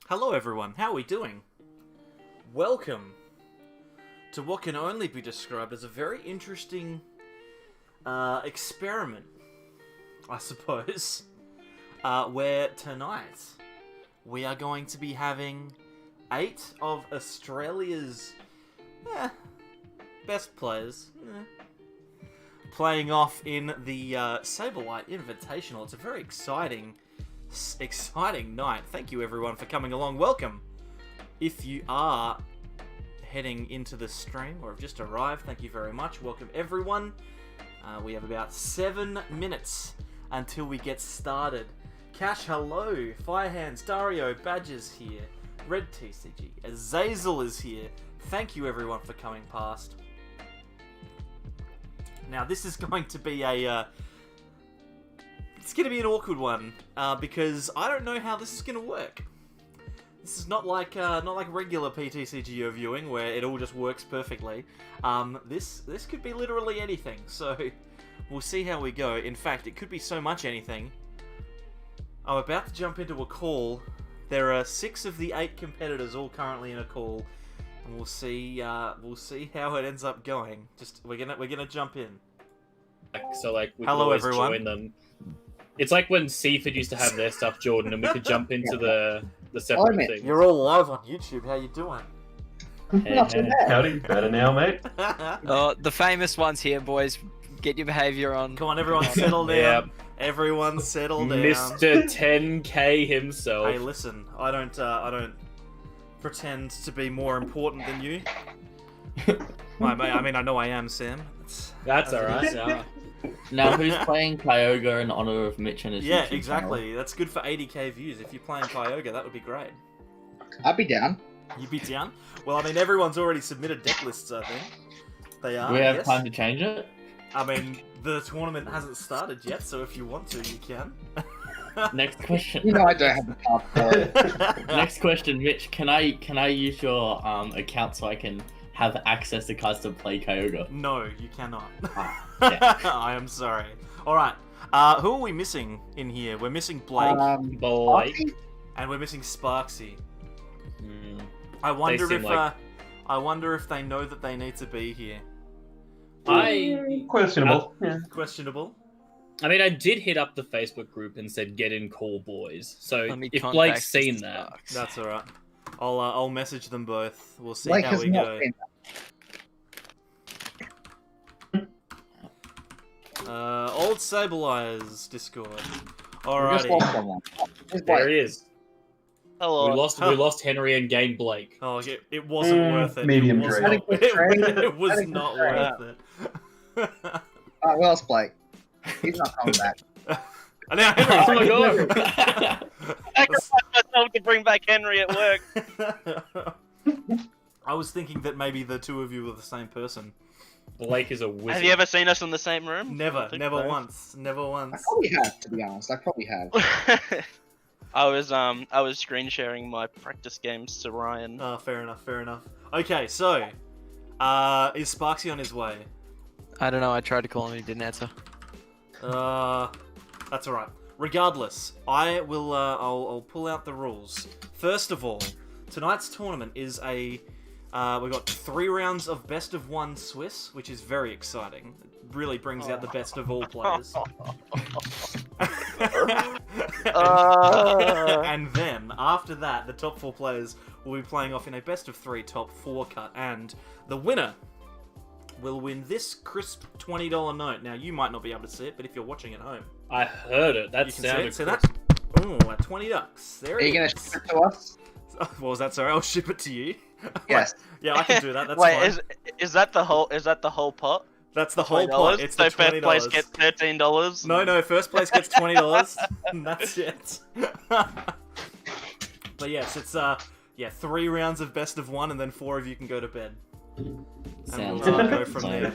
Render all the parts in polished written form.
Hello everyone, how are we doing? Welcome to what can only be described as a very interesting experiment, I suppose, where tonight we are going to be having 8 of Australia's best players playing off in the Sableye Invitational. It's a very exciting night. Thank you everyone for coming along. Welcome. If you are heading into the stream or have just arrived, thank you very much. Welcome everyone. We have about 7 minutes until we get started. Cash, hello. Firehands, Dario, Badger's here. Red TCG, Azazel is here. Thank you everyone for coming past. Now this is going to be a it's going to be an awkward one because I don't know how this is going to work. This is not like regular PTCGO viewing where it all just works perfectly. This could be literally anything, so we'll see how we go. In fact, it could be so much anything. I'm about to jump into a call. There are 6 of the 8 competitors all currently in a call, and we'll see how it ends up going. We're gonna jump in. So like we Hello, could always everyone. join them. It's like when Seaford used to have their stuff, Jordan, and we could jump into the separate things. You're all live on YouTube. How you doing? Not too bad. Howdy, better now, mate. Oh, the famous ones here, boys. Get your behaviour on. Come on, everyone, settle down. Yep. Everyone, settle down. Mr. 10K himself. Hey, listen, I don't pretend to be more important than you. I mean, I know I am, Sam. That's alright. Yeah. Now, who's playing Kyogre in honor of Mitch and his Yeah, YouTube exactly. channel? That's good for 80k views. If you're playing Kyogre, that would be great. I'd be down. You'd be down? Well, I mean, everyone's already submitted deck lists, I think. They are, Do we have yes. time to change it? I mean, the tournament hasn't started yet, so if you want to, you can. Next question. You know I don't have the time for it. Next question, Mitch. Can I use your account so I can have access to custom play Kyogre? No, you cannot. Yeah. I am sorry. Alright, who are we missing in here? We're missing Blake, Blake. and we're missing Sparksy. Mm. I wonder seem if like- I wonder if they know that they need to be here. Questionable. Questionable. I mean, I did hit up the Facebook group and said, get in, call boys. So Let me if contact Blake's the seen that, Sparks. That's alright. I'll message them both. We'll see Blake how has we not go. been. Old Sableye's Discord. We just Alrighty. lost someone. Where's there Blake? he is. Hello. We lost Henry and gained Blake. Oh, it wasn't worth it. medium it was trade. not, it was not worth it. Alright, where's Blake? He's not coming back. And now Oh my Henry. god! I sacrificed myself to bring back Henry at work. I was thinking that maybe the two of you were the same person. Blake is a wizard. Have you ever seen us in the same room? Never, I think never so. once, never I once. probably have, to be honest. I probably have. I was screen sharing my practice games to Ryan. Oh, fair enough, fair enough. Okay, so, is Sparksy on his way? I don't know. I tried to call him. He didn't answer. That's alright. Regardless, I will, I'll pull out the rules. First of all, tonight's tournament is we've got 3 rounds of best of 1 Swiss, which is very exciting. It really brings out the best of all players. And then, after that, the top 4 players will be playing off in a best of 3 top 4 cut, and the winner will win this crisp $20 note. Now, you might not be able to see it, but if you're watching at home, I heard it. That you can see sounded it. See crisp. that? Ooh, at $20. There Are it you going is. to ship it to us? What was that? Sorry, I'll ship it to you. Yes. Yeah, I can do that. That's Wait, fine. is that the whole pot? That's the whole pot. It's so the first $20. place gets $13. No, first place gets $20. And that's it. But yes, it's 3 rounds of best of 1, and then 4 of you can go to bed. And Sounds we'll like go a from plan. there.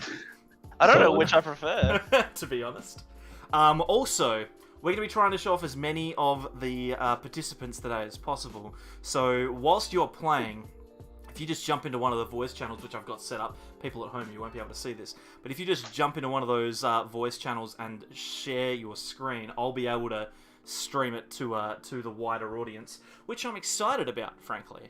I don't know which I prefer. To be honest. Also, we're going to be trying to show off as many of the participants today as possible. So, whilst you're playing, if you just jump into one of the voice channels, which I've got set up, people at home, you won't be able to see this, but if you just jump into one of those voice channels and share your screen, I'll be able to stream it to the wider audience, which I'm excited about, frankly.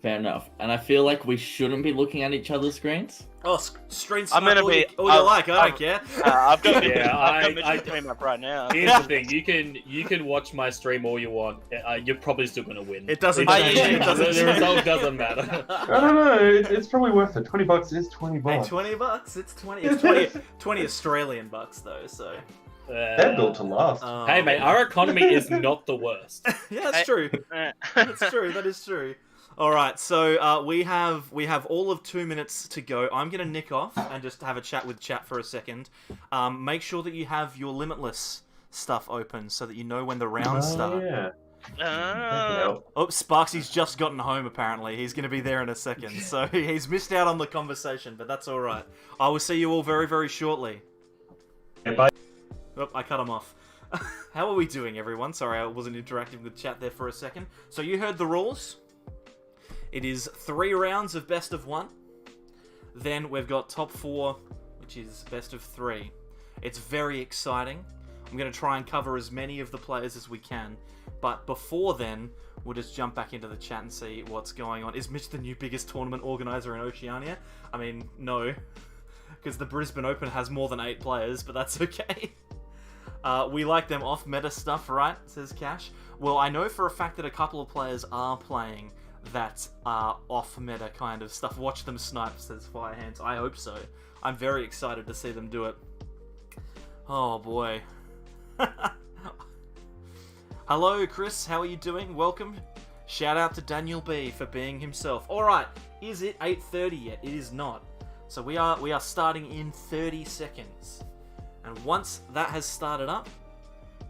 Fair enough. And I feel like we shouldn't be looking at each other's screens. Oh, screen I'm gonna be. all you like. I don't care. I've got Yeah, I've got my stream up right now. Here's the thing: you can watch my stream all you want. You're probably still gonna win. It doesn't change. It doesn't The result doesn't matter. I don't know. It's probably worth it. $20 is $20. Hey, $20. It's 20. It's 20 Australian bucks though. So. They're built to last. Hey mate, our economy is not the worst. Yeah, that's true. That's true. That is true. All right, so we have all of 2 minutes to go. I'm gonna nick off and just have a chat with chat for a second. Make sure that you have your Limitless stuff open so that you know when the rounds start. Yeah. Uh, Oh, Sparksy's just gotten home. Apparently, he's gonna be there in a second, so he's missed out on the conversation. But that's all right. I will see you all very, very shortly. Okay, bye. Oh, I cut him off. How are we doing, everyone? Sorry, I wasn't interacting with chat there for a second. So you heard the rules. It is 3 rounds of best of 1. Then we've got top 4, which is best of 3. It's very exciting. I'm going to try and cover as many of the players as we can. But before then, we'll just jump back into the chat and see what's going on. Is Mitch the new biggest tournament organizer in Oceania? I mean, no. Because the Brisbane Open has more than 8 players, but that's okay. We like them off-meta stuff, right? Says Cash. Well, I know for a fact that a couple of players are playing that off-meta kind of stuff. Watch them snipe, says Firehands. I hope so. I'm very excited to see them do it. Oh, boy. Hello, Chris. How are you doing? Welcome. Shout out to Daniel B for being himself. Alright, is it 8:30 yet? It is not. So we are starting in 30 seconds. And once that has started up,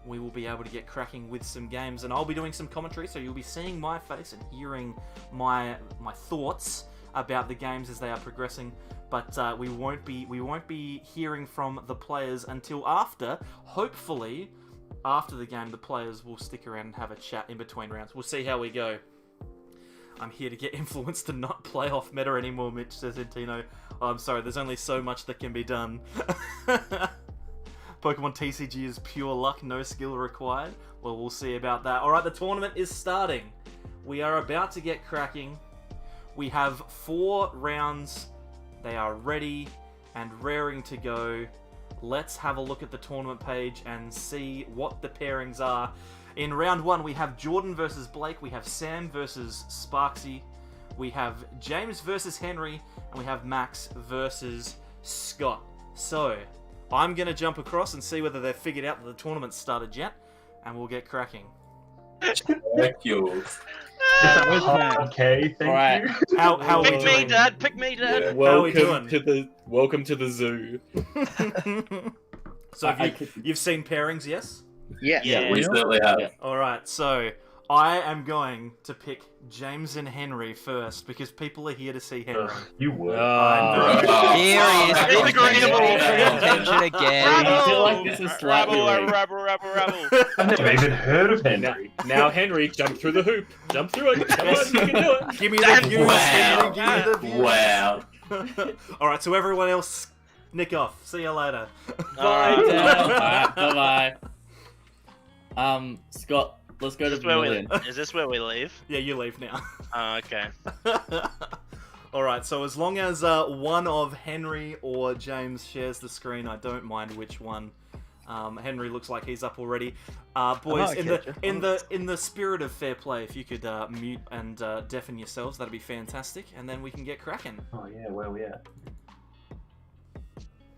we will be able to get cracking with some games, and I'll be doing some commentary, so you'll be seeing my face and hearing my thoughts about the games as they are progressing. But we won't be hearing from the players until after. Hopefully, after the game, the players will stick around and have a chat in between rounds. We'll see how we go. I'm here to get influence to not play off meta anymore, Mitch, says Intino. Oh, I'm sorry, there's only so much that can be done. Pokemon TCG is pure luck, no skill required. Well, we'll see about that. Alright, the tournament is starting. We are about to get cracking. We have 4 rounds. They are ready and raring to go. Let's have a look at the tournament page and see what the pairings are. In round 1, we have Jordan versus Blake. We have Sam versus Sparksy. We have James versus Henry. And we have Max versus Scott. So, I'm going to jump across and see whether they've figured out that the tournament's started yet, and we'll get cracking. Thank you. Okay, thank you. How are we pick doing? me, Dad. Pick me, Dad. Yeah, How are we welcome to the zoo. So you've seen pairings, yes? Yeah. Yeah. We certainly have. Yeah. Alright, so I am going to pick James and Henry first, because people are here to see Henry. You would. Here he is. It's agreeable. Attention again. I feel like this is slightly rigged. Rabble. I've never even heard of Henry. Now, Henry, jump through the hoop. Jump through it. Come on, you can do it. Give me the views, Wow. Henry, give me the views. Wow. Alright, so everyone else, nick off. See you later. Alright. Alright, bye-bye. Scott, let's go to Pavilion. Is this where we leave? Yeah, you leave now. Okay. Alright, so as long as one of Henry or James shares the screen, I don't mind which one. Henry looks like he's up already. Boys, in the spirit of fair play, if you could mute and deafen yourselves, that'd be fantastic, and then we can get cracking. Oh yeah, where are we at?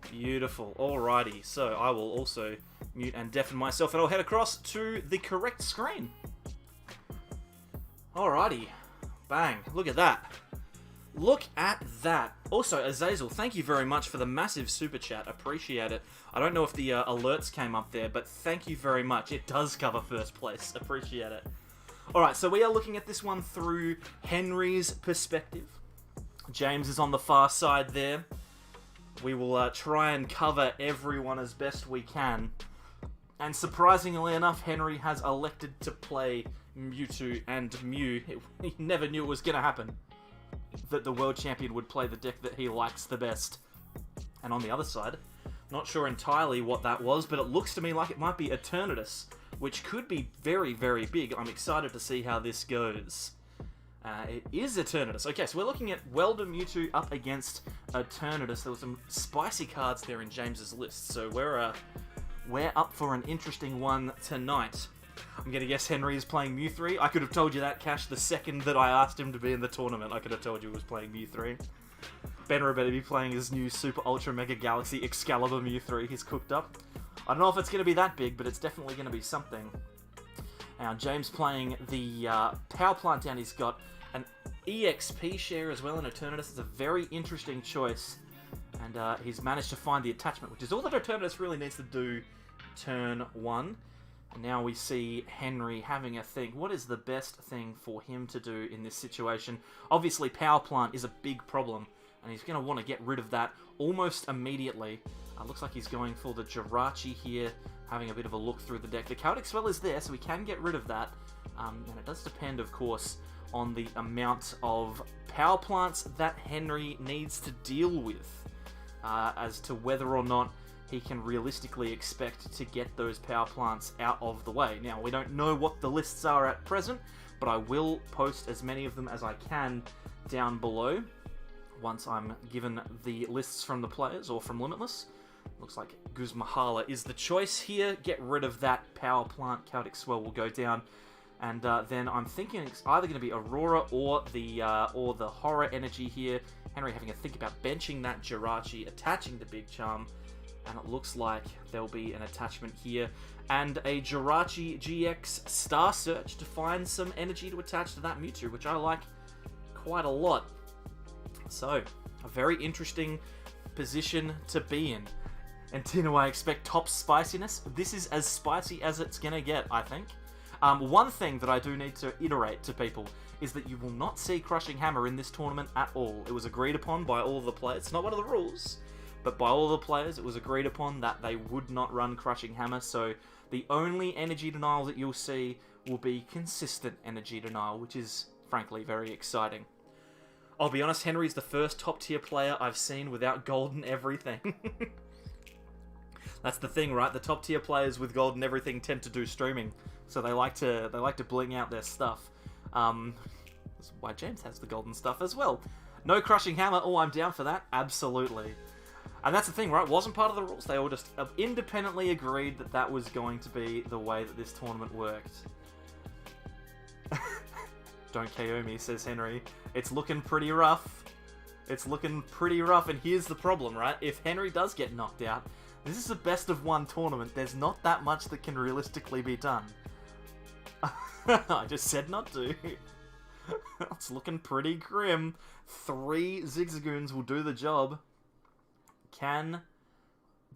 Beautiful. Alrighty, so I will also mute and deafen myself, and I'll head across to the correct screen. Alrighty. Bang. Look at that. Look at that. Also, Azazel, thank you very much for the massive super chat. Appreciate it. I don't know if the alerts came up there, but thank you very much. It does cover first place. Appreciate it. Alright, so we are looking at this one through Henry's perspective. James is on the far side there. We will try and cover everyone as best we can. And surprisingly enough, Henry has elected to play Mewtwo and Mew. He never knew it was going to happen. That the world champion would play the deck that he likes the best. And on the other side, Not sure entirely what that was, but it looks to me like it might be Eternatus, which could be very, very big. I'm excited to see how this goes. It is Eternatus. Okay, so we're looking at Welder Mewtwo up against Eternatus. There were some spicy cards there in James's list, so we're up for an interesting one tonight. I'm gonna guess Henry is playing Mew 3. I could have told you that, Cash, the second that I asked him to be in the tournament. I could have told you he was playing Mew 3. Benra better be playing his new Super Ultra Mega Galaxy Excalibur Mew 3 he's cooked up. I don't know if it's gonna be that big, but it's definitely gonna be something. Now, James playing the Power Plant down. He's got an EXP share as well in Eternatus. It's a very interesting choice. And he's managed to find the attachment, which is all that Eternatus really needs to do turn 1. And now we see Henry having a think. What is the best thing for him to do in this situation? Obviously, Power Plant is a big problem, and he's going to want to get rid of that almost immediately. Looks like he's going for the Jirachi here, having a bit of a look through the deck. The Chaotic Swell is there, so we can get rid of that. And it does depend, of course, on the amount of Power Plants that Henry needs to deal with, as to whether or not he can realistically expect to get those Power Plants out of the way. Now, we don't know what the lists are at present, but I will post as many of them as I can down below once I'm given the lists from the players or from Limitless. Looks like Guzmahala is the choice here. Get rid of that Power Plant. Chaotic Swell will go down. And then I'm thinking it's either going to be Aurora or the Horror Energy here. Henry having a think about benching that Jirachi, attaching the Big Charm. And it looks like there'll be an attachment here. And a Jirachi GX Star Search to find some energy to attach to that Mewtwo, which I like quite a lot. So, a very interesting position to be in. And Tino, I expect top spiciness. This is as spicy as it's going to get, I think. One thing that I do need to iterate to people is that you will not see Crushing Hammer in this tournament at all. It was agreed upon by all of the players. It's not one of the rules, but by all of the players, it was agreed upon that they would not run Crushing Hammer. So the only energy denial that you'll see will be consistent energy denial, which is, frankly, very exciting. I'll be honest, Henry's the first top-tier player I've seen without golden everything. That's the thing, right? The top-tier players with golden everything tend to do streaming, so they like to bling out their stuff. That's why James has the golden stuff as well. No Crushing Hammer. Oh, I'm down for that. Absolutely. And that's the thing, right? It wasn't part of the rules. They all just independently agreed that that was going to be the way that this tournament worked. Don't KO me, says Henry. It's looking pretty rough. It's looking pretty rough, and here's the problem, right? If Henry does get knocked out, this is a best-of-1 tournament. There's not that much that can realistically be done. I just said not to. It's looking pretty grim. 3 Zigzagoons will do the job. Can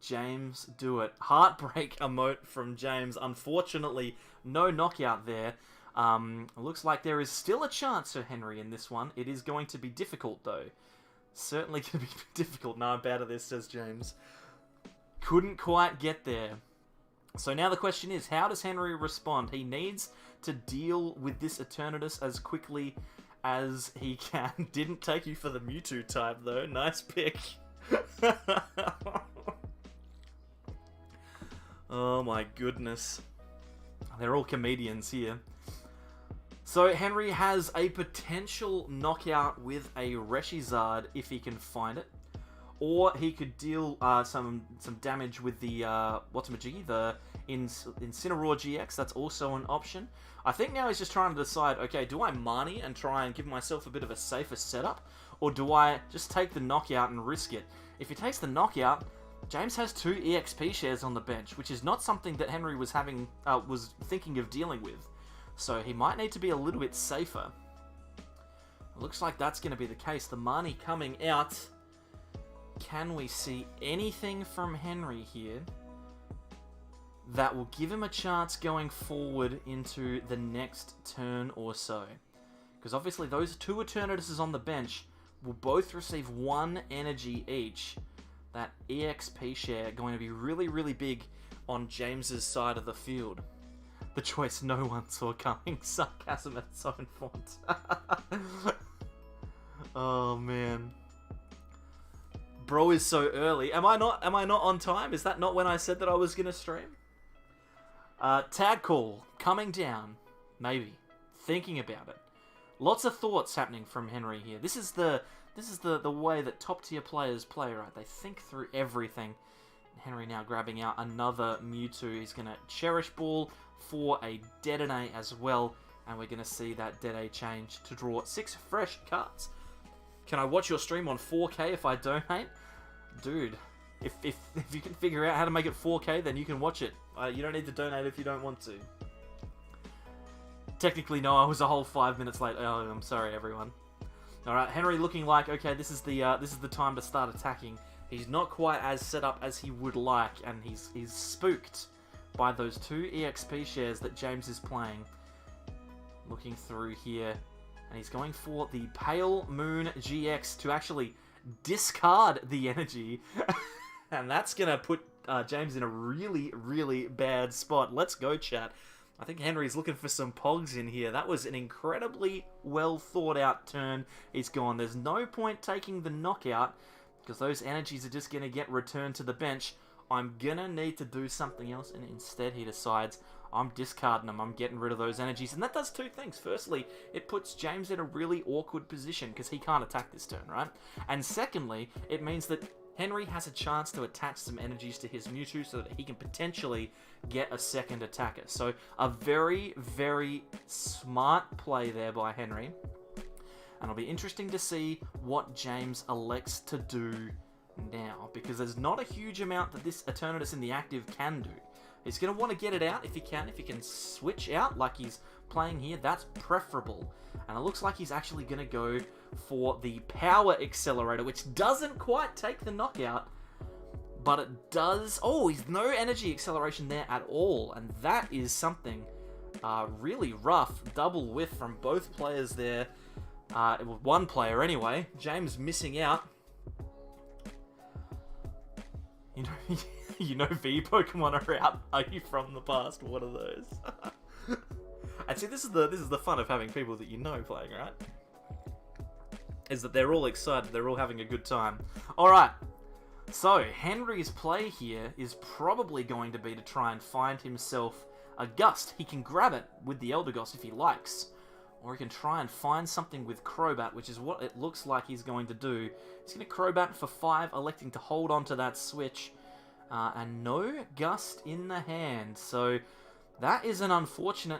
James do it? Heartbreak emote from James. Unfortunately, no knockout there. Looks like there is still a chance for Henry in this one. It is going to be difficult, though. Certainly going to be difficult. No, I'm bad at this, says James. Couldn't quite get there. So now the question is, how does Henry respond? He needs to deal with this Eternatus as quickly as he can. Didn't take you for the Mewtwo type, though. Nice pick. Oh my goodness. They're all comedians here. So Henry has a potential knockout with a Reshizard if he can find it. Or he could deal some damage with the whatchamajiggy, the Incineroar GX. That's also an option. I think now he's just trying to decide, okay, do I Marnie and try and give myself a bit of a safer setup? Or do I just take the knockout and risk it? If he takes the knockout, James has 2 EXP shares on the bench, which is not something that Henry was thinking of dealing with. So he might need to be a little bit safer. Looks like that's going to be the case. The Marnie coming out. Can we see anything from Henry here that will give him a chance going forward into the next turn or so? Because obviously those 2 Eternatuses on the bench will both receive 1 energy each. That EXP share going to be really, really big on James's side of the field. The choice no one saw coming. Sarcasm at its own font. Oh, man. Bro is so early. Am I not on time? Is that not when I said that I was gonna stream? Tag call coming down. Maybe. Thinking about it. Lots of thoughts happening from Henry here. This is the way that top tier players play, right? They think through everything. Henry now grabbing out another Mewtwo. He's gonna Cherish Ball for a Dedenne as well. And we're gonna see that Dedenne change to draw 6 fresh cards. Can I watch your stream on 4K if I donate? Dude, if you can figure out how to make it 4K, then you can watch it. You don't need to donate if you don't want to. Technically, no, I was a whole 5 minutes late. Oh, I'm sorry, everyone. Alright, Henry looking like, okay, this is the time to start attacking. He's not quite as set up as he would like, and he's spooked by those 2 EXP shares that James is playing. Looking through here. And he's going for the Pale Moon GX to actually discard the energy. And that's going to put James in a really, really bad spot. Let's go, chat. I think Henry's looking for some pogs in here. That was an incredibly well thought out turn. He's gone. There's no point taking the knockout because those energies are just going to get returned to the bench. I'm going to need to do something else. And instead he decides, I'm discarding them. I'm getting rid of those energies. And that does 2 things. Firstly, it puts James in a really awkward position because he can't attack this turn, right? And secondly, it means that Henry has a chance to attach some energies to his Mewtwo so that he can potentially get a second attacker. So a very, very smart play there by Henry. And it'll be interesting to see what James elects to do now, because there's not a huge amount that this Eternatus in the active can do. He's going to want to get it out if he can. If he can switch out like he's playing here, that's preferable. And it looks like he's actually going to go for the Power Accelerator, which doesn't quite take the knockout, but it does... Oh, he's no energy acceleration there at all, and that is something really rough. Double whiff from both players there. One player anyway. James missing out. You know... You know V Pokemon are out. Are you from the past? What are those? And see, this is the fun of having people that you know playing, right? Is that they're all excited, they're all having a good time. Alright, so Henry's play here is probably going to be to try and find himself a Gust. He can grab it with the Eldegoss if he likes. Or he can try and find something with Crobat, which is what it looks like he's going to do. He's going to Crobat for 5, electing to hold on to that switch. And no Gust in the hand. So that is an unfortunate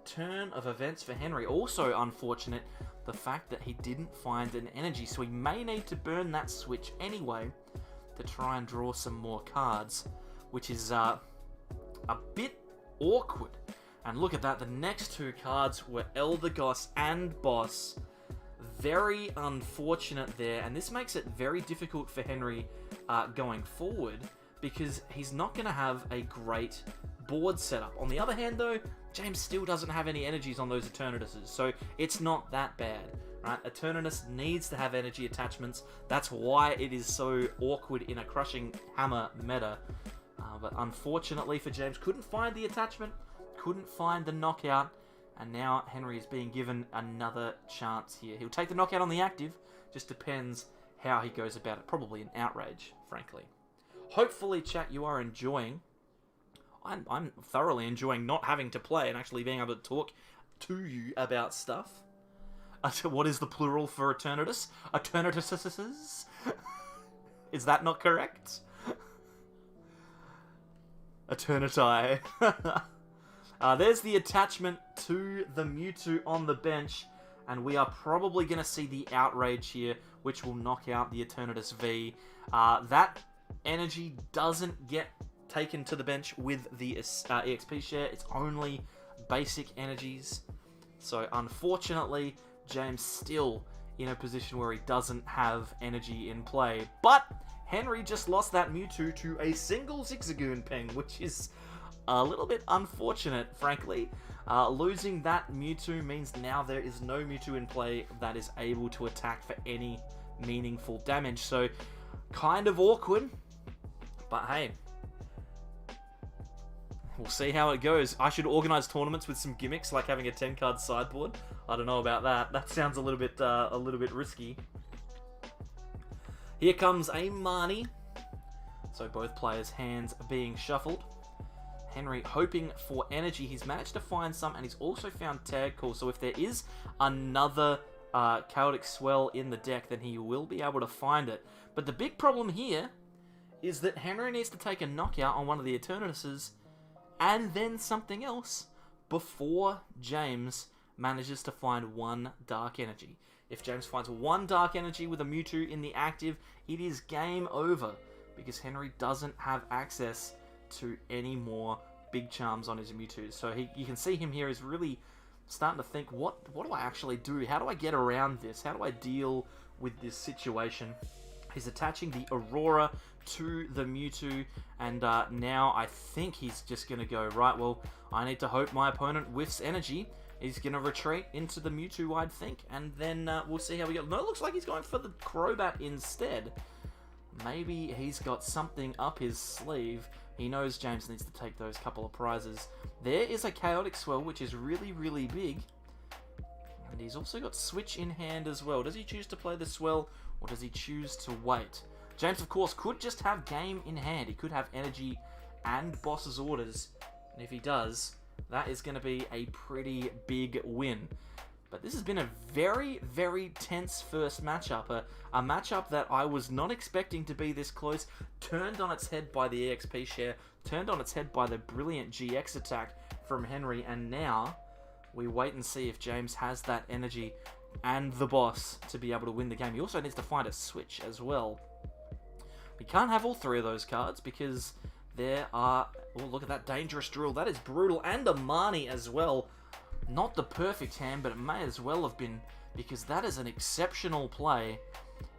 turn of events for Henry. Also unfortunate, the fact that he didn't find an energy. So he may need to burn that switch anyway to try and draw some more cards, which is a bit awkward. And look at that, the next 2 cards were Eldegoss and Boss. Very unfortunate there, and this makes it very difficult for Henry going forward, because he's not going to have a great board setup. On the other hand, though, James still doesn't have any energies on those Eternatuses, so it's not that bad, right? Eternatus needs to have energy attachments. That's why it is so awkward in a Crushing Hammer meta. But unfortunately for James, couldn't find the attachment, couldn't find the knockout, and now Henry is being given another chance here. He'll take the knockout on the active, just depends how he goes about it. Probably an outrage, frankly. Hopefully, chat, you are enjoying. I'm thoroughly enjoying not having to play and actually being able to talk to you about stuff. What is the plural for Eternatus? Eternatuses? Is that not correct? Eternity. There's the attachment to the Mewtwo on the bench, and we are probably going to see the outrage here, which will knock out the Eternatus V. That energy doesn't get taken to the bench with the EXP share. It's only basic energies. So unfortunately, James still in a position where he doesn't have energy in play. But Henry just lost that Mewtwo to a single Zigzagoon ping, which is a little bit unfortunate, frankly. Losing that Mewtwo means now there is no Mewtwo in play that is able to attack for any meaningful damage. So, kind of awkward. But hey, we'll see how it goes. I should organize tournaments with some gimmicks, like having a 10-card sideboard. I don't know about that. That sounds a little bit risky. Here comes a Marnie. So both players' hands are being shuffled. Henry hoping for energy. He's managed to find some, and he's also found Tag Call. So if there is another Chaotic Swell in the deck, then he will be able to find it. But the big problem here is that Henry needs to take a knockout on one of the Eternatus's and then something else before James manages to find one Dark Energy. If James finds one Dark Energy with a Mewtwo in the active, it is game over, because Henry doesn't have access to any more big charms on his Mewtwo. So you can see him here is really starting to think, what do I actually do? How do I get around this? How do I deal with this situation? He's attaching the Aurora to the Mewtwo, and now I think he's just going to go, right, well, I need to hope my opponent whiffs energy. He's going to retreat into the Mewtwo, I'd think, and then we'll see how we go. No, it looks like he's going for the Crobat instead. Maybe he's got something up his sleeve. He knows James needs to take those couple of prizes. There is a Chaotic Swell, which is really, really big. And he's also got Switch in hand as well. Does he choose to play the Swell, or does he choose to wait? James, of course, could just have game in hand. He could have energy and boss's orders. And if he does, that is going to be a pretty big win. But this has been a very, very tense first matchup. A matchup that I was not expecting to be this close. Turned on its head by the EXP share. Turned on its head by the brilliant GX attack from Henry. And now we wait and see if James has that energy and the boss to be able to win the game. He also needs to find a switch as well. We can't have all three of those cards because there are... Oh, look at that Dangerous Drill. That is brutal. And a Marnie as well. Not the perfect hand, but it may as well have been, because that is an exceptional play.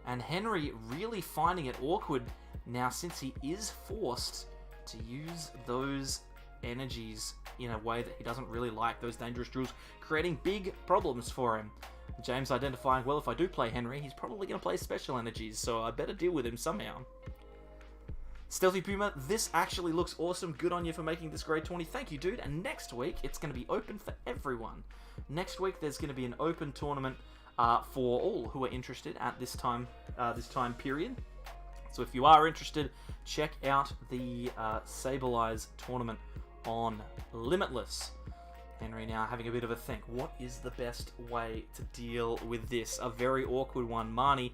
And Henry really finding it awkward now, since he is forced to use those energies in a way that he doesn't really like, those Dangerous Drills, creating big problems for him. James identifying, well, if I do play Henry, he's probably going to play Special Energies, so I better deal with him somehow. Stealthy Puma, this actually looks awesome. Good on you for making this grade 20. Thank you, dude. And next week, it's going to be open for everyone. Next week, there's going to be an open tournament for all who are interested at this time period. So if you are interested, check out the Sableye's tournament on Limitless. Henry now having a bit of a think. What is the best way to deal with this? A very awkward one. Marnie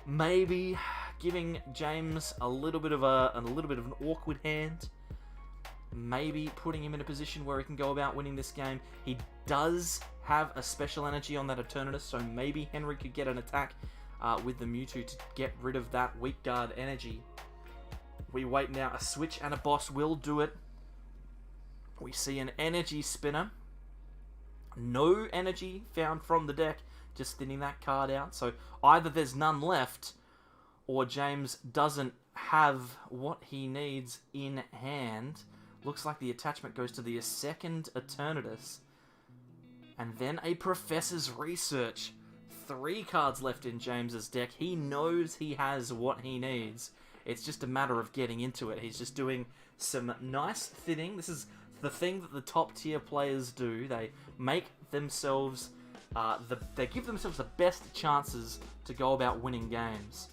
maybe giving James a little bit of an awkward hand. Maybe putting him in a position where he can go about winning this game. He does have a special energy on that Eternatus, so maybe Henry could get an attack with the Mewtwo to get rid of that weak guard energy. We wait now. A switch and a boss will do it. We see an energy spinner. No energy found from the deck, just thinning that card out. So either there's none left, or James doesn't have what he needs in hand. Looks like the attachment goes to the second Eternatus. And then a Professor's Research. 3 cards left in James's deck. He knows he has what he needs. It's just a matter of getting into it. He's just doing some nice thinning. This is the thing that the top tier players do. They make themselves, they give themselves the best chances to go about winning games.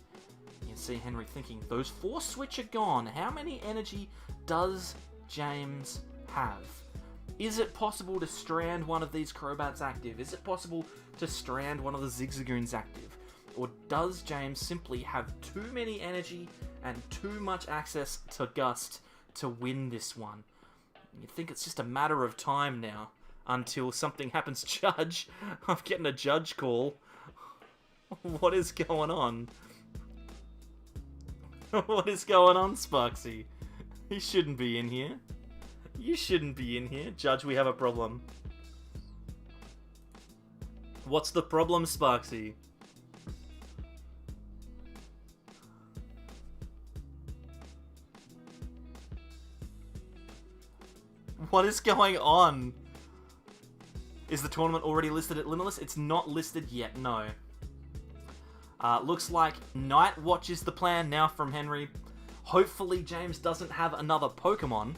You can see Henry thinking, those 4 switch are gone. How many energy does James have? Is it possible to strand one of these Crobats active? Is it possible to strand one of the Zigzagoons active? Or does James simply have too many energy and too much access to Gust to win this one? You think it's just a matter of time now until something happens. Judge, I'm getting a judge call. What is going on? What is going on, Sparksy? He shouldn't be in here. You shouldn't be in here. Judge, we have a problem. What's the problem, Sparksy? What is going on? Is the tournament already listed at Limitless? It's not listed yet, no. Looks like Night Watch is the plan now from Henry. Hopefully James doesn't have another Pokemon.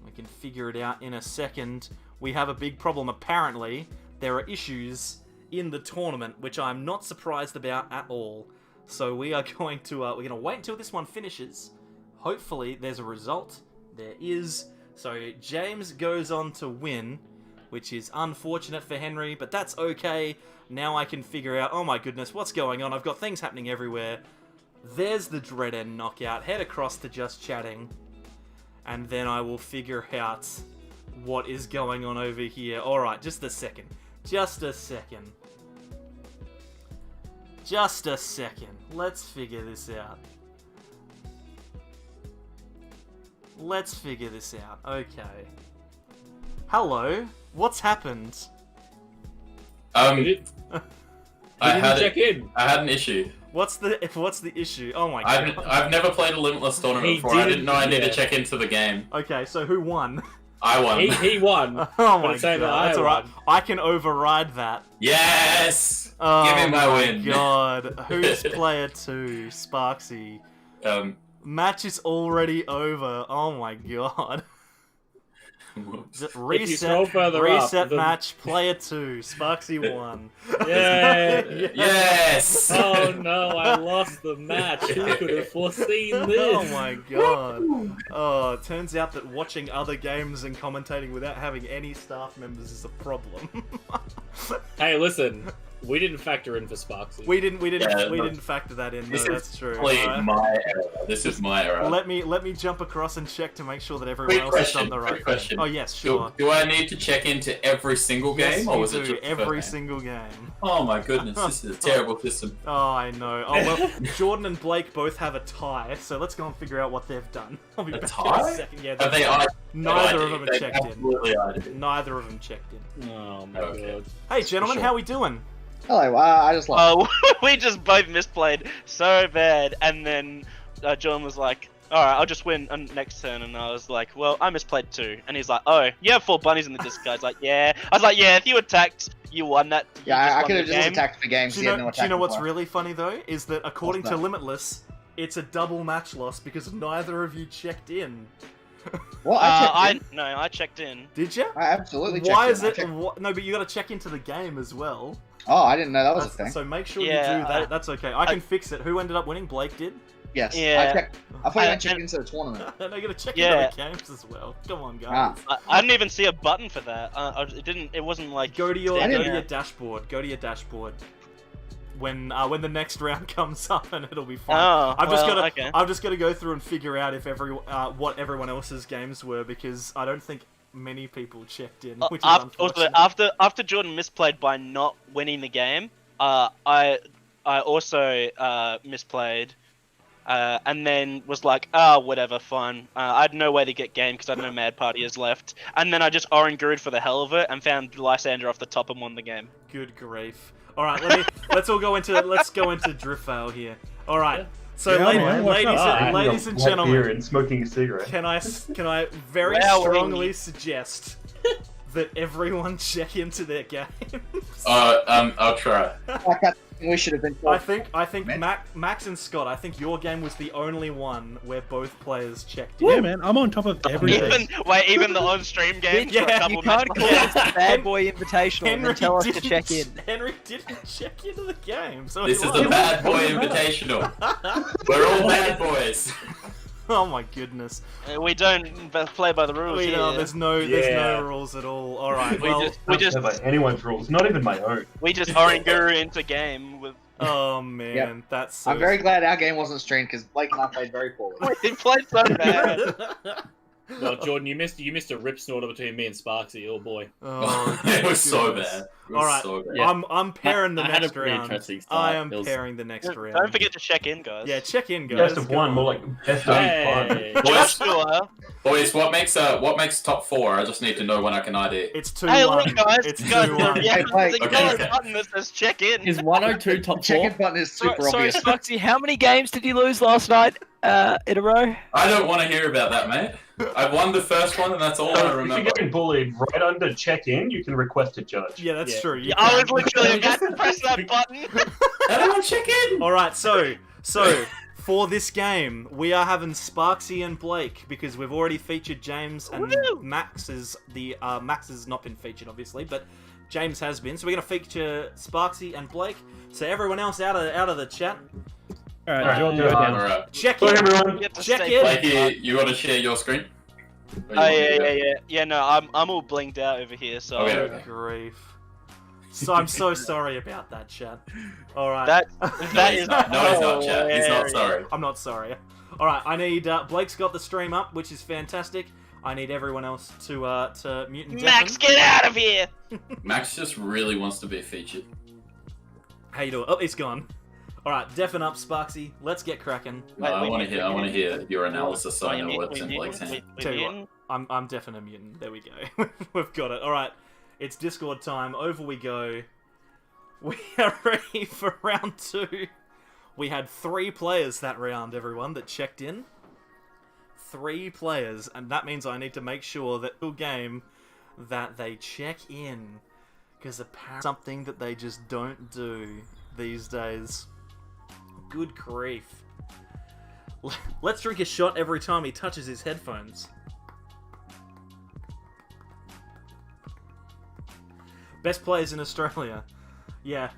We can figure it out in a second. We have a big problem. Apparently, there are issues in the tournament, which I'm not surprised about at all. So we are going to we're gonna wait until this one finishes. Hopefully, there's a result. There is. So James goes on to win, which is unfortunate for Henry, but that's okay. Now I can figure out. Oh my goodness, what's going on? I've got things happening everywhere. There's the Dedenne knockout. Head across to Just Chatting, and then I will figure out what is going on over here. All right, just a second. Just a second. Just a second. Let's figure this out. Let's figure this out. Okay. Hello. What's happened? We didn't check in. I had an issue. What's the issue? Oh my god. I've never played a Limitless tournament before. I didn't know I needed to check into the game. Okay, so who won? I won. He won. Oh my god. That That's alright. I can override that. Yes! Oh Give me my win. God. Who's player 2? Sparksy. Match is already over. Oh my god. Reset match, player 2, Sparksy won. Yeah. Yes! Oh no, I lost the match. Who could have foreseen this? Oh my god. Oh, it turns out that watching other games and commentating without having any staff members is a problem. Hey, listen. We didn't factor in for Sparksy. We didn't factor that in. No, that's true. My error. This is my error. Let me jump across and check to make sure that everyone else has done the right thing. Oh yes, sure. Do I need to check into every single game, or was it just every single game? Oh my goodness, this is a terrible system. Oh, I know. Oh well, Jordan and Blake both have a tie, so let's go and figure out what they've done. I'll be back in a second. Yeah, neither of them have checked in. Neither of them checked in. Oh my god. Hey gentlemen, how we doing? Hello, I just lost. We just both misplayed so bad, and then John was like, "Alright, I'll just win on next turn," and I was like, "Well, I misplayed too," and he's like, "Oh, you have 4 bunnies in the disc." I was like, "Yeah." I was like, "Yeah, if you attacked, you won that." Yeah, I could have just attacked the game. Do you know what's really funny though? Is that according to Limitless, it's a double match loss because neither of you checked in. What? I checked in. Did you? I absolutely checked in. Why is it? No, but you got to check into the game as well. Oh, I didn't know that was a thing. So make sure you do that. That's okay. I can fix it. Who ended up winning? Blake did? Yes. Yeah. I thought you checked into the tournament. No, you got to check into the games as well. Come on, guys. I didn't even see a button for that. It wasn't like. Go to your dashboard. Go to your dashboard. When the next round comes up, and it'll be fine. Oh, I'm just gonna go through and figure out if what everyone else's games were, because I don't think many people checked in. Which is unfortunate. After Jordan misplayed by not winning the game, I also misplayed, and then was like, whatever, fine. I had no way to get game because I had no Mad Partiers left, and then I just Oranguru'd for the hell of it and found Lysander off the top and won the game. Good grief! All right, let's go into Driftveil here. All right. So, ladies and gentlemen, and smoking a cigarette. Can I very strongly suggest that everyone check into their games? I'll try. We should have been. I think Max and Scott. I think your game was the only one where both players checked in. Yeah, man, I'm on top of everything. Even the on-stream games. Yeah, you can't call us the bad boy invitational and then tell us to check in. Henry didn't check into the game. So this is the bad boy invitational. We're all bad boys. Oh my goodness. We don't play by the rules. There's no rules at all. All right. We just by anyone's rules, not even my own. We just Oranguru into game with. Oh man, that's. So I'm very glad our game wasn't streamed because Blake and I played very poorly. We played so bad. Well, Jordan, you missed a rip snorter between me and Sparksy. Oh boy. Oh, it was so bad. All right, so bad. I'm pairing the next round. I am pairing the next round. Don't forget to check in, guys. Yeah, check in, guys. Best of one, more like best of five. Boys, what makes top 4? I just need to know when I can ID. It's 2-1. Hey, look, guys. It's 2-1. Yeah, Blake, there's a yellow button that says check in. Is 102 top 4? Check-in button is super Sorry, obvious. Sparksy, how many games did you lose last night in a row? I don't want to hear about that, mate. I won the first one, and that's all I If remember. you're getting bullied right under check-in, you can request a judge. Yeah, that's true. Yeah, I was literally about to press that button. Everyone check in! Alright, so for this game, we are having Sparksy and Blake, because we've already featured James, and Max has not been featured, obviously, but James has been. So we're going to feature Sparksy and Blake. So everyone else out of the chat, All right, Alright, Jordan, yeah. go ahead. Alright. Check Bye, in. everyone. Get to Check stay in. Blakey, you want to share your screen? Or you Oh want me yeah, to? yeah, yeah. Yeah, no, I'm all blinked out over here, so Okay. Good grief. So I'm so sorry about that, chat. All right. that No, that he's is not. No, he's not, chat. He's not hilarious. sorry. I'm not sorry. All right. I need Blake's got the stream up, which is fantastic. I need everyone else to mute and Max, deafen. get out of here! Max just really wants to be featured. How you doing? Oh, it's gone. All right, deafen up, Sparksy. Let's get cracking. No, I we want to need- hear. I we want to need- hear your analysis so I know what's in we- Blake's hand. Tell you what, I'm deafening a mutant. There we go. We've got it. All right, it's Discord time. Over we go. We are ready for round 2. We had 3 players that round, everyone, that checked in. 3 players, and that means I need to make sure that the game that they check in, because apparently something that they just don't do these days. Good grief. Let's drink a shot every time he touches his headphones. Best players in Australia. Yeah.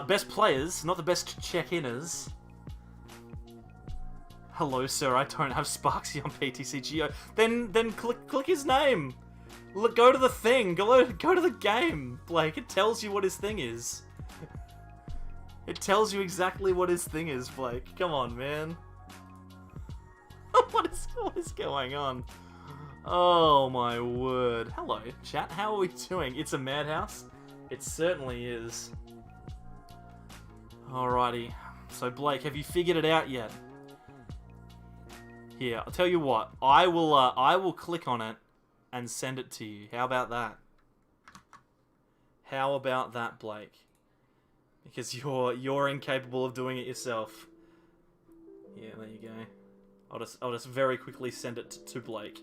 Best players, not the best check-inners. Hello, sir, I don't have Sparksy on PTCGO. Then click his name. Look, go to the thing. Go to the game, Blake. It tells you what his thing is. It tells you exactly what his thing is, Blake. Come on, man. What is going on? Oh my word. Hello, chat. How are we doing? It's a madhouse. It certainly is. Alrighty. So Blake, have you figured it out yet? Here, I'll tell you what. I will click on it and send it to you. How about that? How about that, Blake? Because you're incapable of doing it yourself. Yeah, there you go. I'll just very quickly send it to Blake.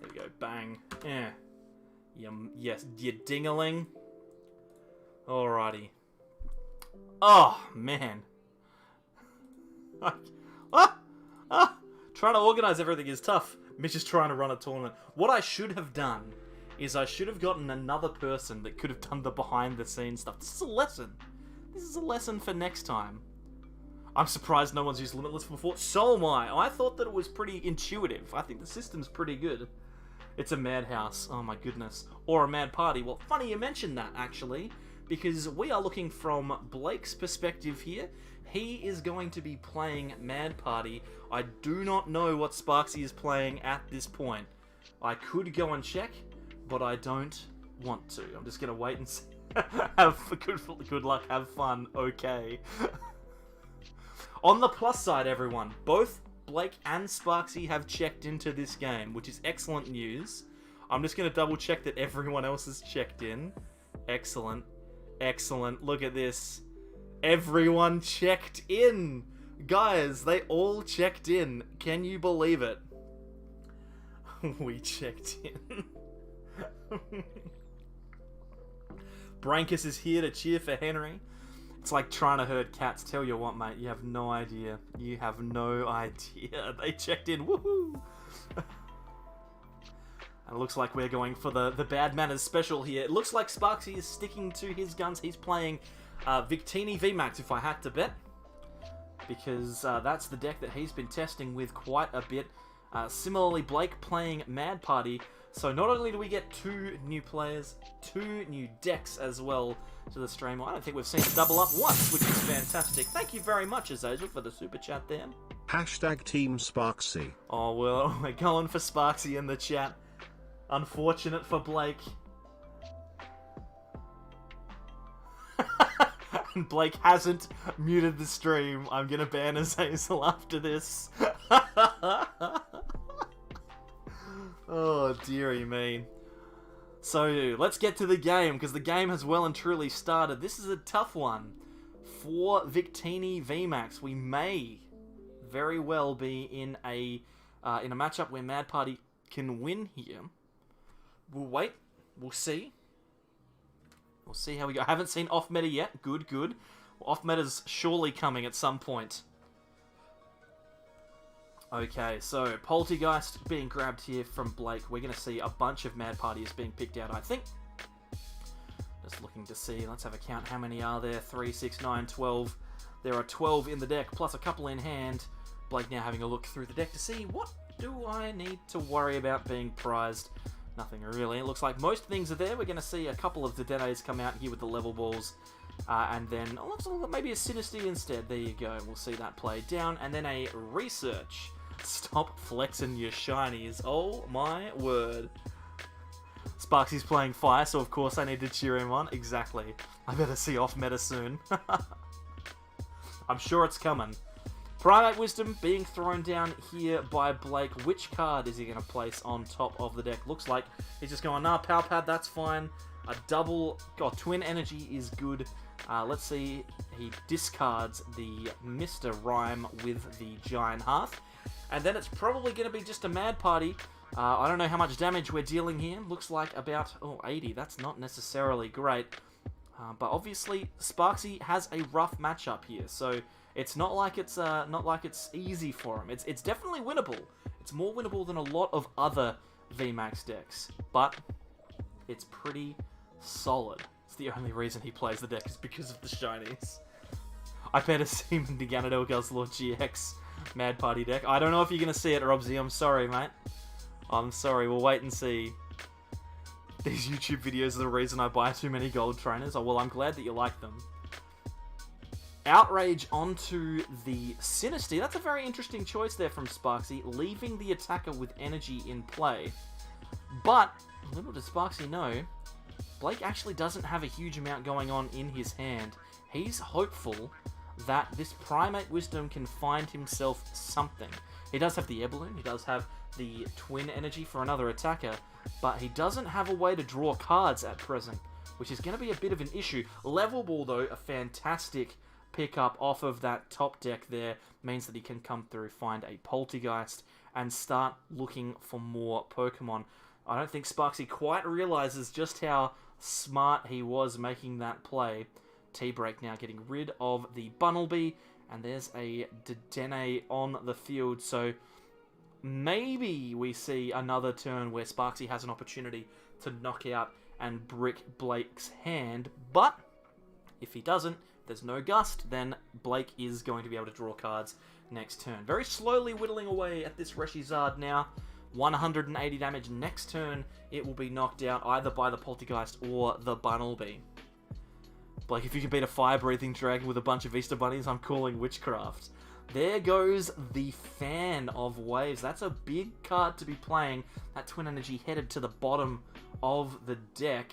There we go. Bang. Yeah. Yes, you dingaling. Alrighty. Oh man. Trying to organize everything is tough. Mitch is trying to run a tournament. What I should have done is I should have gotten another person that could have done the behind the scenes stuff. This is a lesson. This is a lesson for next time. I'm surprised no one's used Limitless before. So am I. I thought that it was pretty intuitive. I think the system's pretty good. It's a madhouse. Oh my goodness. Or a mad party. Well, funny you mentioned that, actually. Because we are looking from Blake's perspective here. He is going to be playing Mad Party. I do not know what Sparksy is playing at this point. I could go and check, but I don't want to. I'm just going to wait and see. Have good luck, have fun, okay. On the plus side, everyone, both Blake and Sparksy have checked into this game, which is excellent news. I'm just going to double check that everyone else has checked in. Excellent. Excellent. Look at this. Everyone checked in. Guys, they all checked in. Can you believe it? We checked in. Brankus is here to cheer for Henry. It's like trying to herd cats. Tell you what, mate, you have no idea. You have no idea. They checked in. Woohoo! It looks like we're going for the Bad Manners special here. It looks like Sparksy is sticking to his guns. He's playing Victini VMAX, if I had to bet. Because that's the deck that he's been testing with quite a bit. Similarly, Blake playing Mad Party. So not only do we get 2 new players, 2 new decks as well to the stream. I don't think we've seen it double up once, which is fantastic. Thank you very much, Azazel, for the super chat there. Hashtag Team Sparksy. Oh, well, we're going for Sparksy in the chat. Unfortunate for Blake. And Blake hasn't muted the stream. I'm gonna ban Azazel after this. Oh, dearie me. So, let's get to the game, because the game has well and truly started. This is a tough one for Victini VMAX. We may very well be in a matchup where Mad Party can win here. We'll wait. We'll see. We'll see how we go. I haven't seen off meta yet. Good, good. Off meta's surely coming at some point. Okay, so Poltergeist being grabbed here from Blake. We're going to see a bunch of Mad Parties being picked out, I think. Just looking to see. Let's have a count. How many are there? 3, 6, 9, 12, There are 12 in the deck, plus a couple in hand. Blake now having a look through the deck to see what do I need to worry about being prized. Nothing really. It looks like most things are there. We're going to see a couple of Dedennes come out here with the level balls. And then looks like maybe a Sinistea instead. There you go. We'll see that play down. And then a Research. Stop flexing your shinies. Oh my word. Sparksy's playing Fire, so of course I need to cheer him on. Exactly. I better see off meta soon. I'm sure it's coming. Primate Wisdom being thrown down here by Blake. Which card is he going to place on top of the deck? Looks like he's just going, nah, Power Pad, that's fine. A double, Twin Energy is good. Let's see, he discards the Mr. Rhyme with the Giant Hearth. And then it's probably going to be just a Mad Party. I don't know how much damage we're dealing here. Looks like about, 80. That's not necessarily great. But obviously, Sparksy has a rough matchup here. So it's not like it's easy for him. It's definitely winnable. It's more winnable than a lot of other VMAX decks. But it's pretty solid. It's the only reason he plays the deck is because of the shinies. I better see him in the Gyarados GX Mad Party deck. I don't know if you're going to see it, Robsy. I'm sorry, mate. I'm sorry. We'll wait and see. These YouTube videos are the reason I buy too many gold trainers. Oh, well, I'm glad that you like them. Outrage onto the Sinistea. That's a very interesting choice there from Sparksy, leaving the attacker with energy in play. But, little does Sparksy know, Blake actually doesn't have a huge amount going on in his hand. He's hopeful that this Primate Wisdom can find himself something. He does have the Air Balloon, he does have the Twin Energy for another attacker, but he doesn't have a way to draw cards at present, which is going to be a bit of an issue. Level Ball, though, a fantastic pickup off of that top deck there, means that he can come through, find a Poltergeist, and start looking for more Pokemon. I don't think Sparksy quite realizes just how smart he was making that play. T-Break now getting rid of the Bunnelby, and there's a Dedenne on the field, so maybe we see another turn where Sparksy has an opportunity to knock out and brick Blake's hand, but if he doesn't, there's no Gust, then Blake is going to be able to draw cards next turn. Very slowly whittling away at this Reshizard now. 180 damage next turn. It will be knocked out either by the Poltergeist or the Bunnelby. Blake, if you can beat a fire-breathing dragon with a bunch of Easter bunnies, I'm calling witchcraft. There goes the Fan of Waves. That's a big card to be playing. That Twin Energy headed to the bottom of the deck.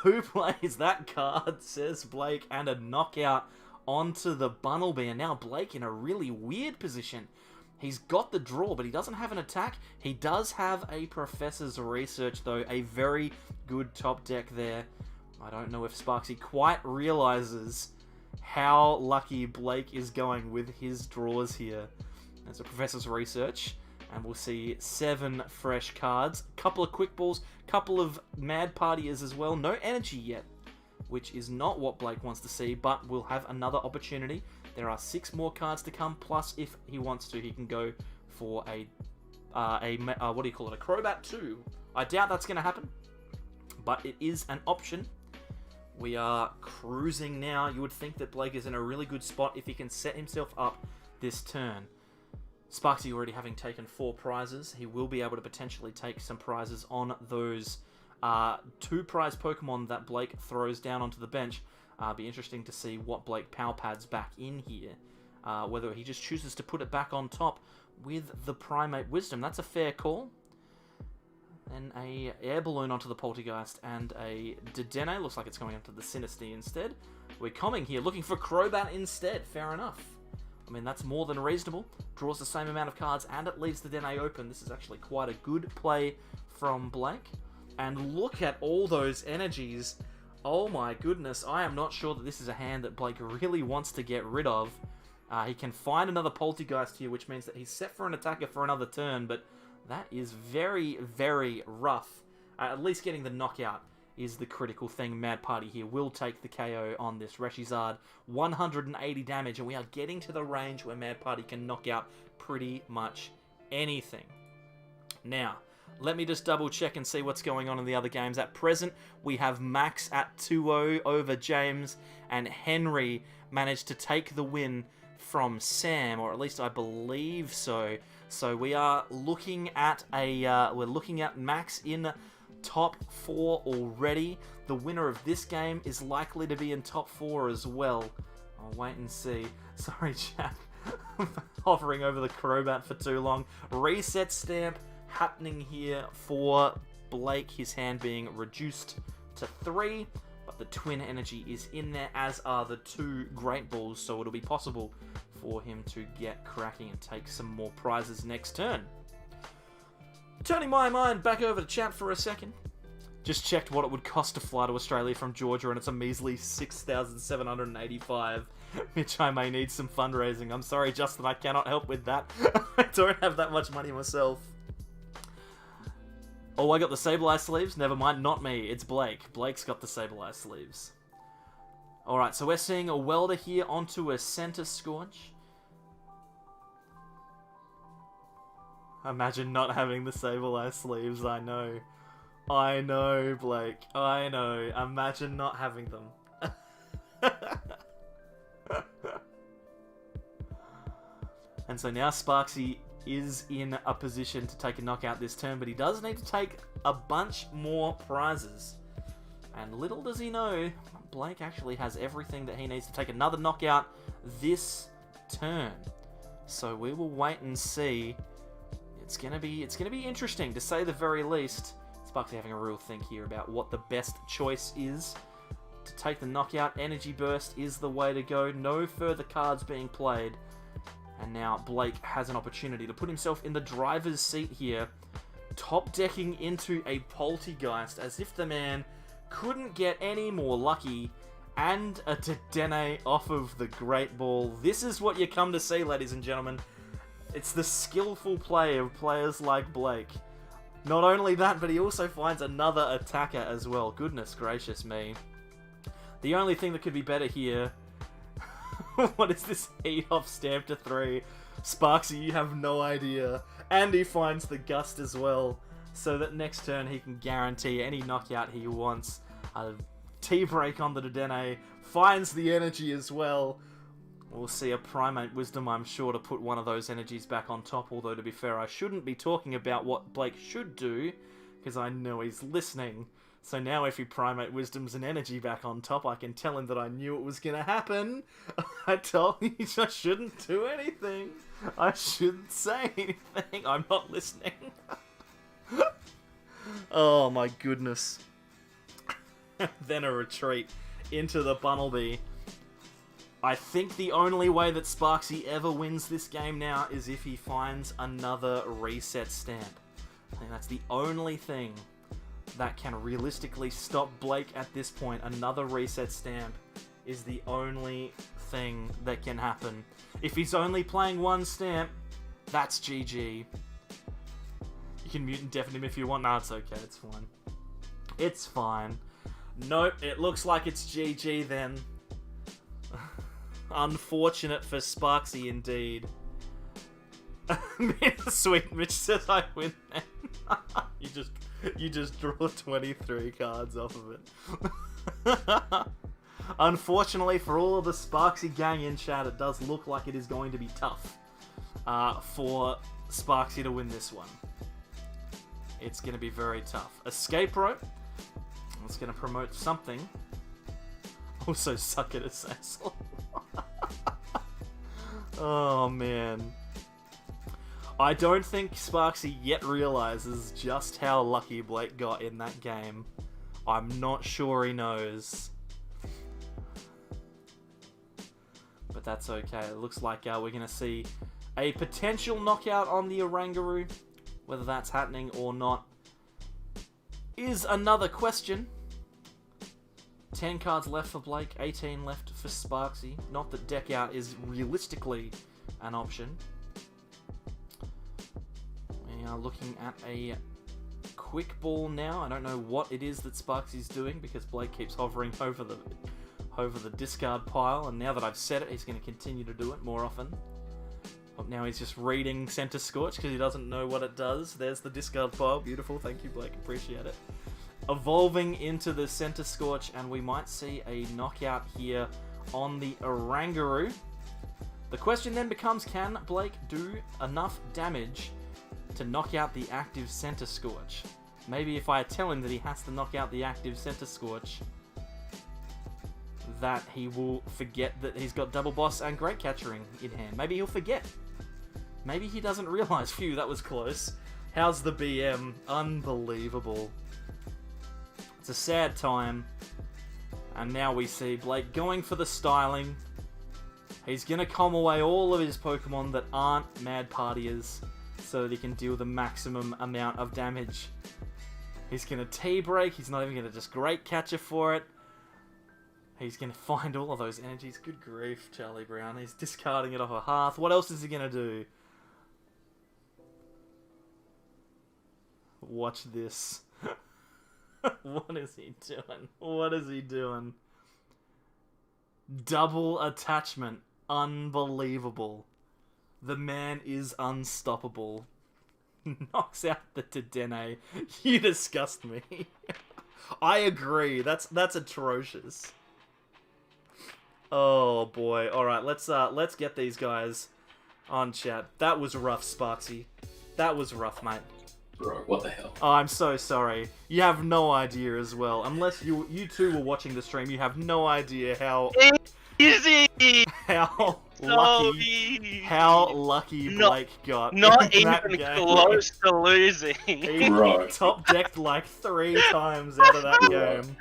Who plays that card, says Blake, and a knockout onto the Bunnelby. And now Blake in a really weird position. He's got the draw, but he doesn't have an attack. He does have a Professor's Research, though. A very good top deck there. I don't know if Sparksy quite realizes how lucky Blake is going with his draws here. There's a Professor's Research, and we'll see 7 fresh cards. Couple of Quick Balls, couple of Mad Partiers as well. No energy yet, which is not what Blake wants to see, but we'll have another opportunity. There are 6 more cards to come, plus if he wants to, he can go for a what do you call it, a Crobat 2. I doubt that's going to happen, but it is an option. We are cruising now. You would think that Blake is in a really good spot if he can set himself up this turn. Sparksy already having taken 4 prizes. He will be able to potentially take some prizes on those 2 prize Pokemon that Blake throws down onto the bench. Be interesting to see what Blake power pads back in here. Whether he just chooses to put it back on top with the Primate Wisdom. That's a fair call. Then a Air Balloon onto the Poltergeist and a Dedenne. Looks like it's going onto the Sinistea instead. We're coming here looking for Crobat instead. Fair enough. I mean, that's more than reasonable. Draws the same amount of cards and it leaves the Dedenne open. This is actually quite a good play from Blake. And look at all those energies. Oh my goodness. I am not sure that this is a hand that Blake really wants to get rid of. He can find another Poltergeist here, which means that he's set for an attacker for another turn, but that is very, very rough. At least getting the knockout is the critical thing. Mad Party here will take the KO on this Reshizard. 180 damage, and we are getting to the range where Mad Party can knock out pretty much anything. Now, Let me just double check and see what's going on in the other games. At present, we have Max at 2-0 over James, and Henry managed to take the win from Sam, or at least I believe so. So we are looking at Max in top 4 already. The winner of this game is likely to be in top 4 as well. I'll wait and see. Sorry, chat. Hovering over the Crobat for too long. Reset stamp happening here for Blake, his hand being reduced to 3, but the twin energy is in there, as are the 2 Great Balls, so it'll be possible for him to get cracking and take some more prizes next turn. Turning my mind back over to chat for a second. Just checked what it would cost to fly to Australia from Georgia, and it's a measly 6,785, which I may need some fundraising. I'm sorry, Justin, I cannot help with that. I don't have that much money myself. Oh, I got the Sableye sleeves? Never mind, not me. It's Blake. Blake's got the Sableye sleeves. Alright, so we're seeing a Welder here onto a Center Scorch. Imagine not having the Sableye sleeves, I know. I know, Blake. I know. Imagine not having them. And so now Sparksy is in a position to take a knockout this turn, but he does need to take a bunch more prizes. And little does he know, Blake actually has everything that he needs to take another knockout this turn. So we will wait and see. It's gonna be interesting, to say the very least. Sparksy having a real think here about what the best choice is to take the knockout. Energy Burst is the way to go. No further cards being played. And now Blake has an opportunity to put himself in the driver's seat here, top decking into a Poltegeist, as if the man couldn't get any more lucky, and a Dedenne off of the Great Ball. This is what you come to see, ladies and gentlemen. It's the skillful play of players like Blake. Not only that, but he also finds another attacker as well. Goodness gracious me. The only thing that could be better here... What is this heat off stamp to 3? Sparksy, you have no idea. And he finds the Gust as well, so that next turn he can guarantee any knockout he wants. A T-break on the Dedenne, finds the energy as well. We'll see a Primate Wisdom, I'm sure, to put one of those energies back on top, although to be fair, I shouldn't be talking about what Blake should do, because I know he's listening. So now if he Primate Wisdom's an energy back on top, I can tell him that I knew it was going to happen. I told him I shouldn't do anything. I shouldn't say anything. I'm not listening. Oh my goodness. Then a retreat into the Bunnelby. I think the only way that Sparksy ever wins this game now is if he finds another reset stamp. I think that's the only thing that can realistically stop Blake at this point. Another reset stamp is the only thing that can happen. If he's only playing one stamp, that's GG. You can mute and deafen him if you want. No, it's okay, it's fine. It's fine. Nope, it looks like it's GG then. Unfortunate for Sparksy indeed. Sweet Mitch says I win then. You just draw 23 cards off of it. Unfortunately for all of the Sparksy gang in chat, it does look like it is going to be tough for Sparksy to win this one. It's going to be very tough. Escape Rope. It's going to promote something. Also suck at Assassin. Oh man. I don't think Sparksy yet realizes just how lucky Blake got in that game. I'm not sure he knows. But that's okay. It looks like we're going to see a potential knockout on the Oranguru. Whether that's happening or not is another question. 10 cards left for Blake, 18 left for Sparksy. Not that deck out is realistically an option. We are looking at a quick ball now. I don't know what it is that Sparksy's doing because Blake keeps hovering over the discard pile, and now that I've said it, he's going to continue to do it more often. Oh, now he's just reading Center Scorch because he doesn't know what it does. There's the discard pile. Beautiful. Thank you, Blake. Appreciate it. Evolving into the Center Scorch, and we might see a knockout here on the Oranguru. The question then becomes, can Blake do enough damage to knock out the active Center Scorch? Maybe if I tell him that he has to knock out the active Center Scorch, that he will forget that he's got Double Boss and Great Catchering in hand. Maybe he'll forget. Maybe he doesn't realise. Phew, that was close. How's the BM? Unbelievable. It's a sad time. And now we see Blake going for the styling. He's going to calm away all of his Pokemon that aren't Mad Partiers so that he can deal the maximum amount of damage. He's going to T-Break. He's not even going to just Great Catcher for it. He's going to find all of those energies. Good grief, Charlie Brown. He's discarding it off a hearth. What else is he going to do? Watch this. What is he doing? What is he doing? Double attachment. Unbelievable. The man is unstoppable. Knocks out the Dedenne. You disgust me. I agree. That's atrocious. Oh boy. Alright, let's get these guys on chat. That was rough, Sparksy. That was rough, mate. Bro, what the hell? Oh, I'm so sorry. You have no idea as well. Unless you two were watching the stream, you have no idea how Easy. lucky Blake got. Not in that even game. close to losing. He Right. top decked like 3 times out of that game.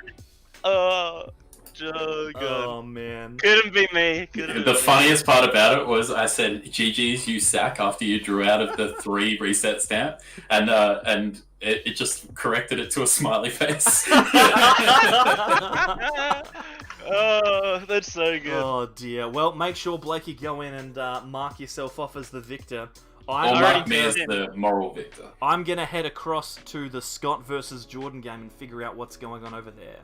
Oh, so good. Oh man. Couldn't be me. Couldn't The be funniest part about it was I said GG's you sack after you drew out of the 3 reset stamp, and it just corrected it to a smiley face. Oh, that's so good. Oh dear. Well, make sure, Blake, you go in and mark yourself off as the victor. Or I'm mark me as the moral victor. I'm gonna head across to the Scott versus Jordan game and figure out what's going on over there.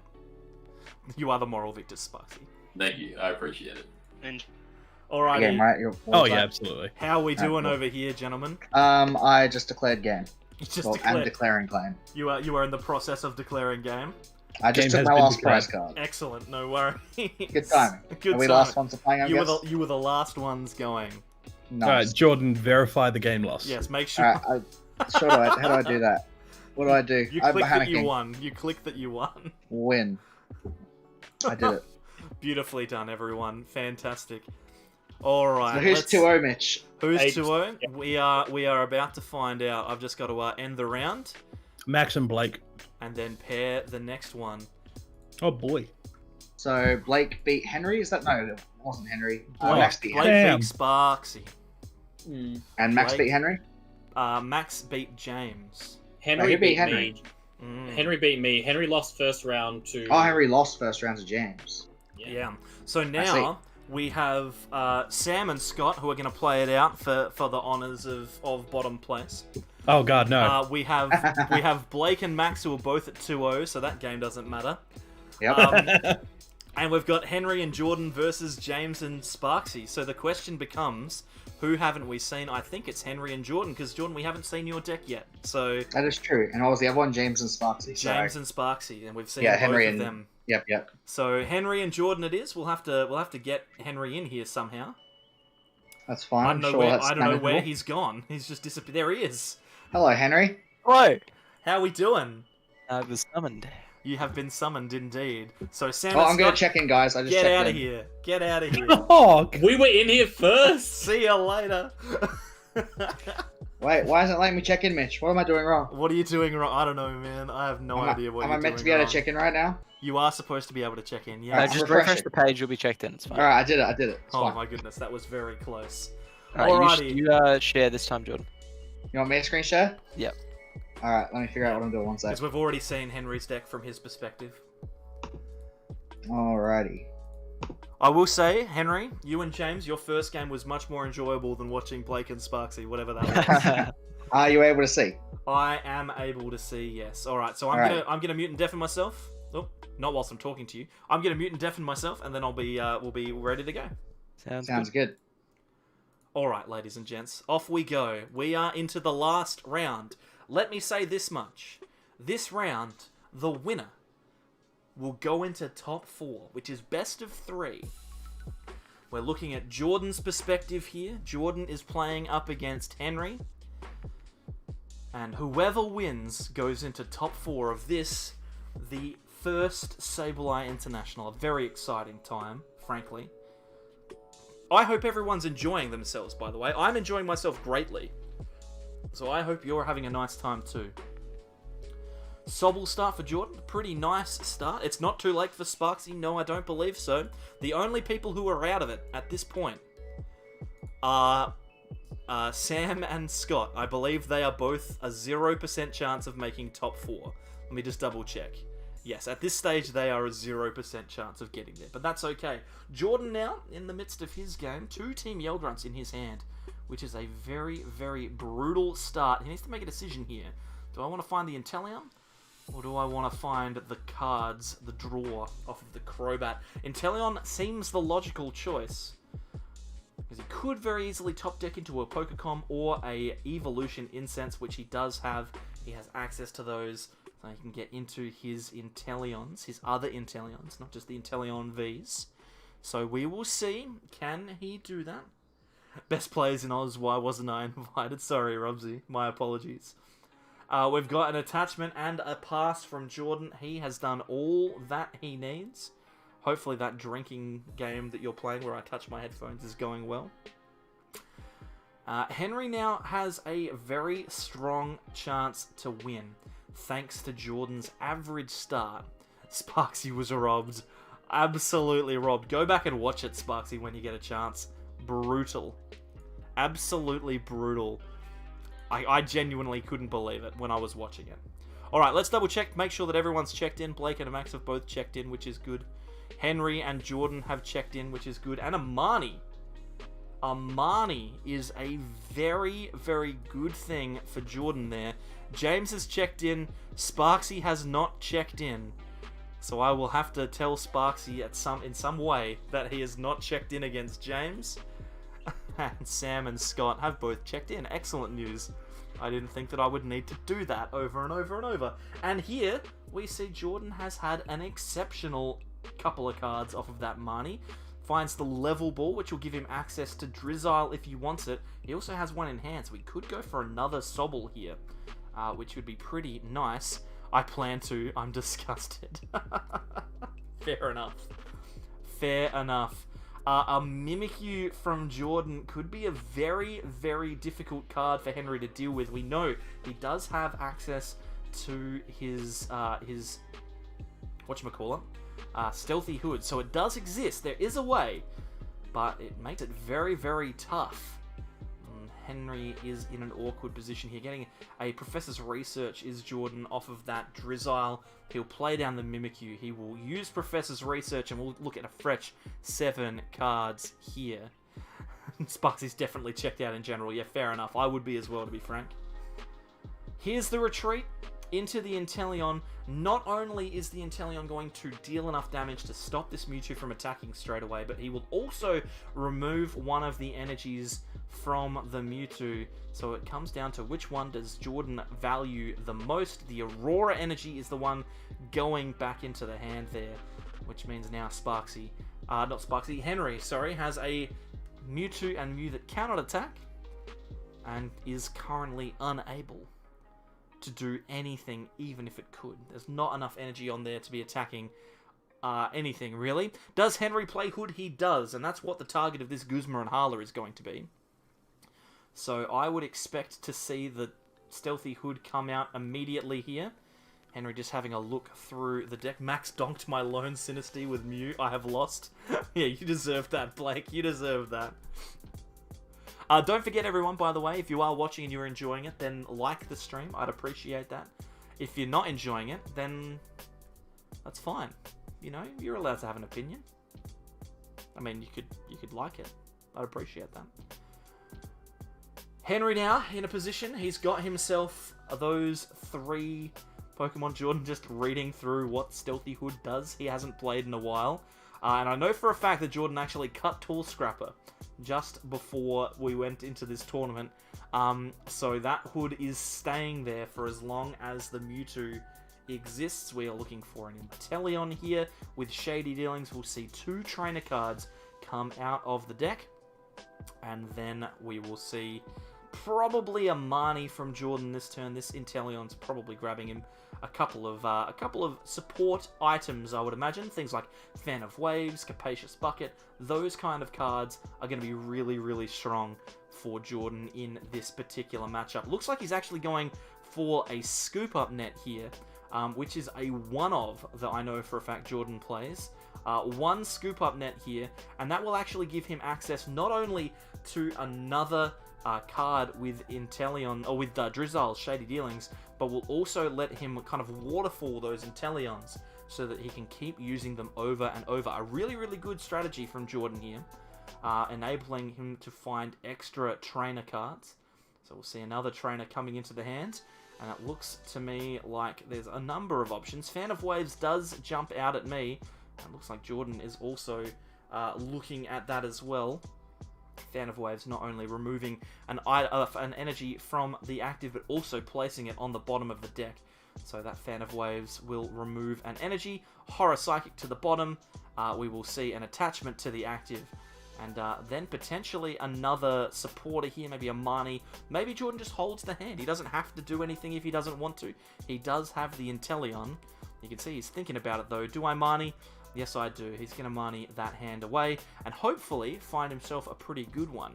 You are the moral victor, Spicy. Thank you, I appreciate it. And Alrighty. Game, right? You're Oh yeah, absolutely. How are we doing cool. over here, gentlemen? I just declared game. You just I'm declared. declaring claim. You are in the process of declaring game. I just Game took has my been last declared. prize card. Excellent. No worries. Good timing. Good Are we timing. last ones to playing, I guess? You were the last ones going. Nice. Alright, Jordan, verify the game loss. Yes. Make sure. Alright, how do I do that? What do I do? You I'm click that you panicking. won. You click that you won. Win. I did it. Beautifully done, everyone. Fantastic. All right. So who's let's- 2-0, Mitch? Who's Eight. 2-0? We are about to find out. I've just got to end the round Max and Blake. and then pair the next one. Oh boy. So Blake beat Henry? Is that no? It wasn't Henry. Blake, Max beat Blake Henry. Damn. beat Sparksy. And Max Blake. beat Henry. Max beat James. Henry who beat beat Henry? me. Mm. Henry beat me. Henry lost first round to. Oh, Henry lost first round to James. Yeah. So now we have Sam and Scott who are going to play it out for the honors of bottom place. Oh god, no. We have Blake and Max who are both at 2-0, so that game doesn't matter. Yep. And we've got Henry and Jordan versus James and Sparksy. So the question becomes, who haven't we seen? I think it's Henry and Jordan, because Jordan, we haven't seen your deck yet. So That is true. And what was the other one? James and Sparksy. James and Sparksy, and we've seen Yeah, both Henry of and- them. Yep. So Henry and Jordan it is. We'll have to get Henry in here somehow. That's fine. I I'm don't know sure where that's I don't know where manageable. he's gone. He's just disappeared. There he is. Hello, Henry. Whoa! How we doing? I was summoned. You have been summoned indeed. So Sam Oh, and I'm going Scott, to check in, guys. I just get checked out in. of here. Get out of here. Oh, We were in here first. See you later. Wait, why isn't it letting me check in, Mitch? What am I doing wrong? What are you doing wrong? I don't know, man. I have no idea what am you're I doing meant to be able wrong. to check in right now? You are supposed to be able to check in, yeah. Alright, just refresh refresh it. the page, you'll be checked in. It's fine. Alright, I did it. It's Oh fine. my goodness, that was very close. Alright, Alrighty. you share this time, Jordan. You want me to screen share? Yep. Alright, let me figure out what I'm doing. One sec. Because we've already seen Henry's deck from his perspective. Alrighty. I will say, Henry, you and James, your first game was much more enjoyable than watching Blake and Sparksy, whatever that was. Are you able to see? I am able to see, yes. Alright, so Alright. I'm gonna mute and deafen myself. Oh, not whilst I'm talking to you. I'm gonna mute and deafen myself, and then we'll be ready to go. Sounds Sounds good. Alright, ladies and gents, off we go. We are into the last round. Let me say this much. This round, the winner will go into top 4, which is best of 3. We're looking at Jordan's perspective here. Jordan is playing up against Henry. And whoever wins goes into top 4 of this, the first Sableye International. A very exciting time, frankly. I hope everyone's enjoying themselves, by the way. I'm enjoying myself greatly. So I hope you're having a nice time too. Sobble start for Jordan. Pretty nice start. It's not too late for Sparksy. No, I don't believe so. The only people who are out of it at this point are Sam and Scott. I believe they are both a 0% chance of making top 4. Let me just double check. Yes, at this stage they are a 0% chance of getting there, but that's okay. Jordan now, in the midst of his game, 2 Team Yell Grunts in his hand, which is a very, very brutal start. He needs to make a decision here. Do I want to find the Inteleon? Or do I want to find the cards, the draw off of the Crobat? Inteleon seems the logical choice, because he could very easily top deck into a Pokecom or a Evolution Incense, which he does have. He has access to those. So he can get into his Inteleons, his other Inteleons, not just the Inteleon Vs. So we will see. Can he do that? Best players in Oz, why wasn't I invited? Sorry, Robsy. My apologies. We've got an attachment and a pass from Jordan. He has done all that he needs. Hopefully that drinking game that you're playing where I touch my headphones is going well. Henry now has a very strong chance to win, thanks to Jordan's average start. Sparksy was robbed. Absolutely robbed. Go back and watch it, Sparksy, when you get a chance. Brutal. Absolutely brutal. I genuinely couldn't believe it when I was watching it. Alright, let's double check. Make sure that everyone's checked in. Blake and Max have both checked in, which is good. Henry and Jordan have checked in, which is good. And Marnie. Marnie is a very, very good thing for Jordan there. James has checked in. Sparksy has not checked in. So I will have to tell Sparksy in some way that he has not checked in against James. And Sam and Scott have both checked in. Excellent news. I didn't think that I would need to do that over and over and over. And here we see Jordan has had an exceptional couple of cards off of that Marnie. Finds the level ball, which will give him access to Drizzile if he wants it. He also has one in hand, so we could go for another Sobble here, which would be pretty nice. I plan to. I'm disgusted. Fair enough. Fair enough. A Mimikyu from Jordan could be a very, very difficult card for Henry to deal with. We know he does have access to his whatchamacallit? Stealthy Hood. So it does exist. There is a way, but it makes it very, very tough. Henry is in an awkward position here. Getting a Professor's Research is Jordan off of that Drizzile. He'll play down the Mimikyu. He will use Professor's Research, and we'll look at a fresh 7 cards here. Sparksy's definitely checked out in general. Yeah, fair enough. I would be as well, to be frank. Here's the retreat into the Inteleon. Not only is the Inteleon going to deal enough damage to stop this Mewtwo from attacking straight away, but he will also remove one of the energies from the Mewtwo. So it comes down to which one does Jordan value the most. The Aurora energy is the one going back into the hand there, which means now Henry, has a Mewtwo and Mew that cannot attack and is currently unable to do anything, even if it could. There's not enough energy on there to be attacking anything, really. Does Henry play Hood? He does, and that's what the target of this Guzma and Hala is going to be. So I would expect to see the Stealthy Hood come out immediately here. Henry just having a look through the deck. Max donked my Lone Sinisty with Mew. I have lost. Yeah, you deserve that, Blake. You deserve that. Don't forget, everyone, by the way, if you are watching and you're enjoying it, then like the stream. I'd appreciate that. If you're not enjoying it, then that's fine. You know, you're allowed to have an opinion. I mean, you could like it. I'd appreciate that. Henry now in a position. He's got himself those 3 Pokemon. Jordan just reading through what Stealthy Hood does. He hasn't played in a while. And I know for a fact that Jordan actually cut Tool Scrapper just before we went into this tournament. So that hood is staying there for as long as the Mewtwo exists. We are looking for an Inteleon here with Shady Dealings. We'll see 2 trainer cards come out of the deck. And then we will see probably a Marnie from Jordan this turn. This Inteleon's probably grabbing him a couple of support items, I would imagine. Things like Fan of Waves, Capacious Bucket. Those kind of cards are going to be really, really strong for Jordan in this particular matchup. Looks like he's actually going for a Scoop Up Net here, which is a one-of that I know for a fact Jordan plays. 1 Scoop Up Net here, and that will actually give him access not only to another card with Inteleon, or with Drizzle's Shady Dealings, but will also let him kind of waterfall those Inteleons so that he can keep using them over and over. A really, really good strategy from Jordan here, enabling him to find extra trainer cards. So we'll see another trainer coming into the hand, and it looks to me like there's a number of options. Fan of Waves does jump out at me. It looks like Jordan is also looking at that as well. Fan of Waves not only removing an energy from the active, but also placing it on the bottom of the deck. So that Fan of Waves will remove an energy. Horror Psychic to the bottom. We will see an attachment to the active. And then potentially another supporter here, maybe a Marnie. Maybe Jordan just holds the hand. He doesn't have to do anything if he doesn't want to. He does have the Inteleon. You can see he's thinking about it though. Do I Marnie? Yes, I do. He's going to Marnie that hand away and hopefully find himself a pretty good one.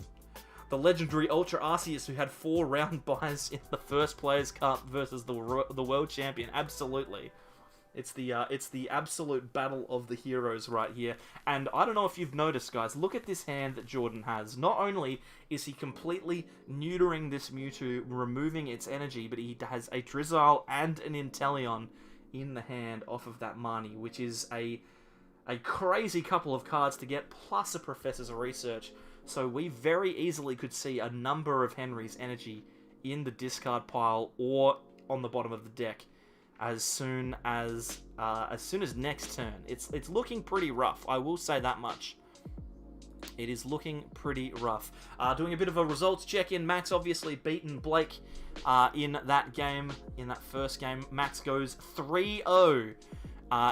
The legendary Ultra Arceus, who had 4 round buys in the first Players' Cup versus the world champion. Absolutely. It's the absolute battle of the heroes right here. And I don't know if you've noticed, guys. Look at this hand that Jordan has. Not only is he completely neutering this Mewtwo, removing its energy, but he has a Drizzle and an Inteleon in the hand off of that Marnie, which is a crazy couple of cards to get, plus a Professor's Research. So we very easily could see a number of Henry's energy in the discard pile or on the bottom of the deck as soon as next turn. It's looking pretty rough, I will say that much. It is looking pretty rough. Doing a bit of a results check-in. Max obviously beaten Blake in that game, in that first game. Max goes 3-0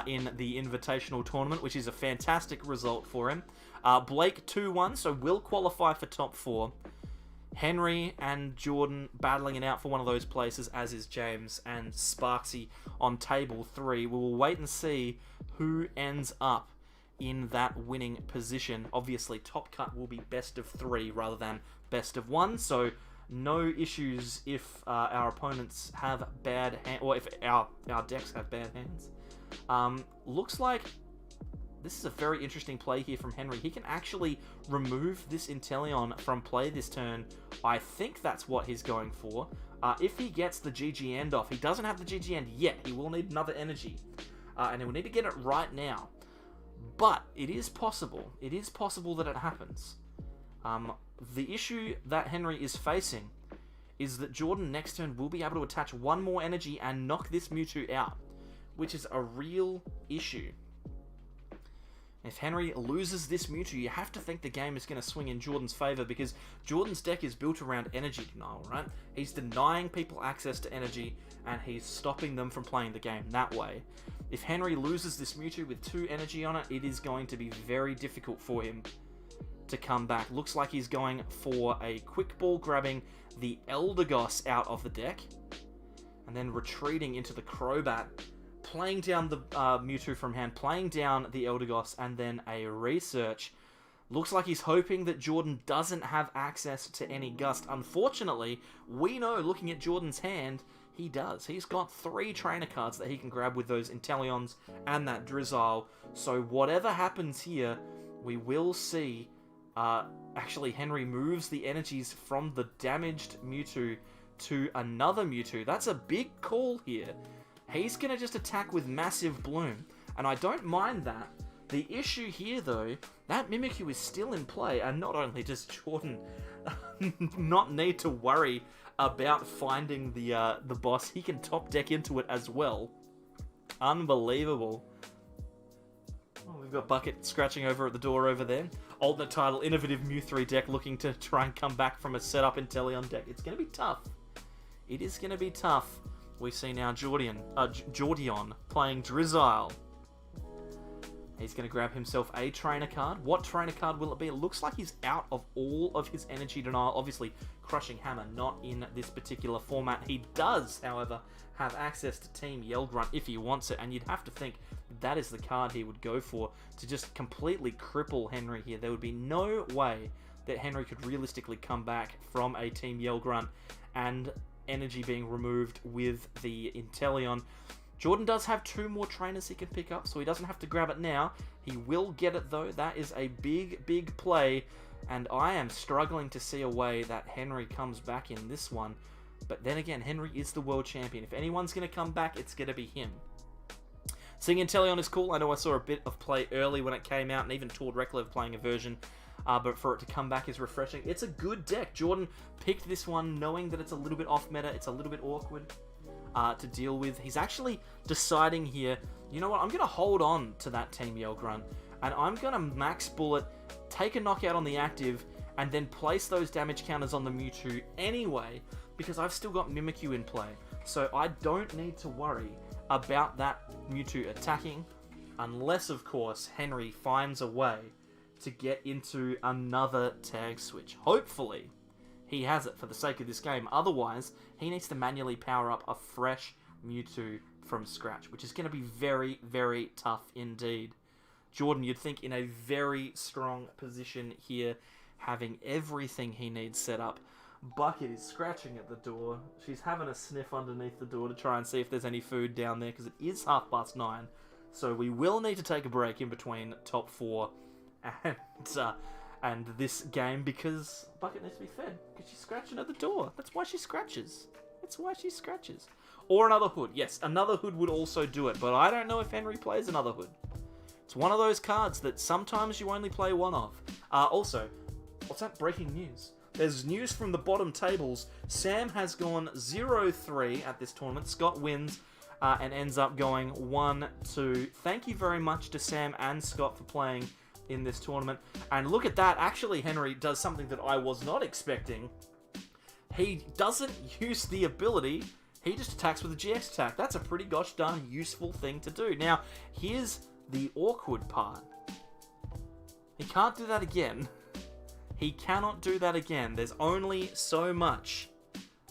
in the Invitational tournament, which is a fantastic result for him. Blake 2-1, so will qualify for top 4. Henry and Jordan battling it out for one of those places, as is James and Sparksy on table 3. We will wait and see who ends up in that winning position. Obviously, Top Cut will be best of 3 rather than best of 1, so no issues if our opponents have bad hands, or if our decks have bad hands. Looks like this is a very interesting play here from Henry. He can actually remove this Inteleon from play this turn. I think that's what he's going for. If he gets the GG End off, he doesn't have the GG End yet. He will need another energy. And he will need to get it right now. But it is possible. It is possible that it happens. The issue that Henry is facing is that Jordan next turn will be able to attach 1 more energy and knock this Mewtwo out, which is a real issue. If Henry loses this Mewtwo, you have to think the game is going to swing in Jordan's favor, because Jordan's deck is built around energy denial, right? He's denying people access to energy, and he's stopping them from playing the game that way. If Henry loses this Mewtwo with 2 energy on it, it is going to be very difficult for him to come back. Looks like he's going for a Quick Ball, grabbing the Eldegoss out of the deck, and then retreating into the Crobat, playing down the Mewtwo from hand, playing down the Eldegoss, and then a Research. Looks like he's hoping that Jordan doesn't have access to any Gust. Unfortunately, we know, looking at Jordan's hand, he does. He's got 3 trainer cards that he can grab with those Inteleons and that Drizzle. So whatever happens here, we will see... actually, Henry moves the energies from the damaged Mewtwo to another Mewtwo. That's a big call here. He's going to just attack with Massive Bloom, and I don't mind that. The issue here, though, that Mimikyu is still in play, and not only does Jordan not need to worry about finding the boss, he can top deck into it as well. Unbelievable. Oh, We've got Bucket scratching over at the door over there. Alternate title, Innovative Mew 3 deck looking to try and come back from a setup Inteleon deck. It's going to be tough. It is going to be tough. We see now Jordion playing Drizzile. He's going to grab himself a trainer card. What trainer card will it be? It looks like he's out of all of his energy denial. Obviously, Crushing Hammer not in this particular format. He does, however, have access to Team Yell Grunt if he wants it, and you'd have to think that is the card he would go for to just completely cripple Henry here. There would be no way that Henry could realistically come back from a Team Yell Grunt and energy being removed with the Inteleon. Jordan does have 2 more trainers he can pick up, so he doesn't have to grab it now. He will get it, though. That is a big, big play, and I am struggling to see a way that Henry comes back in this one. But then again, Henry is the world champion. If anyone's going to come back, it's going to be him. Seeing Inteleon is cool. I know I saw a bit of play early when it came out, and even Tord Reklev playing a version, but for it to come back is refreshing. It's a good deck. Jordan picked this one knowing that it's a little bit off meta, it's a little bit awkward to deal with. He's actually deciding here, you know what, I'm going to hold on to that Team Yell Grunt, and I'm going to max bullet, take a knockout on the active, and then place those damage counters on the Mewtwo anyway, because I've still got Mimikyu in play. So I don't need to worry about that Mewtwo attacking, unless, of course, Henry finds a way to get into another tag switch. Hopefully, he has it for the sake of this game. Otherwise, he needs to manually power up a fresh Mewtwo from scratch, which is going to be very, very tough indeed. Jordan, you'd think, in a very strong position here, having everything he needs set up. Bucket is scratching at the door. She's having a sniff underneath the door to try and see if there's any food down there, because it is 9:30. So we will need to take a break in between top 4 and this game, because Bucket needs to be fed, because she's scratching at the door. That's why she scratches. That's why she scratches. Or another hood. Yes, another hood would also do it, but I don't know if Henry plays another hood. It's one of those cards that sometimes you only play one of. Also, what's that? Breaking news. There's news from the bottom tables. Sam has gone 0-3 at this tournament. Scott wins and ends up going 1-2. Thank you very much to Sam and Scott for playing in this tournament. And look at that. Actually, Henry does something that I was not expecting. He doesn't use the ability. He just attacks with a GX attack. That's a pretty gosh darn useful thing to do. Now, here's the awkward part. He can't do that again. He cannot do that again. There's only so much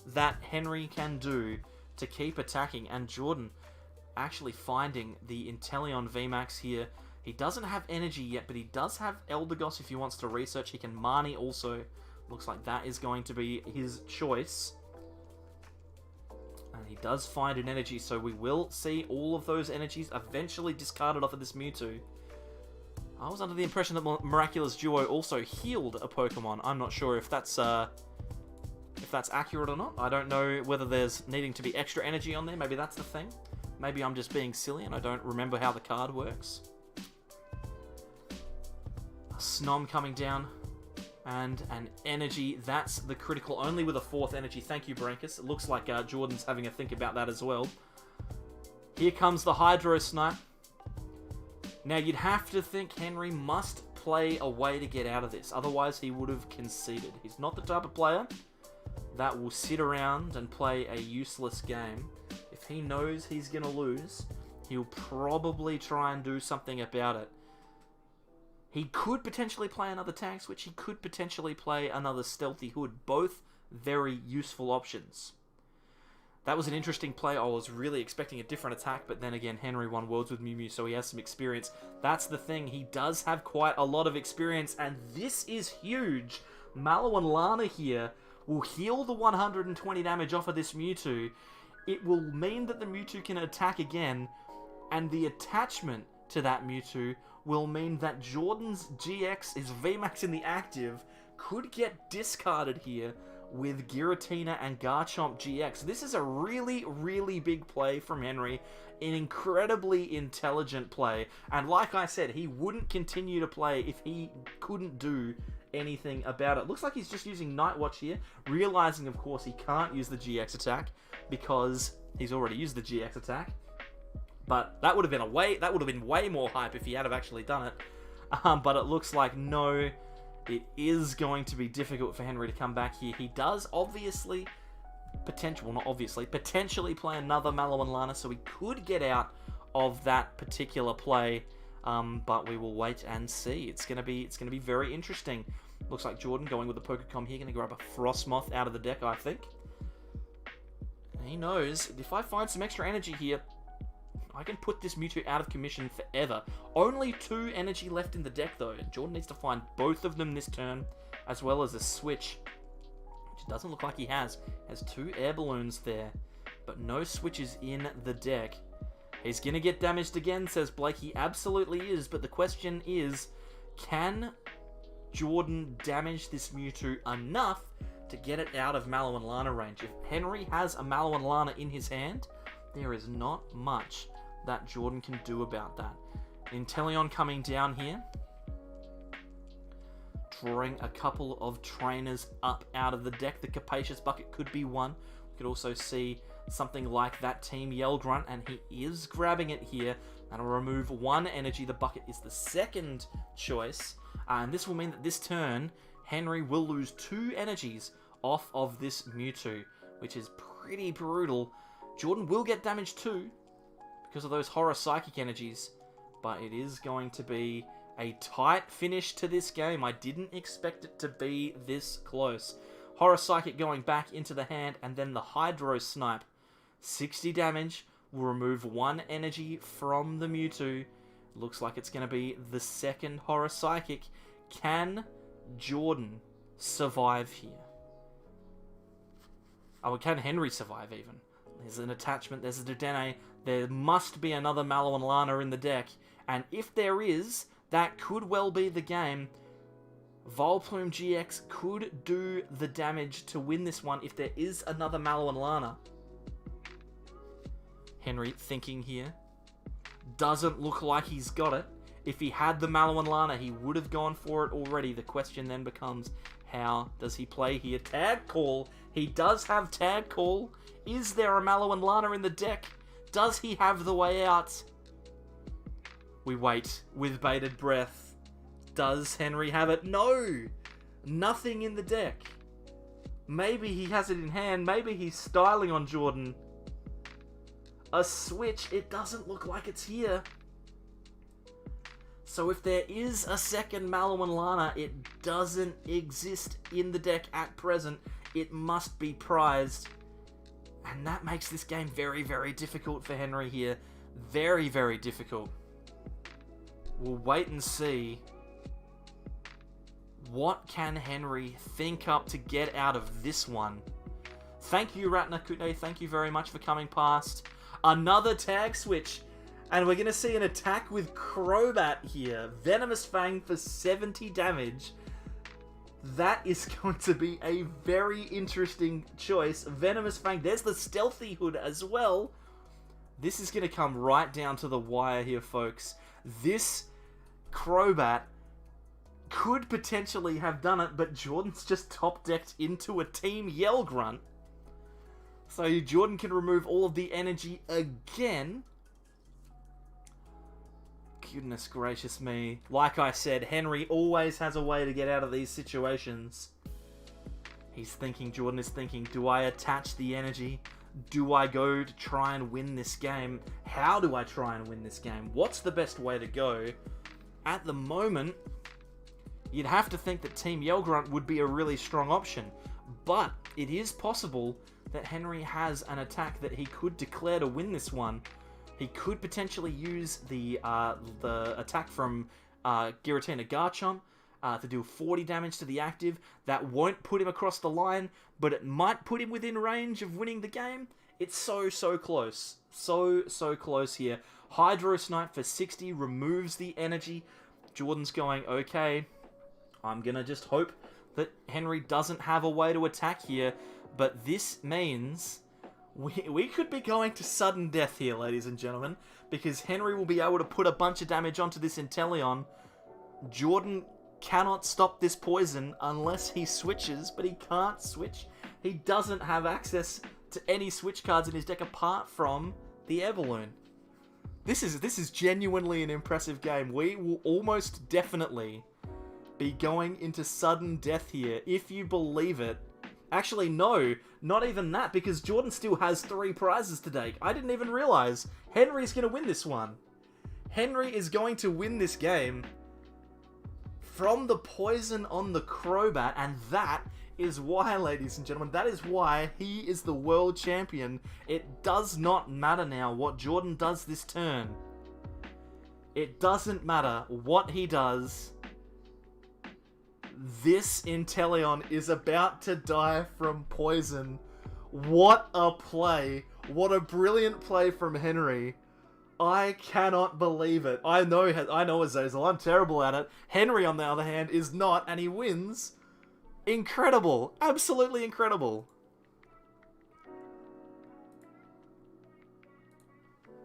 that Henry can do to keep attacking. And Jordan actually finding the Inteleon VMAX here. He doesn't have energy yet, but he does have Eldegoss if he wants to research. He can Marnie also. Looks like that is going to be his choice. And he does find an energy, so we will see all of those energies eventually discarded off of this Mewtwo. I was under the impression that Miraculous Duo also healed a Pokemon. I'm not sure if that's accurate or not. I don't know whether there's needing to be extra energy on there. Maybe that's the thing. Maybe I'm just being silly and I don't remember how the card works. A Snom coming down. And an energy. That's the critical. Only with a 4th energy. Thank you, Brankus. It looks like Jordan's having a think about that as well. Here comes the Hydro Snipe. Now, you'd have to think Henry must play a way to get out of this. Otherwise, he would have conceded. He's not the type of player that will sit around and play a useless game. If he knows he's going to lose, he'll probably try and do something about it. He could potentially play another tag switch. He could potentially play another Stealthy Hood. Both very useful options. That was an interesting play. I was really expecting a different attack, but then again, Henry won Worlds with Mew Mew, so he has some experience. That's the thing. He does have quite a lot of experience, and this is huge. Mallow and Lana here will heal the 120 damage off of this Mewtwo. It will mean that the Mewtwo can attack again, and the attachment to that Mewtwo will mean that Jordan's GX, his VMAX in the active, could get discarded here with Giratina and Garchomp GX. This is a really, really big play from Henry. An incredibly intelligent play. And like I said, he wouldn't continue to play if he couldn't do anything about it. Looks like he's just using Night Watch here, realizing, of course, he can't use the GX attack because he's already used the GX attack. But that would have been way more hype if he had have actually done it. But it looks like no, it is going to be difficult for Henry to come back here. He does potentially play another Mallow and Lana, so he could get out of that particular play. But we will wait and see. It's gonna be very interesting. Looks like Jordan going with the Pokecom here, gonna grab a Frostmoth out of the deck, I think. He knows, if I find some extra energy here, I can put this Mewtwo out of commission forever. Only 2 energy left in the deck, though. Jordan needs to find both of them this turn, as well as a switch, which it doesn't look like he has. Has 2 air balloons there, but no switches in the deck. He's going to get damaged again, says Blake. He absolutely is, but the question is, can Jordan damage this Mewtwo enough to get it out of Mallow and Lana range? If Henry has a Mallow and Lana in his hand, there is not much that Jordan can do about that. Inteleon coming down here, drawing a couple of trainers up out of the deck. The Capacious Bucket could be one. We could also see something like that Team Yell Grunt, and he is grabbing it here. That'll remove 1 energy. The Bucket is the second choice, and this will mean that this turn, Henry will lose 2 energies off of this Mewtwo, which is pretty brutal. Jordan will get damaged too, because of those Horror Psychic energies, but it is going to be a tight finish to this game. I didn't expect it to be this close. Horror Psychic going back into the hand, and then the Hydro Snipe. 60 damage will remove 1 energy from the Mewtwo. Looks like it's going to be the second Horror Psychic. Can Jordan survive here? Oh, can Henry survive even? There's an attachment, there's a Dedenne. There must be another Mallow and Lana in the deck. And if there is, that could well be the game. Volplume GX could do the damage to win this one if there is another Mallow and Lana. Henry thinking here. Doesn't look like he's got it. If he had the Mallow and Lana, he would have gone for it already. The question then becomes, how does he play here? Tag Call. He does have Tag Call. Is there a Mallow and Lana in the deck? Does he have the way out? We wait with bated breath. Does Henry have it? No! Nothing in the deck. Maybe he has it in hand. Maybe he's styling on Jordan. A switch. It doesn't look like it's here. So if there is a second Mallow and Lana, it doesn't exist in the deck at present. It must be prized. And that makes this game very, very difficult for Henry here. Very, very difficult. We'll wait and see. What can Henry think up to get out of this one? Thank you, Ratnakute. Thank you very much for coming past. Another tag switch. And we're going to see an attack with Crobat here. Venomous Fang for 70 damage. That is going to be a very interesting choice. Venomous Fang. There's the Stealthy Hood as well. This is going to come right down to the wire here, folks. This Crobat could potentially have done it, but Jordan's just top-decked into a Team Yell Grunt. So Jordan can remove all of the energy again. Goodness gracious me. Like I said, Henry always has a way to get out of these situations. He's thinking, Jordan is thinking, do I attach the energy? Do I go to try and win this game? How do I try and win this game? What's the best way to go? At the moment, you'd have to think that Team Yell Grunt would be a really strong option. But it is possible that Henry has an attack that he could declare to win this one. He could potentially use the attack from Giratina Garchomp to do 40 damage to the active. That won't put him across the line, but it might put him within range of winning the game. It's so close. So close here. Hydro Snipe for 60 removes the energy. Jordan's going, okay, I'm going to just hope that Henry doesn't have a way to attack here. But this means we could be going to sudden death here, ladies and gentlemen, because Henry will be able to put a bunch of damage onto this Inteleon. Jordan cannot stop this poison unless he switches, but he can't switch. He doesn't have access to any switch cards in his deck apart from the Air Balloon. This is genuinely an impressive game. We will almost definitely be going into sudden death here, if you believe it. Actually, no, not even that, because Jordan still has 3 prizes to take. I didn't even realize Henry's going to win this one. Henry is going to win this game from the poison on the Crobat, and that is why, ladies and gentlemen, that is why he is the world champion. It does not matter now what Jordan does this turn. It doesn't matter what he does. This Inteleon is about to die from poison. What a play. What a brilliant play from Henry. I cannot believe it. I know Azazel. I'm terrible at it. Henry, on the other hand, is not, and he wins. Incredible. Absolutely incredible.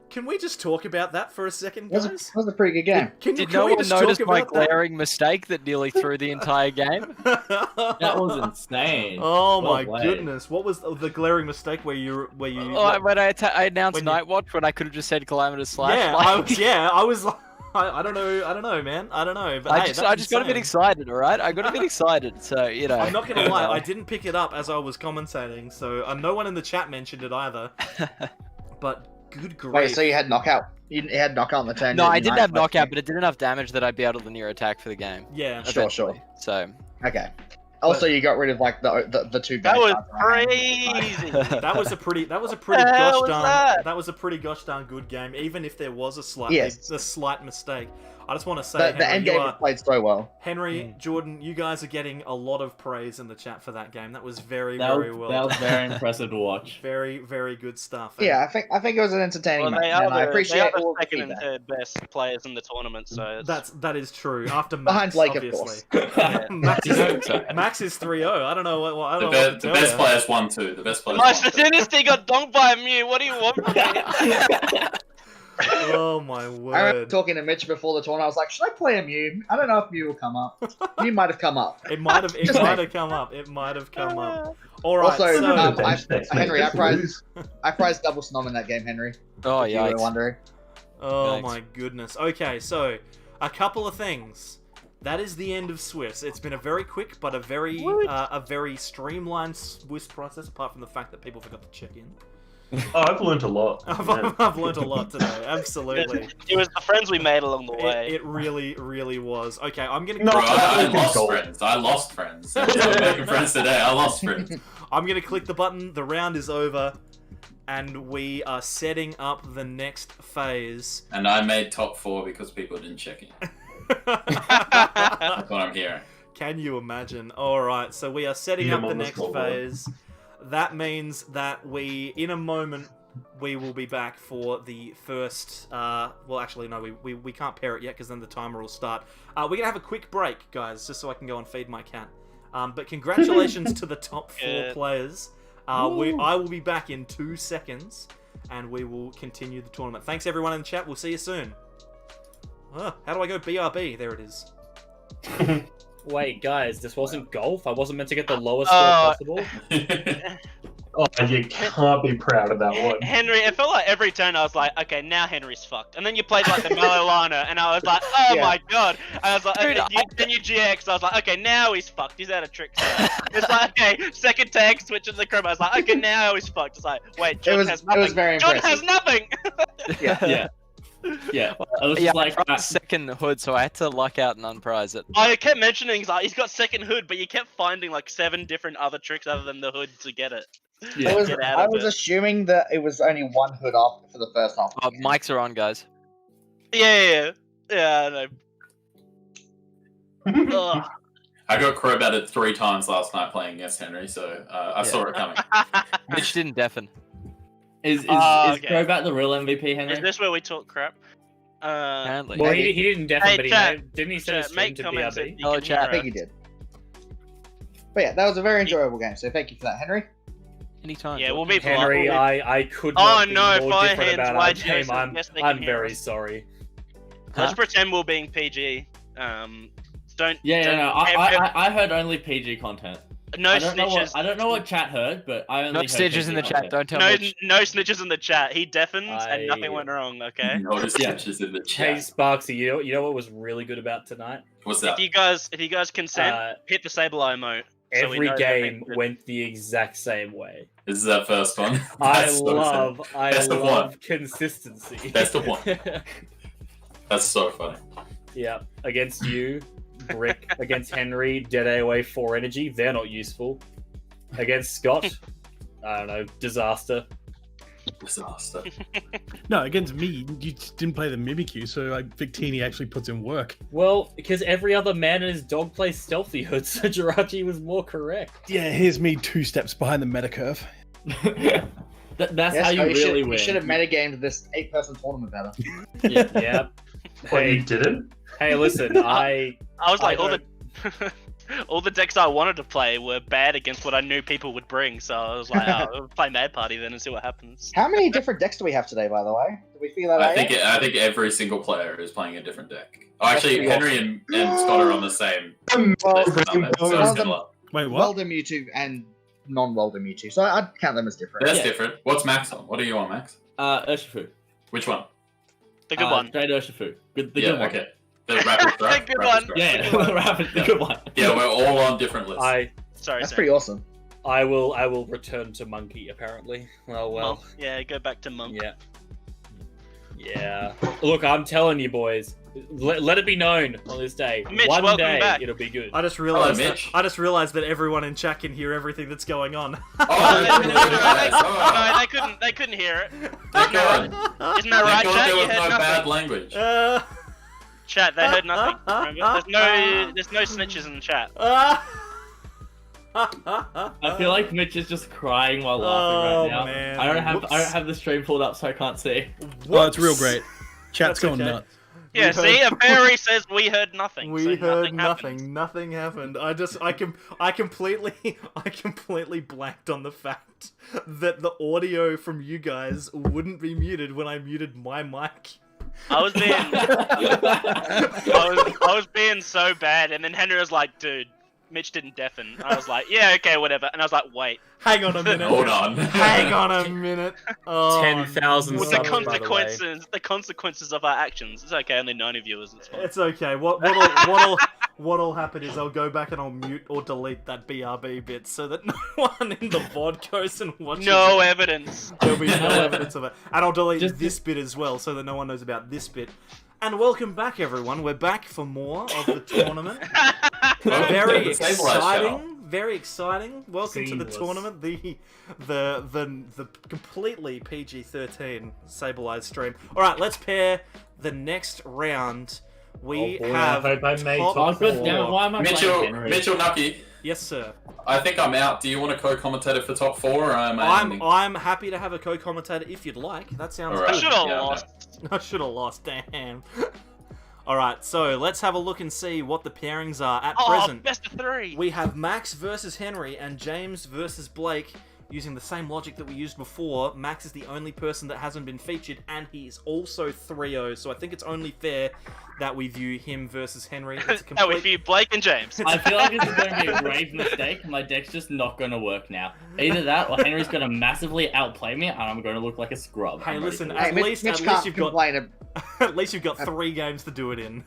Can we just talk about that for a second, guys? That was a pretty good game. Did no one notice my glaring mistake that nearly threw the entire game? That was insane. Oh Well my played. goodness! What was the glaring mistake where you? Oh, when I announced Night Watch, when I could have just said Calamitous Slash. Yeah, I was like, I don't know, man. I don't know. But I hey, just got a bit excited, alright? I got a bit excited, so, you know. I'm not gonna lie, I didn't pick it up as I was commentating, so no one in the chat mentioned it either. But good grief. Wait, so you had knockout? You had knockout on the turn? No, I didn't have knockout, but it did enough damage that I'd be able to near attack for the game. Yeah, Sure. So. Okay. Also, you got rid of like the 2. That was crazy. That was a pretty pretty gosh darn good game, even if there was a slight mistake. I just want to say, the Henry, end game was played so well. Henry, Jordan, you guys are getting a lot of praise in the chat for that game. That was very well. That was very impressive to watch. Very, very good stuff. Yeah, I think it was an entertaining match, and I appreciate all the second and feedback. third best players in the tournament, so that is true. After Behind Max, Blake, obviously. of course. Max is 3-0. I don't know what. I don't know what to The tell best ya. players won too. The best players. my won. Dynasty got donked by a Mew. What do you want from me? Oh my I remember word! talking to Mitch before the tournament. I was like, "Should I play a Mew? I don't know if Mew will come up. Mew might have come up. It might have come up. It might have come up. All right. Also, so, Henry, I prized double snom in that game, Henry. Oh, if you were yikes. wondering. oh Yikes. my goodness. Okay, so a couple of things. That is the end of Swiss. It's been a very quick but a very streamlined Swiss process, apart from the fact that people forgot to check in. Oh, I've learned a lot. I've learned a lot today. Absolutely. It was the friends we made along the way. It really, really was. Okay, I'm gonna. Bro, I lost friends. I'm making friends today. I lost friends. I'm gonna click the button. The round is over, and we are setting up the next phase. And I made top 4 because people didn't check in. That's what I'm hearing. Can you imagine? Alright, so we are setting up the next phase. That means that in a moment, we will be back for the first, well actually no, we can't pair it yet because then the timer will start. We're going to have a quick break, guys, just so I can go and feed my cat. But congratulations to the top 4 players. I will be back in 2 seconds, and we will continue the tournament. Thanks everyone in the chat, we'll see you soon. How do I go BRB? There it is. Wait, guys, this wasn't golf? I wasn't meant to get the lowest score possible? Oh, you can't be proud of that one. Henry, it felt like every turn I was like, okay, now Henry's fucked. And then you played like the Melolana, and I was like, oh my god. And I was like, okay, then you GX, I was like, okay, now he's fucked. He's out of tricks. It's like, okay, second tag, switching the Crobat. I was like, okay, now he's fucked. It's like, wait, John has nothing. It was very John impressive. has nothing! Yeah. I was just like, I second hood, so I had to luck out and unprize it. I kept mentioning, like, he's got second hood, but you kept finding like 7 different other tricks other than the hood to get it. yeah. I was assuming that it was only 1 hood off for the first half. Oh, mics are on, guys. Yeah, I know. Ugh. I got Crobatted 3 times last night playing against Henry, so I saw it coming. Mitch didn't deafen. Is okay. Crobat the real MVP, Henry? Is this where we talk crap? Apparently. Well, he didn't definitely, chat, but didn't he set his stream make to comments BRB? if you Hello, can chat. hear I think us. he did. But yeah, that was a very enjoyable game, so thank you for that, Henry. Anytime. Yeah, we'll be Henry, polite. I could Oh, not be no, more fire different hands, about why our do you game. say yes, they I'm can hear very us? sorry. Let's pretend we're being PG. Don't. Yeah, don't no, I heard only PG content. No I don't snitches. know what chat heard, but I only No heard snitches in the KT chat. content. Don't tell No, Mitch. no snitches in the chat. He deafened and nothing I- went wrong. Okay. Notice snitches in the Hey, chat. Sparksy, you know what was really good about tonight? What's that? If you guys consent, hit the Sableye emote. So we Every know game that- went the exact same way. This is our first one. I That's so love Best of one. consistency. Best of one. That's so funny. Yeah, against you, Brick. Against Henry, Dead away 4 energy. They're not useful. Against Scott, I don't know, disaster. Disaster. No, against me, you just didn't play the Mimikyu, so like Victini actually puts in work. Well, because every other man and his dog plays stealthy hood, so Jirachi was more correct. Yeah, here's me 2 steps behind the meta curve. That's Yes, how you really You win. should have metagamed this 8-person tournament better. Yeah. But you Hey, didn't? hey, listen, I I was like, I all the all the decks I wanted to play were bad against what I knew people would bring. So I was like, oh, we'll play Mad Party then and see what happens. How many different decks do we have today, by the way? Did we figure that I out think yet? I think every single player is playing a different deck. Oh, actually, pretty Henry and Scott are on the same. Oh, list, aren't they? So Well, similar. Wait, what? Welder Mewtwo and non-Welder Mewtwo. So I'd count them as different. That's Yeah. different. What's Max on? What are you on, Max? Urshifu. Which one? The good one. Straight Urshifu. The yeah, good one. okay. The rapid strike. Good rapid one. strike. Yeah, The good one. the good one. Yeah, we're all on different lists. I Sorry, That's sorry. pretty awesome. I will return to Monkey apparently. Oh well. Monk. Yeah, go back to Monk. Yeah. Yeah. Look, I'm telling you boys, let it be known on this day. Mitch, One welcome day back. it'll be good. I just realized. Hello, Mitch. I just realized that everyone in chat can hear everything that's going on. Oh, No, they couldn't hear it. thank God. Isn't that right, Thank God chat? there You was heard no nothing. bad language. Chat, they heard nothing. Remember? There's no snitches in the chat. I feel like Mitch is just crying while laughing right now. man. I don't Whoops. have the stream pulled up, so I can't see. Oh, it's real great. Chat's That's going okay. nuts. Yeah, We see, heard- a fairy says we heard nothing. We so heard nothing. nothing. Nothing happened. I completely blanked on the fact that the audio from you guys wouldn't be muted when I muted my mic. I was being, I was being so bad, and then Henry was like, "Dude, Mitch didn't deafen." I was like, "Yeah, okay, whatever." And I was like, "Wait, Hang on a minute. Hold on. Hang on a minute. Oh, 10,000 what's subs, the by the way. consequences? The consequences of our actions. It's okay, only 90 viewers. It's fine." It's okay. What'll happen is I'll go back and I'll mute or delete that BRB bit so that no one in the VOD goes and watches No it. evidence. There'll be no evidence of it. And I'll delete Just- this bit as well so that no one knows about this bit. And welcome back, everyone. We're back for more of the tournament. Very The Sableye exciting. Very exciting. Welcome to the Seamless. tournament. The completely PG-13 Sableye stream. All right, let's pair the next round. We Oh boy, have I hope I made top Oh, good. four. Now, why am I playing Henry? Mitchell Nucky. Yes, sir. I think I'm out. Do you want to co-commentate it for top 4? Or am I ending? I'm happy to have a co-commentator if you'd like. That sounds All right. I good. should have Yeah, lost. I should have lost. Damn. All right, so let's have a look and see what the pairings are at Oh, present. best of 3. We have Max versus Henry and James versus Blake. Using the same logic that we used before, Max is the only person that hasn't been featured, and he's also 3-0, so I think it's only fair that we view him versus Henry. It's a Now we complete... view Blake and James. I feel like this is going to be a grave mistake. My deck's just not going to work now. Either that, or Henry's going to massively outplay me, and I'm going to look like a scrub. Hey, I'm ready listen, for at this. least Mitch you've can't complain. at least you've got 3 games to do it in.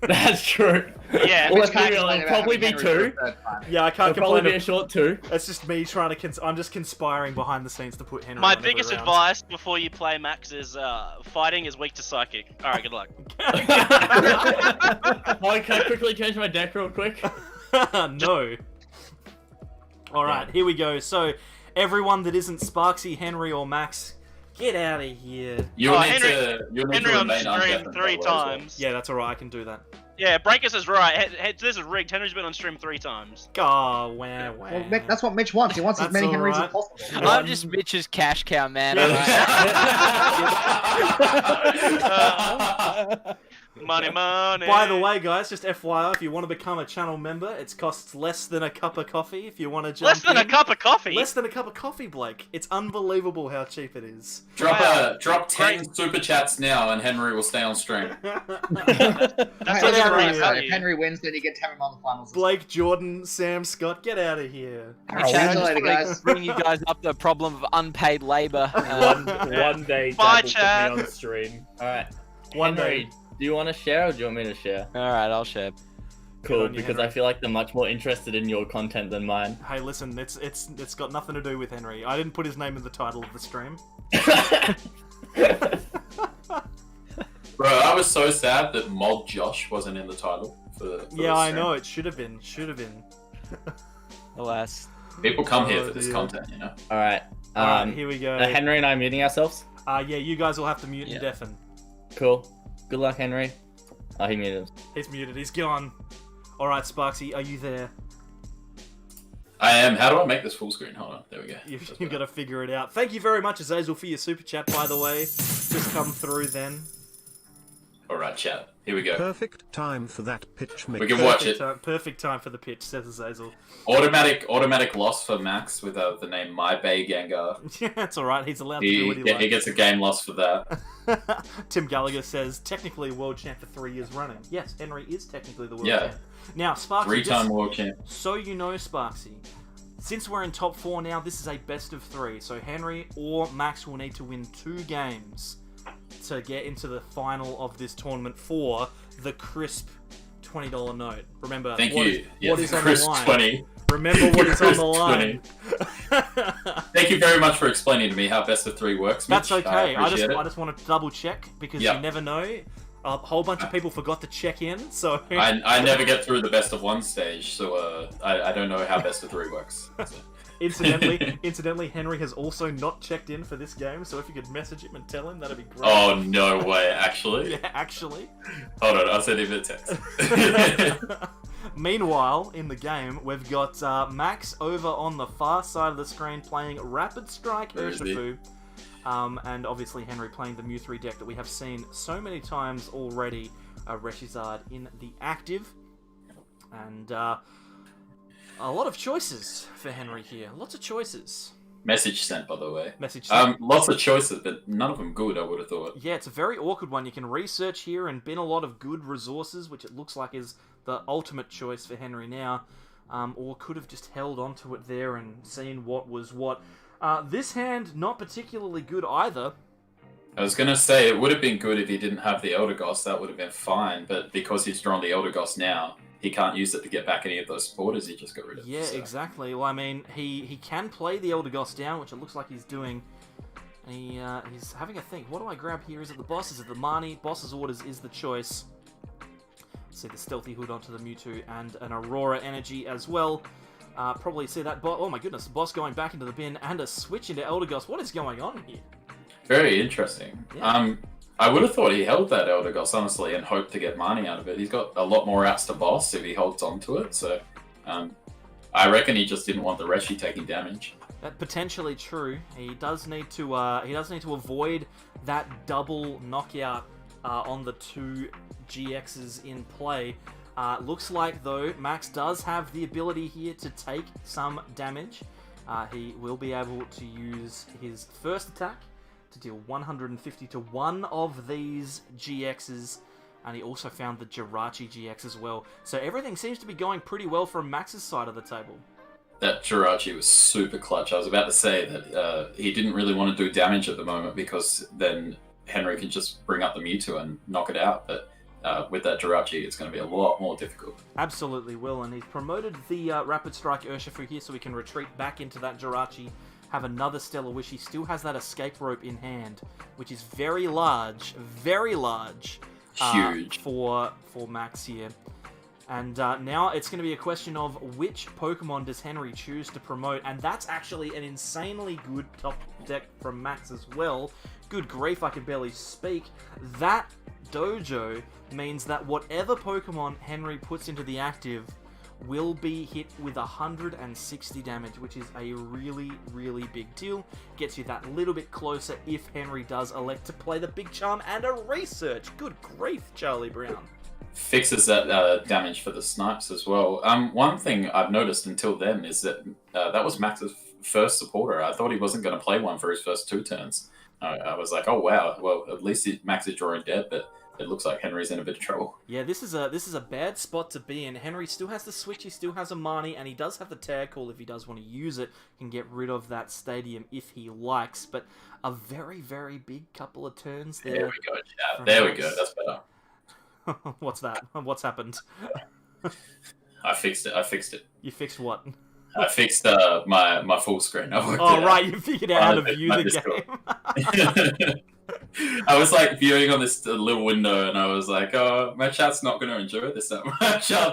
That's true. Yeah, Well, Mitch can't it'll complain about probably having be Henry for 2. the third time. Yeah, I can't It'll probably complain. be a short 2. It's just me trying to. I'm just conspiring behind the scenes to put Henry. My on every biggest round. advice before you play Max is fighting is weak to psychic. Alright, good luck. Oh, can I quickly change my deck real quick? No. All right, here we go. So, everyone that isn't Sparksy, Henry, or Max, get out of here. You'll need Henry- to Henry on remain stream undeafened, by 3 the way, as well. times. Yeah, that's all right. I can do that. Yeah, Breakers is right. This is rigged. Henry's been on stream 3 times. Oh, wow, wow. Well, Mitch, that's what Mitch wants. He wants as That's many all Henrys right. as possible. I'm just Mitch's cash cow, man. Yeah. alright? Money, money. By the way, guys, just FYI, if you want to become a channel member, it costs less than a cup of coffee. If you want to jump Less than a cup of coffee? Less than a cup of coffee, Blake. It's unbelievable how cheap it is. Drop 10 super chats now, and Henry will stay on stream. That's If Henry wins, then you get to have him on the finals. Blake, Jordan, Sam, Scott, get out of here. Later, guys. Bring you guys up the problem of unpaid labor. One day, Bye, Dad will chat. put me on stream. Alright. One Henry, day. do you want to share or do you want me to share? Alright, I'll share. Cool, on you, because Henry. I feel like they're much more interested in your content than mine. Hey, listen, it's got nothing to do with Henry. I didn't put his name in the title of the stream. Bro, I was so sad that Mod Josh wasn't in the title for Yeah, the I stream. know, it should have been. Should have been. Alas. People come here Oh, for this dear. content, you know? Alright. Alright, here we go. Are Henry and I muting ourselves? Yeah, you guys will have to mute Yeah. and deafen. Cool. Good luck, Henry. Oh, he muted. He's muted, he's gone. Alright, Sparksy, are you there? I am. How do I make this full screen? Hold on. There we go. You've got to figure it out. Thank you very much, Azazel, for your super chat, by the way. Just come through then. Alright, chat. Here we go. Perfect time for that pitch mix. We can watch it. Perfect time for the pitch, says Azazel. Automatic loss for Max with the name My Bay Gengar. Yeah, that's alright, he's allowed to do what he likes. He gets a game loss for that. Tim Gallagher says, technically world champ for 3 years running. Yes, Henry is technically the world Yeah. champ. Now, Sparksy, 3-time world champ. so you know, Sparksy, since we're in top 4 now, this is a best of 3. So Henry or Max will need to win 2 games to get into the final of this tournament for the crisp $20 note. Remember, Thank what you. is- what is on Chris the line? 20. Remember what is on the Chris line. 20. Thank you very much for explaining to me how best of 3 works, That's Mitch. okay. I appreciate just want to double check because Yep. you never know. A whole bunch of people forgot to check in, so I never get through the best of 1 stage, so I don't know how best of 3 works. So. incidentally, Henry has also not checked in for this game. So if you could message him and tell him, that'd be great. Oh, no way, actually? Yeah, actually. Hold on, I'll send him a text. Meanwhile, in the game, we've got Max over on the far side of the screen playing Rapid Strike Where is he? Urshifu. And obviously Henry playing the Mew 3 deck that we have seen so many times already, Reshizard in the active. And a lot of choices for Henry here. Lots of choices. Message sent, by the way. Message sent. Lots of choices, but none of them good, I would have thought. Yeah, it's a very awkward one. You can research here and bin a lot of good resources, which it looks like is the ultimate choice for Henry now. Or could have just held onto it there and seen what was what. This hand, not particularly good either. I was going to say, it would have been good if he didn't have the Eldegoss, that would have been fine, but because he's drawn the Eldegoss now, he can't use it to get back any of those supporters he just got rid of. Yeah, so. exactly. Well, I mean, he can play the Eldegoss down, which it looks like he's doing. He's having a think. What do I grab here? Is it the boss? Is it the Marnie? Boss's orders is the choice. See the Stealthy Hood onto the Mewtwo and an Aurora Energy as well. Probably see that boss. Oh my goodness, boss going back into the bin and a switch into Eldegoss. What is going on here? Very interesting. Yeah. I would have thought he held that Eldegoss, honestly, and hoped to get Marnie out of it. He's got a lot more outs to boss if he holds on to it, so I reckon he just didn't want the Reshi taking damage. That's potentially true. He does need to avoid that double knockout on the 2 GXs in play. Looks like, though, Max does have the ability here to take some damage. He will be able to use his first attack to deal 150 to one of these GXs, and he also found the Jirachi GX as well. So everything seems to be going pretty well from Max's side of the table. That Jirachi was super clutch. I was about to say that he didn't really want to do damage at the moment because then Henry can just bring up the Mewtwo and knock it out, but with that Jirachi, it's going to be a lot more difficult. Absolutely will, and he's promoted the Rapid Strike Urshifu here so he can retreat back into that Jirachi, have another Stellar Wish. He still has that escape rope in hand, which is very large, Huge. for Max here. And now it's going to be a question of which Pokemon does Henry choose to promote, and that's actually an insanely good top deck from Max as well. Good grief, I can barely speak. That dojo means that whatever Pokemon Henry puts into the active will be hit with 160 damage, which is a really, really big deal. Gets you that little bit closer if Henry does elect to play the Big Charm and a Research. Good grief, Charlie Brown. Fixes that damage for the snipes as well. One thing I've noticed until then is that that was Max's first supporter. I thought he wasn't going to play one for his first 2 turns. I was like, oh wow, well at least Max is drawing dead, but it looks like Henry's in a bit of trouble. Yeah, this is a bad spot to be in. Henry still has the switch, he still has a Marnie, and he does have the tag call if he does want to use it. He can get rid of that stadium if he likes, but a very, very big couple of turns there. There we go, yeah. There we go, that's better. What's that? What's happened? I fixed it. You fixed what? I fixed my full screen. Oh, right, you figured out how to view the game. I was like viewing on this little window and I was like, oh, my chat's not going to enjoy this that much, are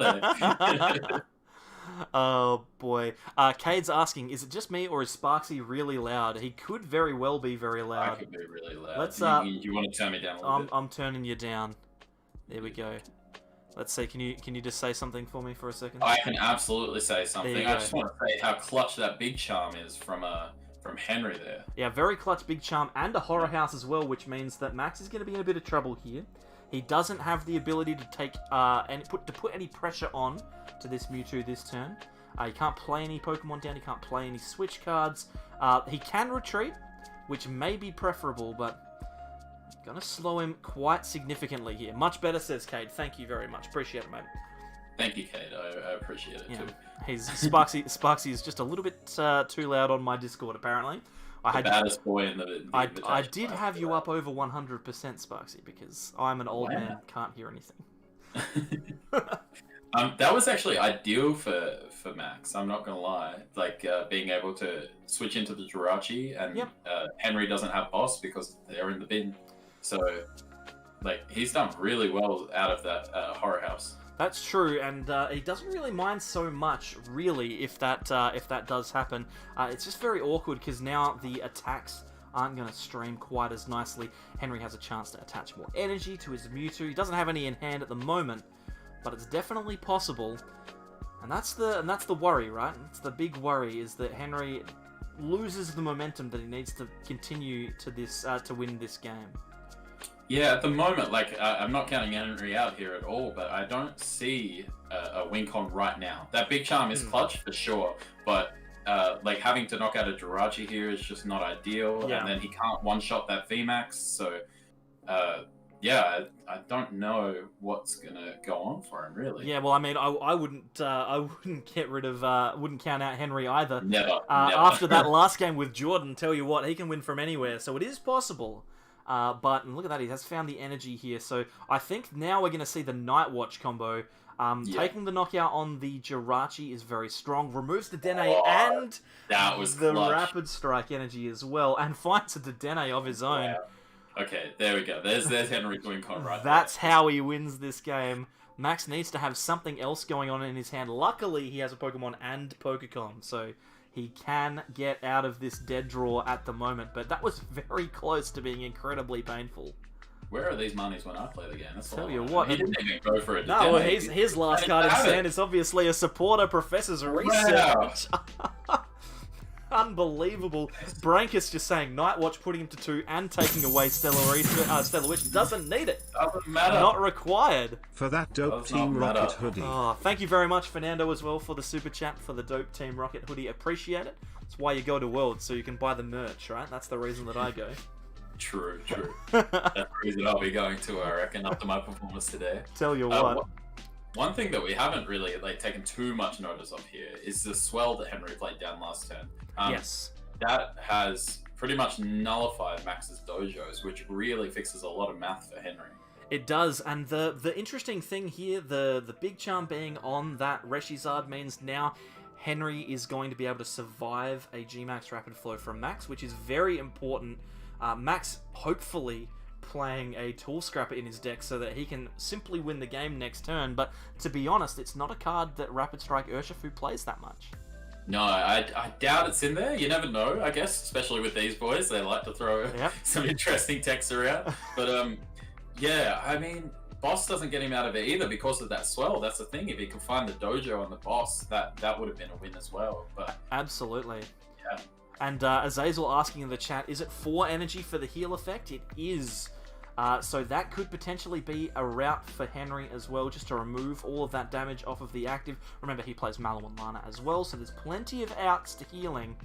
they? Oh, boy. Cade's asking, is it just me or is Sparksy really loud? He could very well be very loud. I could be really loud. Let's, you want to turn me down a little bit? I'm turning you down. There we go. Let's see, can you just say something for me for a second? I can absolutely say something. I go. just want to say how clutch that Big Charm is from Henry there. Yeah, very clutch Big Charm and a Horror House as well, which means that Max is going to be in a bit of trouble here. He doesn't have the ability to take put any pressure on to this Mewtwo this turn. He can't play any Pokemon down, he can't play any Switch cards. He can retreat, which may be preferable, but gonna slow him quite significantly here. Much better, says Cade. Thank you very much. Appreciate it, mate. Thank you, Cade. I appreciate it too. He's Sparksy is just a little bit too loud on my Discord, apparently. Baddest boy in the I did have you up over 100%, Sparksy, because I'm an old man, can't hear anything. That was actually ideal for Max. I'm not gonna lie. Like being able to switch into the Jirachi, and Henry doesn't have boss because they're in the bin. So, like, he's done really well out of that Horror House. That's true, and he doesn't really mind so much, really, if that does happen. It's just very awkward because now the attacks aren't going to stream quite as nicely. Henry has a chance to attach more energy to his Mewtwo. He doesn't have any in hand at the moment, but it's definitely possible. And that's the worry, right? It's the big worry is that Henry loses the momentum that he needs to continue to win this game. Yeah, at the moment, like, I'm not counting Henry out here at all, but I don't see a win con right now. That Big Charm is clutch for sure, but like having to knock out a Jirachi here is just not ideal, and then he can't one-shot that VMAX, so yeah, I don't know what's gonna go on for him, really. Yeah, well, I mean, I wouldn't get rid of, wouldn't count out Henry either. Never. After that last game with Jordan, tell you what, he can win from anywhere, so it is possible. But look at that, he has found the energy here. So I think now we're going to see the Night Watch combo. Taking the knockout on the Jirachi is very strong. Removes the Dedenne and that was the clutch. Rapid Strike energy as well. And finds a Dedenne of his own. Wow. Okay, there we go. There's Henry's win con right That's how he wins this game. Max needs to have something else going on in his hand. Luckily, he has a Pokemon and Pokecom, so he can get out of this dead draw at the moment, but that was very close to being incredibly painful. Where are these monies when I play the game? That's Tell you what, he didn't even go for it. No, well, his last card in hand is obviously a supporter, Professor's Research. Unbelievable. Brankus just saying Night Watch, putting him to 2 and taking away Stellar Witch. Doesn't need it. Doesn't matter. Not required. For that dope Team Rocket hoodie. Oh, thank you very much, Fernando, as well, for the super chat for the dope Team Rocket hoodie. Appreciate it. That's why you go to Worlds, so you can buy the merch, right? That's the reason that I go. True. That's the reason I'll be going to, I reckon, after my performance today. Tell you what. One thing that we haven't really taken too much notice of here is the swell that Henry played down last turn. Yes. That has pretty much nullified Max's dojos, which really fixes a lot of math for Henry. It does, and the interesting thing here, the Big Charm being on that Reshizard means now Henry is going to be able to survive a G-Max Rapid Flow from Max, which is very important. Max, hopefully, playing a Tool Scrapper in his deck so that he can simply win the game next turn, but to be honest, it's not a card that Rapid Strike Urshifu plays that much. No, I doubt it's in there. You never know, I guess, especially with these boys. They like to throw some interesting texts around. But, yeah, I mean, boss doesn't get him out of it either because of that swell. That's the thing. If he could find the dojo on the boss, that would have been a win as well. But absolutely. Yeah. And Azazel asking in the chat, is it 4 energy for the heal effect? It is. So that could potentially be a route for Henry as well, just to remove all of that damage off of the active. Remember, he plays Mallow and Lana as well, so there's plenty of outs to healing.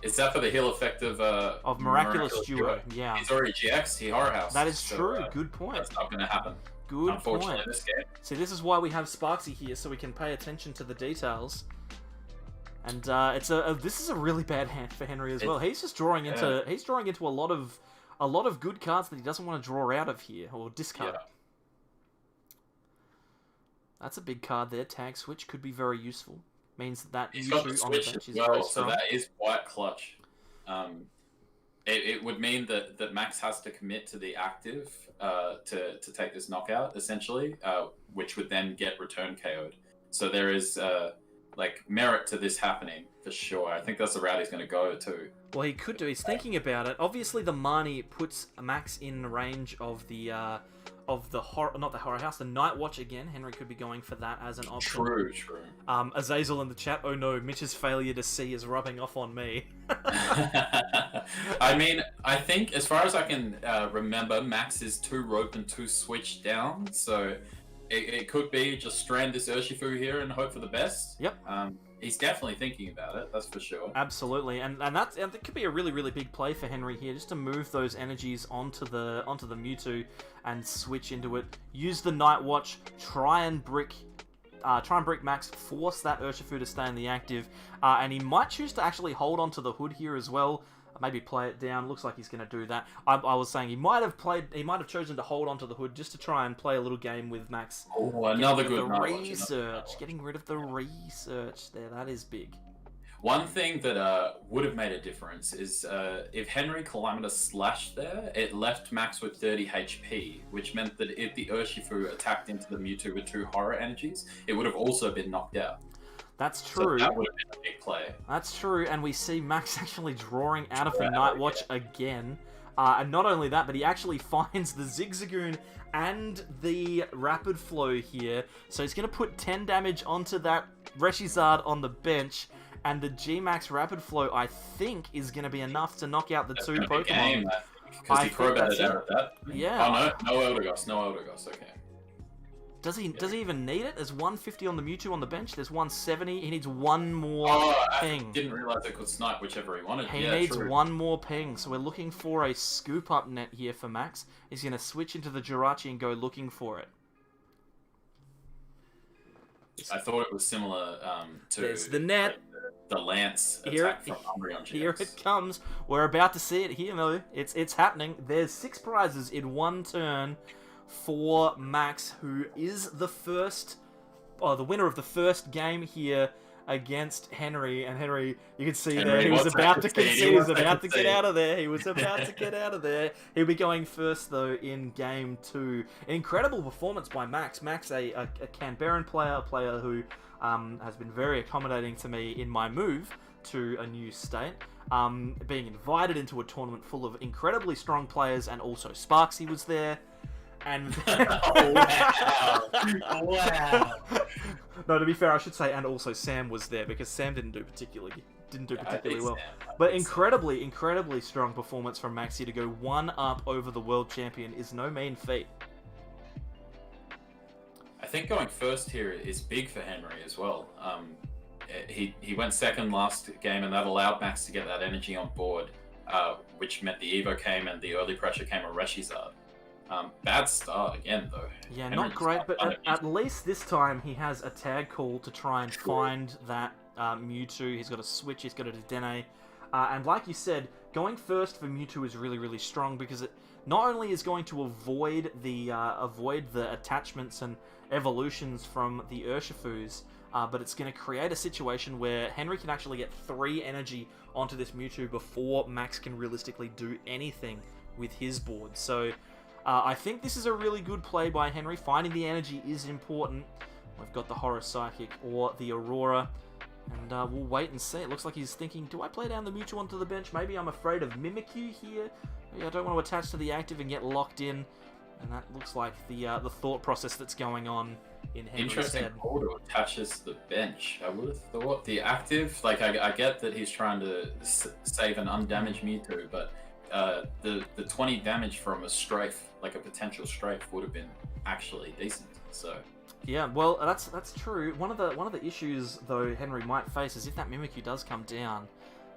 Is that for the heal effect of Miraculous Duo? Yeah. He's already GX'd, he horror house. That is true. Good point. That's not going to happen. Good unfortunately, point. in this game. See, this is why we have Sparksy here, so we can pay attention to the details. And this is a really bad hand for Henry as well. He's just drawing into a lot of good cards that he doesn't want to draw out of here or discard. Yeah. That's a big card there. Tag switch could be very useful. Means that he's got the Mewtwo on the switch bench as is very well, so strong. that is quite clutch. It would mean that Max has to commit to the active to take this knockout, essentially, which would then get return KO'd. So there is like merit to this happening for sure. I think that's the route he's going to go to. Well, he could do. He's thinking about it. Obviously, the Marnie puts Max in range of the horror, not the horror house, the Night Watch again. Henry could be going for that as an option. True. Azazel in the chat. Oh no, Mitch's failure to see is rubbing off on me. I mean, I think as far as I can remember, Max is 2 rope and 2 switch down, so it could be just strand this Urshifu here and hope for the best. Yep. He's definitely thinking about it, that's for sure. Absolutely, and that could be a really, really big play for Henry here, just to move those energies onto the Mewtwo and switch into it. Use the Night Watch, try and brick Max, force that Urshifu to stay in the active, and he might choose to actually hold onto the hood here as well. Maybe play it down. Looks like he's going to do that. I was saying he might have chosen to hold onto the hood just to try and play a little game with Max. Oh, another good research. Getting rid of the research there. That is big. One thing that would have made a difference is if Henry Calamita slashed there, it left Max with 30 HP, which meant that if the Urshifu attacked into the Mewtwo with 2 horror energies, it would have also been knocked out. That's true. So that would have been a big play. That's true, and we see Max actually drawing out of the Night Watch again. And not only that, but he actually finds the Zigzagoon and the Rapid Flow here. So he's going to put 10 damage onto that Reshizard on the bench. And the G-Max Rapid Flow, I think, is going to be enough to knock out the 2 Pokemon. Because he Crobat out of that. Yeah. Oh, no Eldegoss, okay. Does he even need it? There's 150 on the Mewtwo on the bench. There's 170. He needs one more ping. I didn't realize it could snipe whichever he wanted. He needs one more ping. So we're looking for a scoop up net here for Max. He's going to switch into the Jirachi and go looking for it. I thought it was similar to There's the net. The Lance attack from Umbreon GX. Here it comes. We're about to see it here, though. It's happening. There's 6 prizes in one turn for Max, who is the winner of the first game here against Henry. And Henry, you can see there, he was about to concede. He was about to get out of there. He was about to get out of there. He'll be going first, though, in game 2. An incredible performance by Max. Max, a Canberran player, a player who has been very accommodating to me in my move to a new state. Being invited into a tournament full of incredibly strong players, and also Sparksy was there. And Wow. No, to be fair, I should say, and also Sam was there, because Sam didn't do particularly well. But incredibly strong performance from Max here to go 1 up over the world champion is no mean feat. I think going first here is big for Henry as well. He went second last game, and that allowed Max to get that energy on board, which meant the Evo came and the early pressure came a Reshizard. Bad start again, though. Yeah, Henry not great, but at least this time he has a tag call to try and find that Mewtwo. He's got a switch, he's got a Dedenne. And like you said, going first for Mewtwo is really strong, because it not only is going to avoid the attachments and evolutions from the Urshifus, but it's going to create a situation where Henry can actually get 3 energy onto this Mewtwo before Max can realistically do anything with his board. So I think this is a really good play by Henry. Finding the energy is important. We've got the Horror Psychic or the Aurora, and we'll wait and see. It looks like he's thinking, do I play down the Mewtwo onto the bench? Maybe I'm afraid of Mimikyu here. Maybe I don't want to attach to the active and get locked in. And that looks like the thought process that's going on in Henry's Interesting head. call to attach this to the bench. I would have thought the active, like I get that he's trying to save an undamaged Mewtwo, but the 20 damage from a strafe, like a potential strafe, would have been actually decent. So Yeah, well, that's true. One of the issues though Henry might face is if that Mimikyu does come down,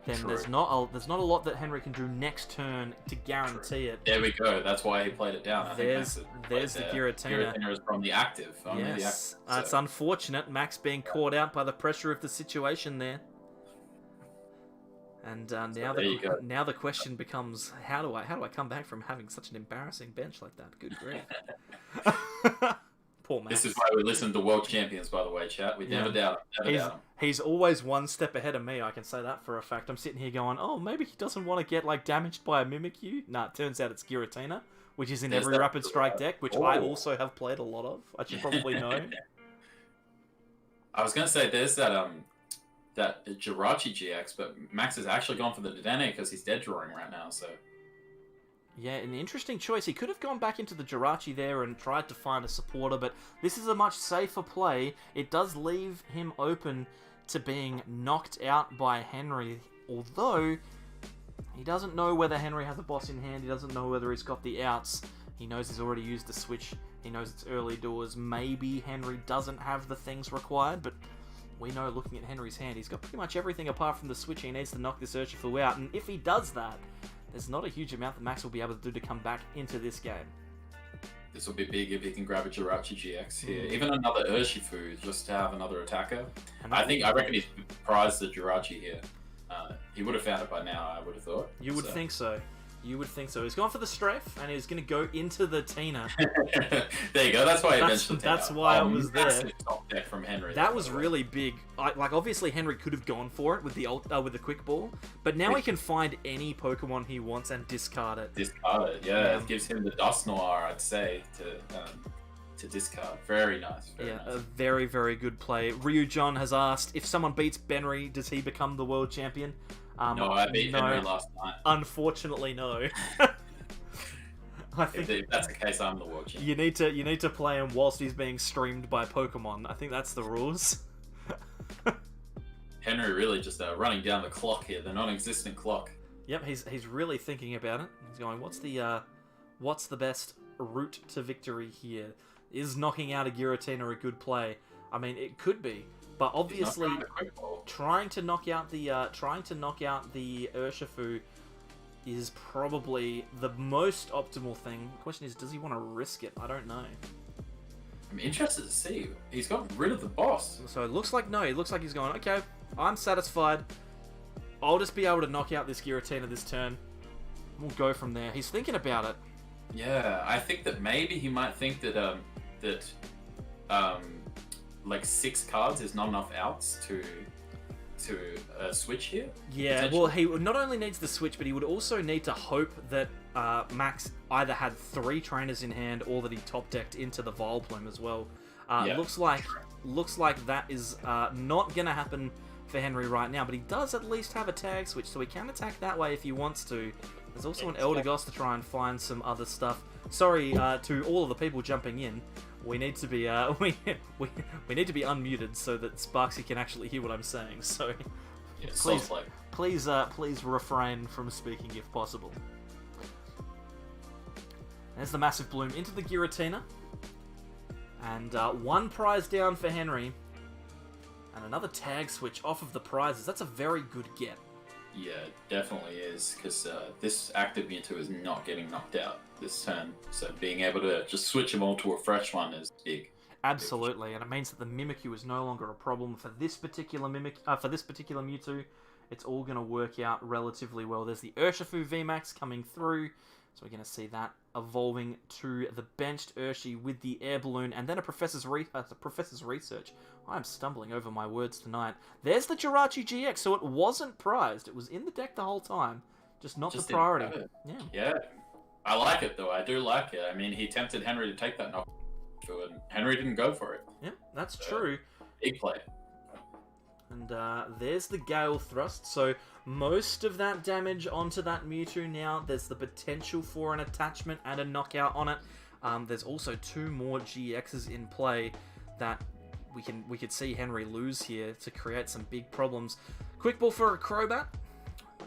then True. there's not a lot that Henry can do next turn to guarantee it. there we go. That's why he played it down. I There's think the Giratina. Giratina is from the active. Only the active. Yes, So- it's unfortunate. Max being caught out by the pressure of the situation there. And now there you go. now the question becomes how do I come back from having such an embarrassing bench like that? Good grief. Poor Max. This is why we listen to world champions, by the way, chat. We never doubt him. Never doubt him. He's always one step ahead of me, I can say that for a fact. I'm sitting here going, oh, maybe he doesn't want to get like damaged by a Mimikyu. Nah, it turns out it's Giratina, which is in There's every that- Rapid Strike deck, which I Oh. also have played a lot of. I should probably know. I was gonna say there's that Jirachi GX, but Max has actually gone for the Dedenne because he's dead drawing right now. So Yeah, an interesting choice. He could have gone back into the Jirachi there and tried to find a supporter, but this is a much safer play. It does leave him open to being knocked out by Henry, although he doesn't know whether Henry has a boss in hand. He doesn't know whether he's got the outs. He knows he's already used the switch. He knows it's early doors. Maybe Henry doesn't have the things required, but we know looking at Henry's hand, he's got pretty much everything apart from the switch. He needs to knock this Urshifu out, and if he does that, there's not a huge amount that Max will be able to do to come back into this game. this will be big if he can grab a Jirachi GX here. Even another Urshifu, just to have another attacker. And I reckon he's prized the Jirachi here. He would have found it by now, I would have thought. You would think so. You would think so. He's gone for the strafe, and he's going to go into the Tina. There you go. That's why he That's- mentioned that's Tina. why it was there. Massive top deck from Henry. That was really big. Like, obviously, Henry could have gone for it with the with the quick ball, but now he can find any Pokemon he wants and discard it. Discard it, yeah. It gives him the Dust Noir, I'd say, to discard. Very nice. Very nice. A very, very good play. Ryu John has asked, if someone beats Benry, does he become the world champion? No, I beat Henry last night. Unfortunately, no. I think If that's the case, I'm the world champion. you need to play him whilst he's being streamed by Pokemon. I think that's the rules. Henry really just running down the clock here, the non-existent clock. Yep, he's really thinking about it. He's going, what's the best route to victory here? Is knocking out a Giratina a good play? I mean, it could be, but obviously trying to knock out the Urshifu is probably the most optimal thing. The question is, does he want to risk it? I don't know. I'm interested to see. He's got rid of the boss. So it looks like no. It looks like he's going, okay, I'm satisfied. I'll just be able to knock out this Giratina this turn. We'll go from there. He's thinking about it. Yeah, I think that maybe he might think that like 6 cards is not enough outs to switch here. Yeah, well, he not only needs the switch, but he would also need to hope that Max either had 3 trainers in hand or that he top decked into the Vileplume as well. Yeah. Looks like that is not gonna happen for Henry right now, but he does at least have a tag switch, so he can attack that way if he wants to. There's also an Eldegoss to try and find some other stuff. Sorry to all of the people jumping in. We need to be we need to be unmuted so that Sparksy can actually hear what I'm saying. So please refrain from speaking if possible. There's the massive bloom into the Giratina, and 1 prize down for Henry, and another tag switch off of the prizes. That's a very good get. Yeah, it definitely is, because this active Mewtwo is not getting knocked out this turn, so being able to just switch them all to a fresh one is big. Absolutely, and it means that the Mimikyu is no longer a problem for this particular Mewtwo. It's all going to work out relatively well. There's the Urshifu VMAX coming through, so we're going to see that evolving to the benched Urshi with the air balloon, and then a Professor's Research. I'm stumbling over my words tonight. There's the Jirachi GX, so it wasn't prized. It was in the deck the whole time, just not the priority. Yeah, I like it though. I do like it. I mean, he tempted Henry to take that knock, and Henry didn't go for it. Yeah, that's true. Big play. And there's the Gale Thrust, so most of that damage onto that Mewtwo now. There's the potential for an attachment and a knockout on it. There's also 2 more GXs in play that we could see Henry lose here to create some big problems. Quick ball for a Crobat.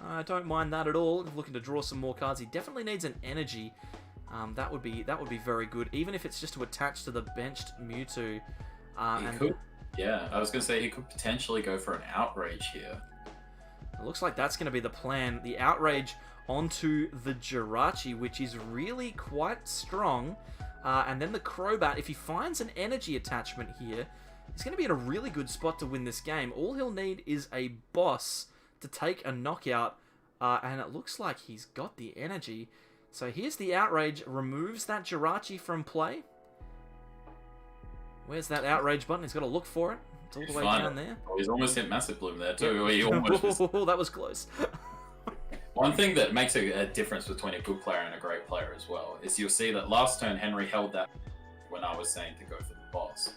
I don't mind that at all. Looking to draw some more cards. He definitely needs an energy. That would be very good, even if it's just to attach to the benched Mewtwo. Yeah, I was going to say he could potentially go for an Outrage here. It looks like that's going to be the plan. The Outrage onto the Jirachi, which is really quite strong. And then the Crobat, if he finds an energy attachment here, he's going to be in a really good spot to win this game. All he'll need is a boss to take a knockout, and it looks like he's got the energy. So here's the Outrage, removes that Jirachi from play. Where's that Outrage button? He's got to look for it. It's all the way down there. Oh, he's almost hit Massive Bloom there too. He almost that was close. One thing that makes a difference between a good player and a great player as well is you'll see that last turn Henry held that when I was saying to go for the boss.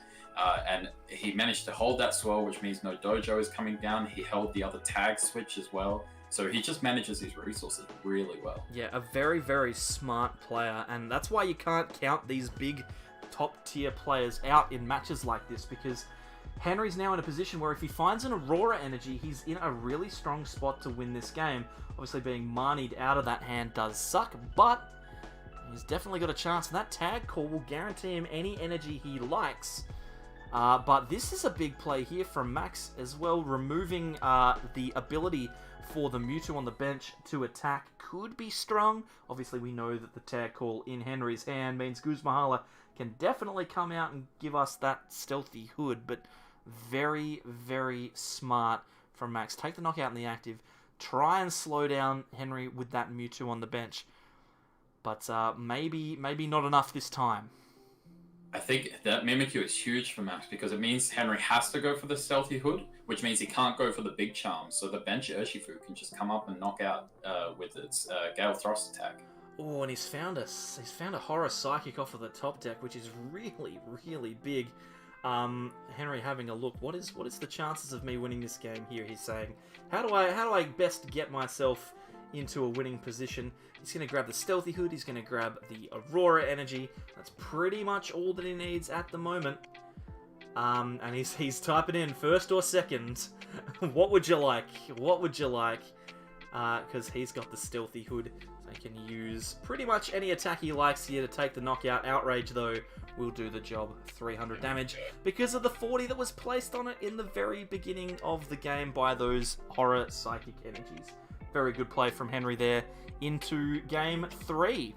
And he managed to hold that swell, which means no dojo is coming down. He held the other tag switch as well. So he just manages his resources really well. Yeah, a very, very smart player. And that's why you can't count these big top tier players out in matches like this, because Henry's now in a position where if he finds an Aurora energy, he's in a really strong spot to win this game. Obviously being Marnied out of that hand does suck, but he's definitely got a chance. And that tag call will guarantee him any energy he likes. But this is a big play here from Max as well, removing the ability for the Mewtwo on the bench to attack could be strong. Obviously we know that the tag call in Henry's hand means Guzmahala can definitely come out and give us that stealthy hood, but very, very smart from Max. Take the knockout in the active, try and slow down Henry with that Mewtwo on the bench, but maybe not enough this time. I think that Mimikyu is huge for Max because it means Henry has to go for the stealthy hood, which means he can't go for the big charm. So the bench Urshifu can just come up and knock out with its Gale Thrust attack. Oh, and he's found a Horror Psychic off of the top deck, which is really, really big. Henry having a look. What is the chances of me winning this game here? He's saying, how do I best get myself into a winning position? He's going to grab the Stealthy Hood. He's going to grab the Aurora Energy. That's pretty much all that he needs at the moment. And he's typing in first or second. What would you like? What would you like? Because he's got the Stealthy Hood. So he can use pretty much any attack he likes here to take the knockout. Outrage, though, will do the job. 300 damage because of the 40 that was placed on it in the very beginning of the game by those Horror Psychic Energies. Very good play from Henry there into game 3.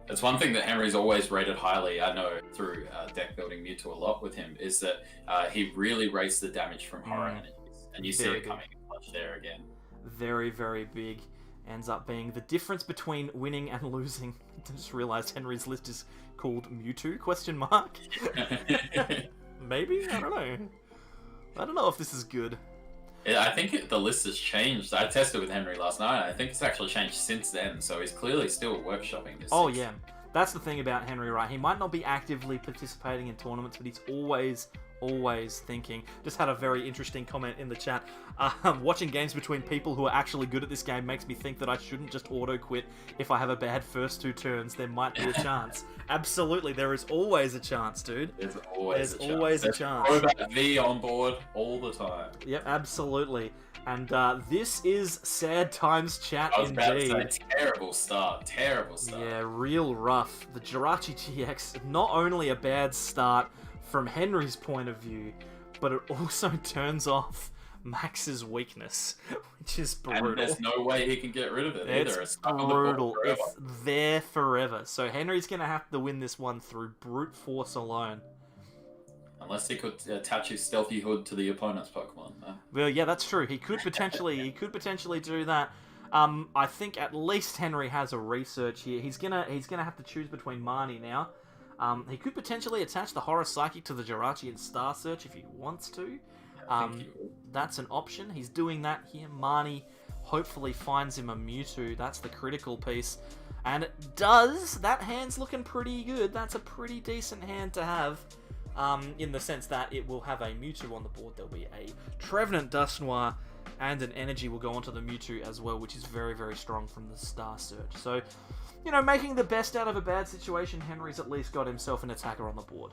It's one thing that Henry's always rated highly, I know, through deck building Mewtwo a lot with him, is that he really raised the damage from Horror Energies. And you see it coming in clutch there again. Very, very big. Ends up being the difference between winning and losing. I just realised Henry's list is called Mewtwo, question mark. Maybe? I don't know. I don't know if this is good. Yeah, I think the list has changed. I tested with Henry last night. I think it's actually changed since then, so he's clearly still workshopping this. Oh, yeah. That's the thing about Henry, right? He might not be actively participating in tournaments, but he's always thinking. Just had a very interesting comment in the chat. Watching games between people who are actually good at this game makes me think that I shouldn't just auto-quit if I have a bad first 2 turns. There might be a chance. Absolutely, there is always a chance, dude. There's always a chance. Crobat V on board all the time. Yep, absolutely. And this is sad times chat I was about indeed. to say, terrible start. Yeah, real rough. The Jirachi TX, not only a bad start from Henry's point of view, but it also turns off Max's weakness, which is brutal. And there's no way he can get rid of it either. It's brutal. It's there forever. So Henry's going to have to win this one through brute force alone. Unless he could attach his Stealthy Hood to the opponent's Pokemon. Well, yeah, that's true. He could potentially do that. I think at least Henry has a research here. He's gonna have to choose between Marnie now. He could potentially attach the Horror Psychic to the Jirachi and Star Search if he wants to. That's an option. He's doing that here. Marnie hopefully finds him a Mewtwo. That's the critical piece. And it does. That hand's looking pretty good. That's a pretty decent hand to have. In the sense that it will have a Mewtwo on the board. There'll be a Trevenant Dusknoir and an energy will go onto the Mewtwo as well, which is very, very strong from the Star Search. So, you know, making the best out of a bad situation, Henry's at least got himself an attacker on the board.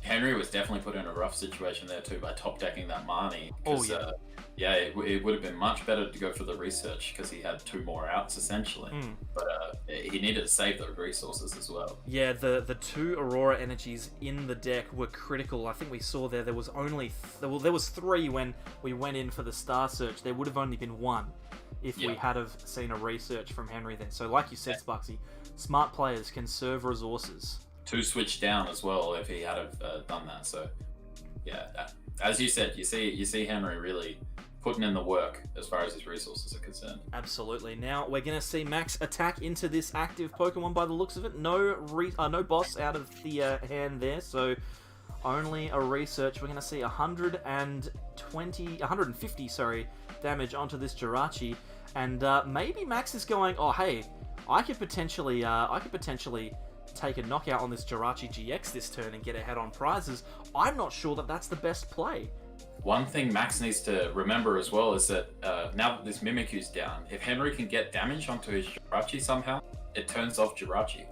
Henry was definitely put in a rough situation there too by top decking that Marnie. Oh, yeah. Yeah, it would have been much better to go for the research because he had 2 more outs essentially. But he needed to save those resources as well. Yeah, the 2 Aurora energies in the deck were critical. I think we saw there was only there was 3 when we went in for the Star Search. There would have only been 1 if we had have seen a research from Henry there. So like you said, Spuxy, smart players conserve resources. 2 switched down as well if he had have done that. So yeah, as you said, you see Henry really putting in the work as far as his resources are concerned. Absolutely. Now we're going to see Max attack into this active Pokemon by the looks of it. No boss out of the hand there, so only a research. We're going to see 150 damage onto this Jirachi, and maybe Max is going, oh hey, I could potentially take a knockout on this Jirachi GX this turn and get ahead on prizes. I'm not sure that that's the best play. One thing Max needs to remember as well is that now that this Mimikyu's down, if Henry can get damage onto his Jirachi somehow, it turns off Jirachi.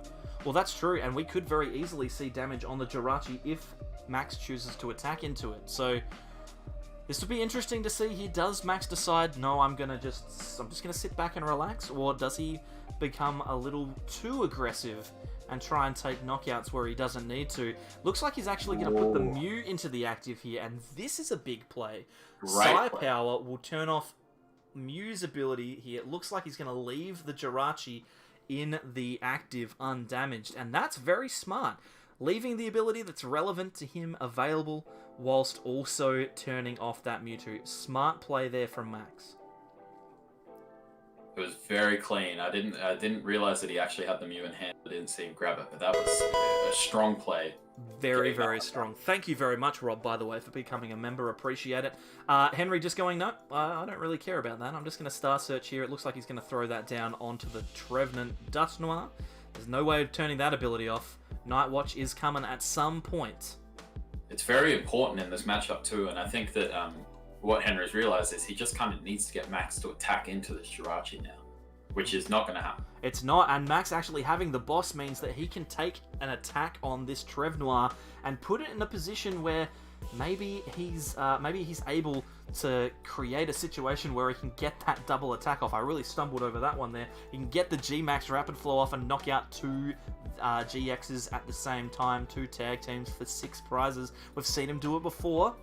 Well, that's true, and we could very easily see damage on the Jirachi if Max chooses to attack into it. So this would be interesting to see here. Does Max decide, no, I'm just gonna sit back and relax, or does he become a little too aggressive and try and take knockouts where he doesn't need to? Looks like he's actually going to put the Mew into the active here, and this is a big play. Psy Power will turn off Mew's ability here. It looks like he's going to leave the Jirachi in the active undamaged, and that's very smart. Leaving the ability that's relevant to him available, whilst also turning off that Mewtwo. Smart play there from Max. It was very clean. I didn't realize that he actually had the Mew in hand. I didn't see him grab it, but that was a strong play. Very, very strong. Thank you very much, Rob, by the way, for becoming a member. Appreciate it. Henry just going, no, I don't really care about that. I'm just going to Star Search here. It looks like he's going to throw that down onto the Trevenant Dusknoir. There's no way of turning that ability off. Night Watch is coming at some point. It's very important in this matchup too, and I think that what Henry's realized is he just kind of needs to get Max to attack into this Jirachi now, which is not going to happen. It's not, and Max actually having the boss means that he can take an attack on this Trevenant and put it in a position where maybe he's able to create a situation where he can get that double attack off. I really stumbled over that one there. He can get the G-Max Rapid Flow off and knock out 2 GXs at the same time, 2 tag teams for 6 prizes. We've seen him do it before.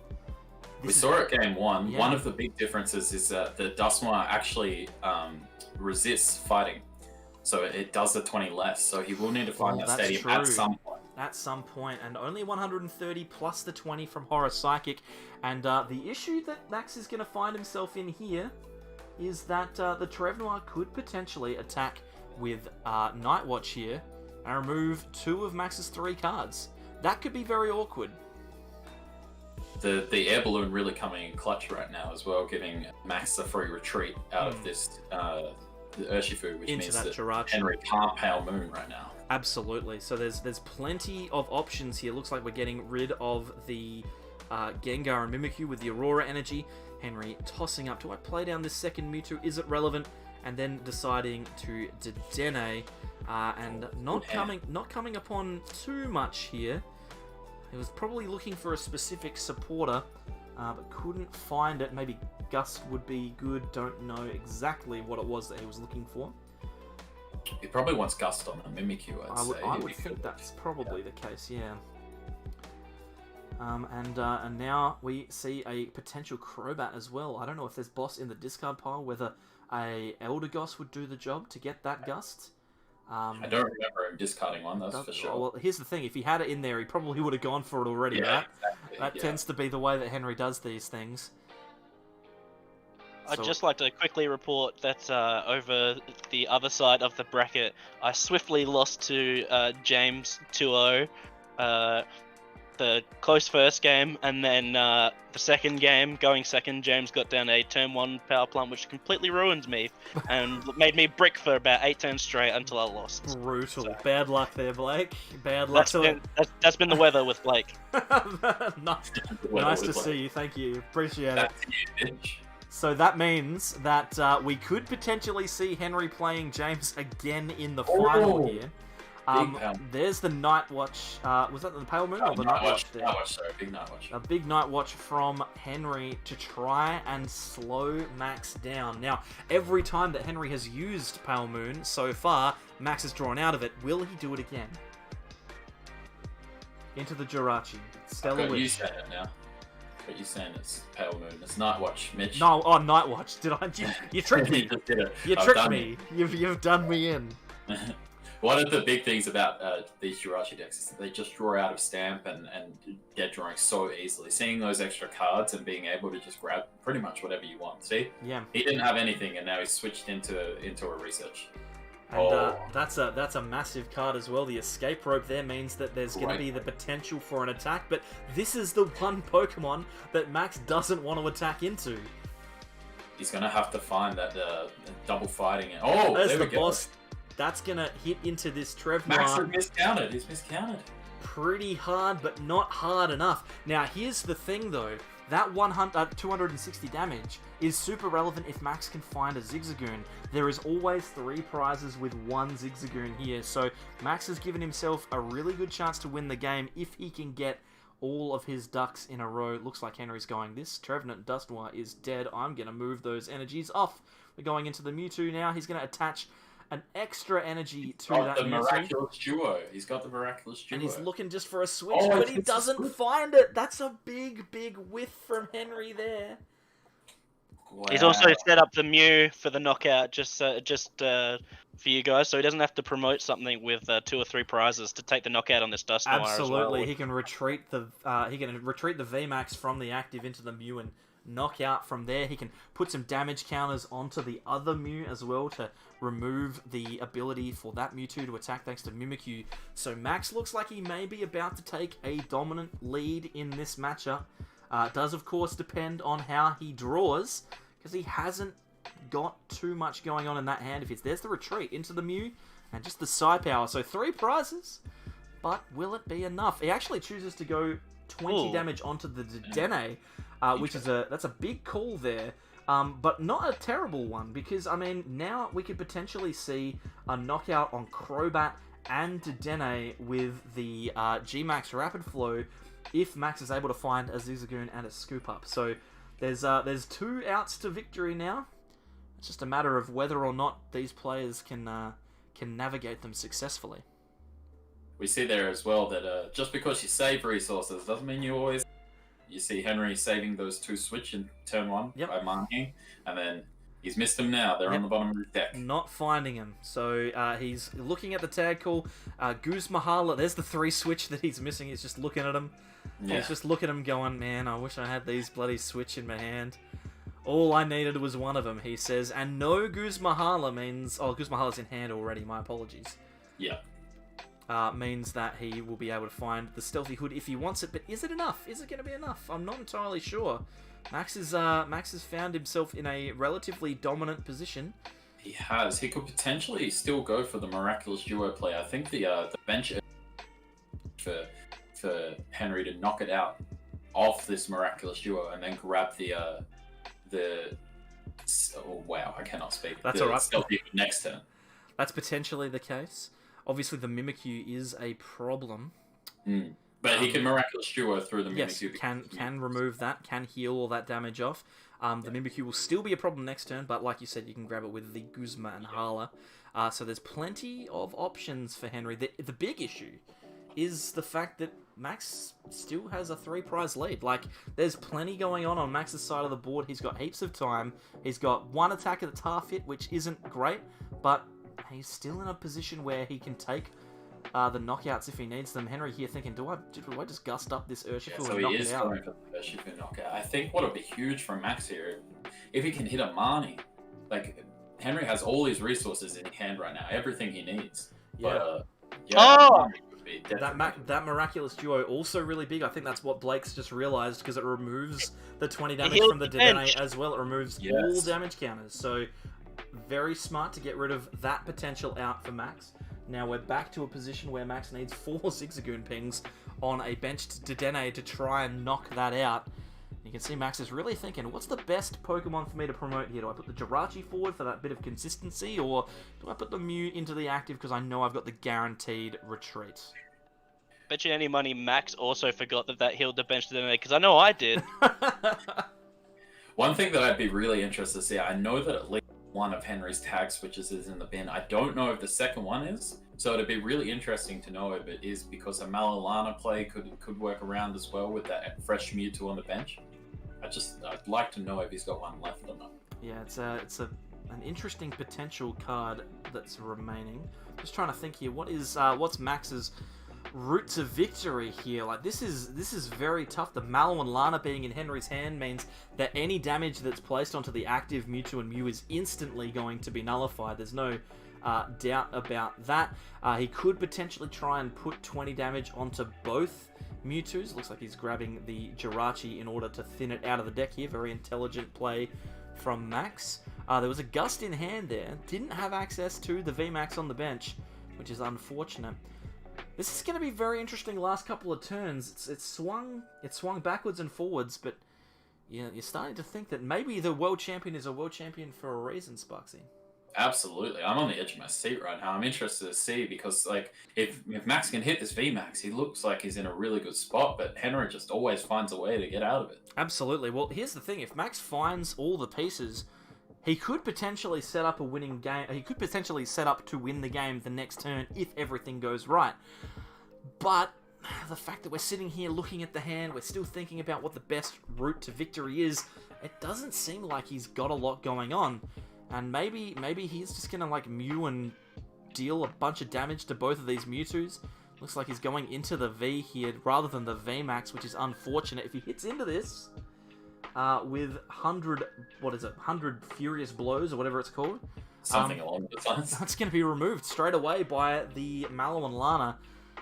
We saw it game 1. Yeah. One of the big differences is that the Dusknoir actually resists fighting. So it does the 20 less. So he will need to find that stadium at some point. At some point, and only 130 plus the 20 from Horror Psychic. And the issue that Max is going to find himself in here is that the Trevenant could potentially attack with Night Watch here and remove 2 of Max's 3 cards. That could be very awkward. The air balloon really coming in clutch right now as well, giving Max a free retreat out of this the Urshifu, which means that Jirachi. Henry can't Pale Moon right now. Absolutely. So there's plenty of options here. Looks like we're getting rid of the Gengar and Mimikyu with the Aurora energy. Henry tossing up. Do I play down this second Mewtwo? Is it relevant? And then deciding to Dedenne and not coming upon too much here. He was probably looking for a specific supporter, but couldn't find it. Maybe Gust would be good. Don't know exactly what it was that he was looking for. He probably wants Gust on the Mimikyu, I would think that's probably the case, yeah. And now we see a potential Crobat as well. I don't know if there's boss in the discard pile, whether a Eldegoss would do the job to get that Gust. I don't remember him discarding one, that's for sure. Well, here's the thing. If he had it in there, he probably would have gone for it already, right? Exactly. That tends to be the way that Henry does these things. I'd just like to quickly report that over the other side of the bracket, I swiftly lost to James 2-0. The close first game, and then the second game, going second, James got down a turn 1 power plant, which completely ruined me and made me brick for about 8 turns straight until I lost. Brutal. So, bad luck there, Blake. Bad luck. That's been the weather with Blake. Nice to see you. Thank you. Appreciate it. That's you, bitch. So that means that we could potentially see Henry playing James again in the final here. There's the Night Watch. Was that the Pale Moon or the Night Watch there? Night Watch, sorry, big Night Watch. A big Night Watch from Henry to try and slow Max down. Now, every time that Henry has used Pale Moon so far, Max has drawn out of it. Will he do it again? Into the Jirachi. Stellar You Wish. saying it now. But you're saying it's Pale Moon. It's Night Watch, Mitch. No, Night Watch. Did I? You tricked me. You just did it. You tricked me. You've done me in. One of the big things about these Jirachi decks is that they just draw out of stamp and get drawing so easily. Seeing those extra cards and being able to just grab pretty much whatever you want. See? Yeah. He didn't have anything, and now he's switched into a research. And that's a massive card as well. The escape rope there means that there's going to be the potential for an attack, but this is the one Pokemon that Max doesn't want to attack into. He's going to have to find that double fighting. Oh, there's there we the go. boss. That's going to hit into this Trevnoir. Max has miscounted. He's miscounted. Pretty hard, but not hard enough. Now, here's the thing, though. That 260 damage is super relevant if Max can find a Zigzagoon. There is always 3 prizes with 1 Zigzagoon here, so Max has given himself a really good chance to win the game if he can get all of his ducks in a row. Looks like Henry's going, this Trevenant Dusknoir is dead. I'm going to move those energies off. We're going into the Mewtwo now. He's going to attach an extra energy to that the Mewtwo. miraculous duo. He's got the miraculous duo. And he's looking just for a switch, Oh, but he doesn't find it. That's a big whiff from Henry there. Wow. He's also set up the Mew for the knockout just for you guys, so he doesn't have to promote something with 2 or 3 prizes to take the knockout on this Dusknoir. Absolutely, as well. he can retreat the VMAX from the active into the Mew and knock out from there. He can put some damage counters onto the other Mew as well to remove the ability for that Mewtwo to attack thanks to Mimikyu. So Max looks like he may be about to take a dominant lead in this matchup. Does of course depend on how he draws, because he hasn't got too much going on in that hand. There's the retreat into the Mew and just the Psy Power. So 3 prizes, but will it be enough? He actually chooses to go 20 damage onto the Dedenne, which is that's a big call there. But not a terrible one, because, I mean, now we could potentially see a knockout on Crobat and Dedenne with the G-Max Rapid Flow if Max is able to find a Zigzagoon and a Scoop Up. So there's 2 outs to victory now. It's just a matter of whether or not these players can navigate them successfully. We see there as well that just because you save resources doesn't mean you always... You see Henry saving those 2 switch in turn 1 by Marnie, and then he's missed them now. They're on the bottom of the deck. Not finding him. So he's looking at the tag call. Goose Mahala, there's the 3 switch that he's missing. He's just looking at him. Yeah. He's just looking at him going, man, I wish I had these bloody switch in my hand. All I needed was one of them, he says. And no Goose Mahala means... Oh, Goose Mahala's in hand already, my apologies. Yeah. Means that he will be able to find the Stealthy Hood if he wants it, but is it enough? Is it going to be enough? I'm not entirely sure. Max has found himself in a relatively dominant position. He has. He could potentially still go for the Miraculous Duo play. I think the bench for Henry to knock it out off this Miraculous Duo and then grab the oh wow, I cannot speak. That's alright. Stealthy Hood next turn. That's potentially the case. Obviously, the Mimikyu is a problem. But he can Miraculous Duo through the Yes, Mimikyu. can remove that, can heal all that damage off. The Mimikyu will still be a problem next turn, but like you said, you can grab it with the Guzma and Hala. So there's plenty of options for Henry. The big issue is the fact that Max still has a 3-prize lead. Like, there's plenty going on Max's side of the board. He's got heaps of time. He's got 1 attack that's half hit, which isn't great, but he's still in a position where he can take the knockouts if he needs them. Henry here thinking, do I just gust up this Urshifu So and knock he it is out? going for the Urshifu knockout. I think what would be huge for Max here, if he can hit a Marnie. Like, Henry has all his resources in hand right now, everything he needs. Yeah. But, That Miraculous Duo also really big. I think that's what Blake's just realized, because it removes the 20 damage from the Dedenne as well. It removes all damage counters. So very smart to get rid of that potential out for Max. Now we're back to a position where Max needs 4 Zigzagoon pings on a benched Dedenne to try and knock that out. You can see Max is really thinking, what's the best Pokemon for me to promote here? Do I put the Jirachi forward for that bit of consistency, or do I put the Mew into the active because I know I've got the guaranteed retreat? Bet you any money Max also forgot that healed the bench today, because I know I did. One thing that I'd be really interested to see, I know that at least one of Henry's tag switches is in the bin. I don't know if the second one is, so it'd be really interesting to know if it is, because a Malalana play could work around as well with that fresh Mewtwo on the bench. I'd like to know if he's got one left or not. Yeah, it's an interesting potential card that's remaining. Just trying to think here, what's Max's route to victory here? Like, this is very tough. The Mallow and Lana being in Henry's hand means that any damage that's placed onto the active Mewtwo and Mew is instantly going to be nullified. There's no doubt about that. He could potentially try and put 20 damage onto both Mewtwo's. Looks like he's grabbing the Jirachi in order to thin it out of the deck here. Very intelligent play from Max. There was a Gust in hand there. Didn't have access to the VMAX on the bench, which is unfortunate. This is going to be very interesting last couple of turns. It swung backwards and forwards, but you're starting to think that maybe the world champion is a world champion for a reason, Sparksy. Absolutely. I'm on the edge of my seat right now. I'm interested to see, because like if Max can hit this VMAX, he looks like he's in a really good spot, but Henry just always finds a way to get out of it. Absolutely. Well, here's the thing. If Max finds all the pieces, he could potentially set up a winning game. He could potentially set up to win the game the next turn if everything goes right. But the fact that we're sitting here looking at the hand, we're still thinking about what the best route to victory is, it doesn't seem like he's got a lot going on. And maybe he's just going to like Mew and deal a bunch of damage to both of these Mewtwo's. Looks like he's going into the V here rather than the VMAX, which is unfortunate. If he hits into this with 100 Furious Blows or whatever it's called. Something along those lines. That's going to be removed straight away by the Mallow and Lana.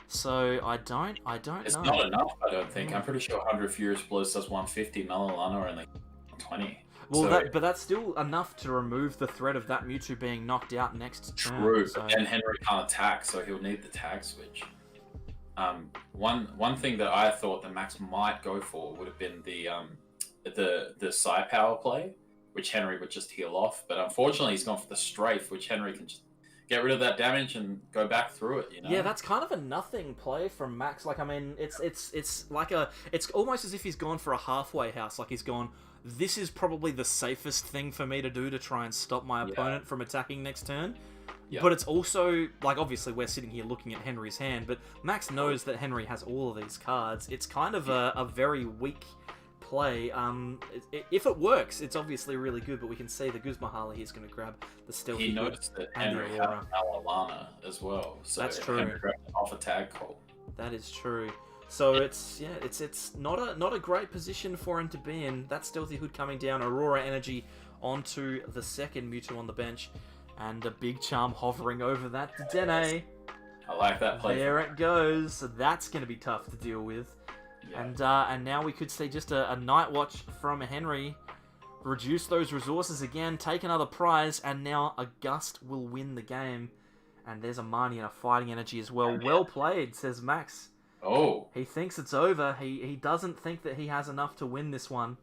So I don't It's know. not enough, I don't think. I'm pretty sure 100 Furious Blows does 150. Malalana are only 120. Well, but that's still enough to remove the threat of that Mewtwo being knocked out next turn. True, So. and Henry can't attack, so he'll need the tag switch. One thing that I thought that Max might go for would have been the Psy Power play, which Henry would just heal off. But unfortunately, he's gone for the Strafe, which Henry can just get rid of that damage and go back through it. You know? Yeah, that's kind of a nothing play from Max. Like, I mean, it's almost as if he's gone for a halfway house. Like, he's gone, this is probably the safest thing for me to do to try and stop my opponent from attacking next turn. Yeah. But it's also, like, obviously we're sitting here looking at Henry's hand, but Max knows that Henry has all of these cards. It's kind of a very weak play. If it works, it's obviously really good, but we can see the Guzmahali is going to grab the Stealthy. He noticed that Henry had Malalana as well, so that's true. Henry grabbed off a tag call. That is true. So it's not a great position for him to be in. That Stealthy Hood coming down, Aurora Energy onto the second Mewtwo on the bench, and a Big Charm hovering over that Dedenne. I like that play. There it goes. So that's going to be tough to deal with. Yeah. And now we could see just a Night Watch from Henry. Reduce those resources again, take another prize, and now a Gust will win the game. And there's a Marnie and a Fighting Energy as well. Well played, says Max. Oh. He thinks it's over. He doesn't think that he has enough to win this one.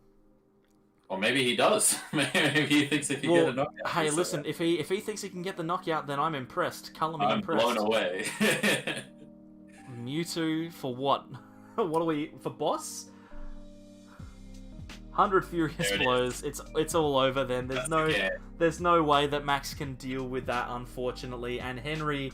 Or maybe he does. Maybe he thinks if he get a knockout. Hey, listen, if he thinks he can get the knockout, then I'm impressed. Color me impressed. I'm blown away. Mewtwo for what? What are we for, boss? 100 Furious Blows. It's all over then. There's no way that Max can deal with that, unfortunately. And Henry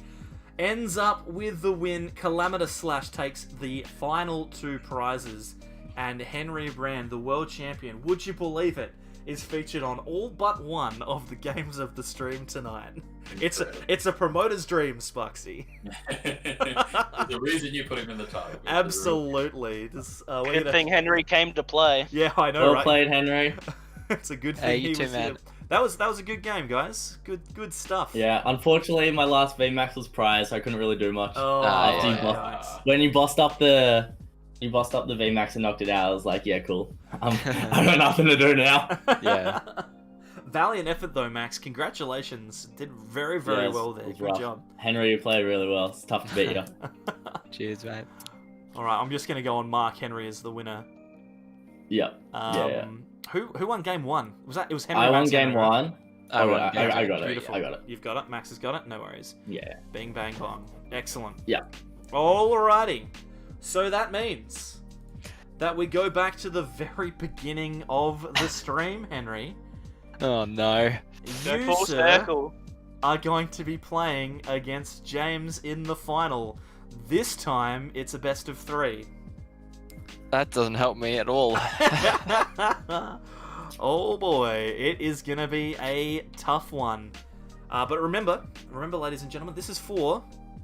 ends up with the win. Calamitous Slash takes the final 2 prizes. And Henry Brand, the world champion, would you believe it, is featured on all but one of the games of the stream tonight. It's a promoter's dream, Sparksy. The reason you put him in the title. Absolutely. Good thing Henry came to play. Yeah, I know, right? Well played, Henry. It's a good thing he was here. That was a good game, guys. Good stuff. Yeah, unfortunately, my last VMAX was prize, so I couldn't really do much. When you bossed up the VMAX and knocked it out, I was like, yeah, cool. I got nothing to do now. Yeah. Valiant effort though, Max. Congratulations. Did very, very well there. Good job. Henry, you played really well. It's tough to beat you. Cheers, mate. Alright, I'm just going to go and mark Henry as the winner. Yeah. Who won game 1? It was Henry? I won Max, game Henry, right? 1. I won I got it. Beautiful. I got it. You've got it. Max has got it. No worries. Yeah. Bing bang bong. Excellent. Yeah. Alrighty. So that means that we go back to the very beginning of the stream, Henry. Oh no. Go You, full sir, circle. are going to be playing against James in the final. This time, it's a best of 3. That doesn't help me at all. Oh boy, it is gonna be a tough one. But remember, ladies and gentlemen, this is for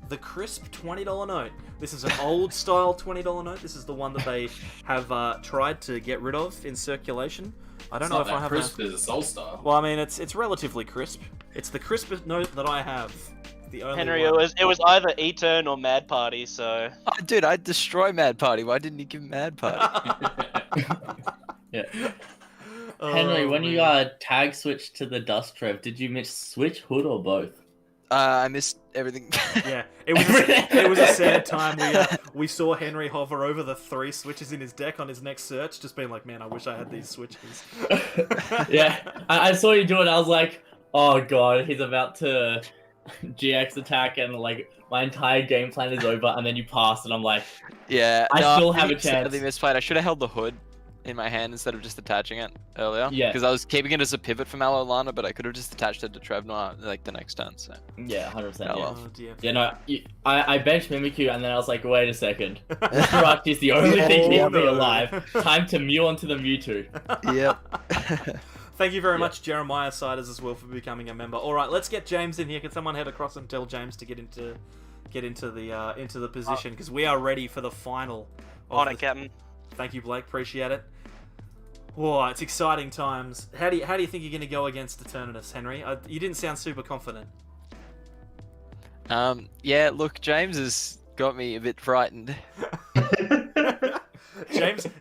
the crisp $20 note. This is an old style $20 note. This is the one that they have tried to get rid of in circulation. I don't know if I have crisp as a Soul Star. Well, I mean, it's relatively crisp. It's the crispest note that I have. The only Henry, one. it was either E-Turn or Mad Party, so... Oh, dude, I'd destroy Mad Party. Why didn't you give Mad Party? Yeah. Oh, Henry, when you man. tag switch to the Dust Rev, did you miss Switch, Hood, or both? I missed everything. Yeah, it was a sad time. We saw Henry hover over the 3 switches in his deck on his next search, just being like, man, I wish I had these switches. Yeah, I saw you do it. I was like, oh god, he's about to GX attack, and like my entire game plan is over, and then you pass, and I'm like, Yeah, I still have a think chance. sadly misplayed. I should have held the hood in my hand instead of just attaching it earlier. Yeah. Because I was keeping it as a pivot for Malolana, but I could have just attached it to Trevnor like the next turn. So yeah, 100%. Yeah. Oh dear. Yeah, no, I benched Mimikyu, and then I was like, wait a second. Jirachi is the only thing keeping me no. alive. Time to Mew onto the Mewtwo. Yep. Thank you very much, Jeremiah Siders, as well, for becoming a member. All right, let's get James in here. Can someone head across and tell James to get into the position, because we are ready for the final. On it, Captain. Thank you, Blake. Appreciate it. Whoa, it's exciting times. How do you think you're going to go against Eternatus, Henry? You didn't sound super confident. Yeah, look, James has got me a bit frightened.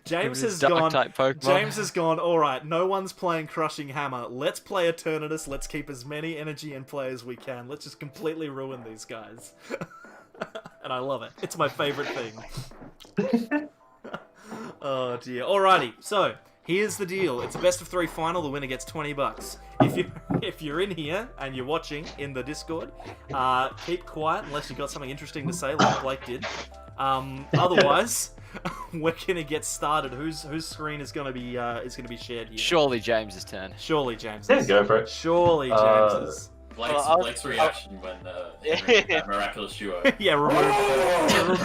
James has Dark gone. type Pokemon. James has gone. All right, no one's playing Crushing Hammer. Let's play Eternatus. Let's keep as many energy in play as we can. Let's just completely ruin these guys. And I love it. It's my favorite thing. Oh dear. Alrighty, so here's the deal. It's a best of 3 final. The winner gets $20. If you're in here and you're watching in the Discord, keep quiet unless you've got something interesting to say, like Blake did. Otherwise, we're gonna get started. Whose screen is gonna be shared here? Surely James's turn. Surely James. Yeah, go for it. Surely James's. Blake's reaction when Henry did that miraculous duo. Yeah, removed all.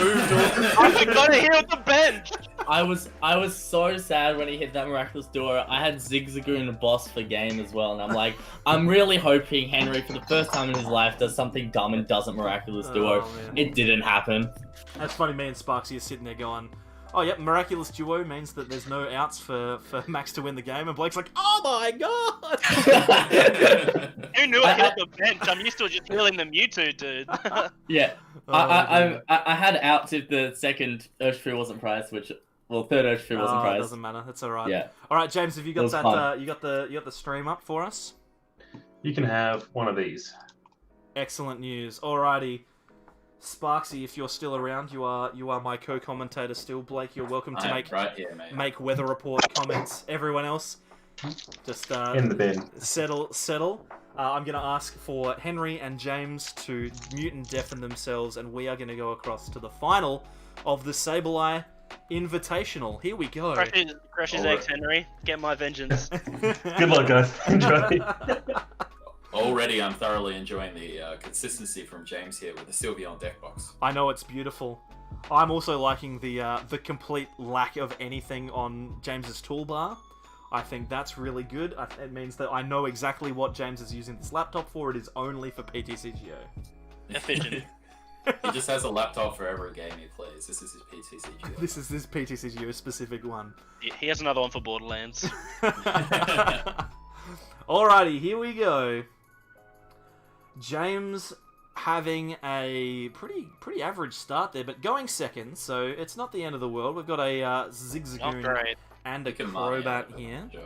I forgot to heal the bench! I was so sad when he hit that miraculous duo. I had Zigzagoon boss for game as well, and I'm like, I'm really hoping Henry, for the first time in his life, does something dumb and doesn't miraculous duo. Oh, man. It didn't happen. That's funny. Me and Sparksy are sitting there going, "Oh, yep, miraculous duo means that there's no outs for Max to win the game." And Blake's like, "Oh my god!" Who knew I healed the bench? I'm used to just healing the Mewtwo, dude. Yeah, Oh, I had outs if the second Urshifu wasn't priced, third Urshifu wasn't It priced. doesn't matter. That's all right. Yeah. All right, James, have you It got was that? fun. You got the stream up for us? You can have one of these. Excellent news. Alrighty. Sparksy, if you're still around, you are my co-commentator still. Blake, you're welcome to I'm make right here, mate. make weather report comments. Everyone else, just In the bin. settle. I'm gonna ask for Henry and James to mute and deafen themselves, and we are gonna go across to the final of the Sableye Invitational. Here we go. Crush his eggs, Henry. Get my vengeance. Good luck, guys. Enjoy. Already, I'm thoroughly enjoying the consistency from James here with the Sylveon deck box. I know, it's beautiful. I'm also liking the complete lack of anything on James's toolbar. I think that's really good. It means that I know exactly what James is using this laptop for. It is only for PTCGO. Efficient. He just has a laptop for every game he plays. This is his PTCGO. This is this PTCGO specific one. He has another one for Borderlands. Alrighty, here we go. James having a pretty average start there, but going second, so it's not the end of the world. We've got a Zigzagoon great. and a Look at Marnie Crobat out of here. it.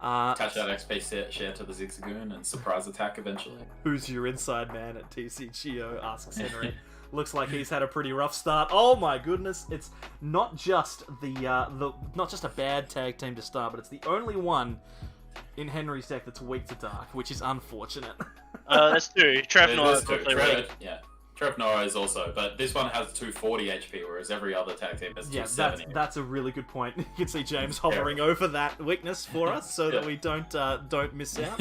Attach that XP share to the Zigzagoon and surprise attack eventually. Who's your inside man at TCGO? Asks Henry. Looks like he's had a pretty rough start. Oh my goodness! It's not just not just a bad tag team to start, but it's the only one in Henry's deck that's weak to dark, which is unfortunate. That's true. There's two. Trevnor. Yeah. Trevnor is also, but this one has 240 HP, whereas every other tag team has 270. That's a really good point. You can see James hovering over that weakness for us, so that we don't miss out.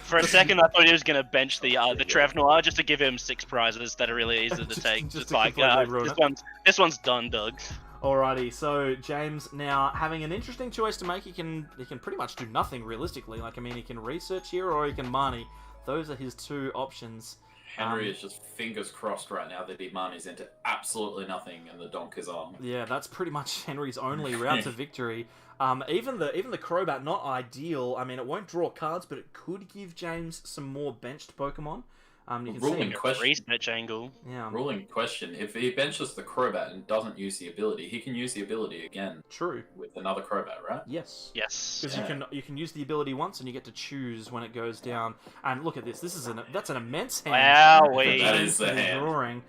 For a second, I thought he was going to bench the Trevnor just to give him 6 prizes that are really easy to take. Just Just to like, completely ruin this one's done, Doug. Alrighty, so James now having an interesting choice to make. He can pretty much do nothing realistically. Like, I mean, he can research here or he can Marnie. Those are his 2 options. Henry is just fingers crossed right now that he Marnie's into absolutely nothing and the donk is on. Yeah, that's pretty much Henry's only route to victory. Even the Crobat, not ideal. I mean, it won't draw cards, but it could give James some more benched Pokemon. You can Ruling see question. Research angle. Yeah. Ruling question. If he benches the Crobat and doesn't use the ability, he can use the ability again. True. With another Crobat, right? Yes. Yes. Because you can use the ability once and you get to choose when it goes down. And look at this. That's an immense hand. Wowee. That is the hand. Drawing.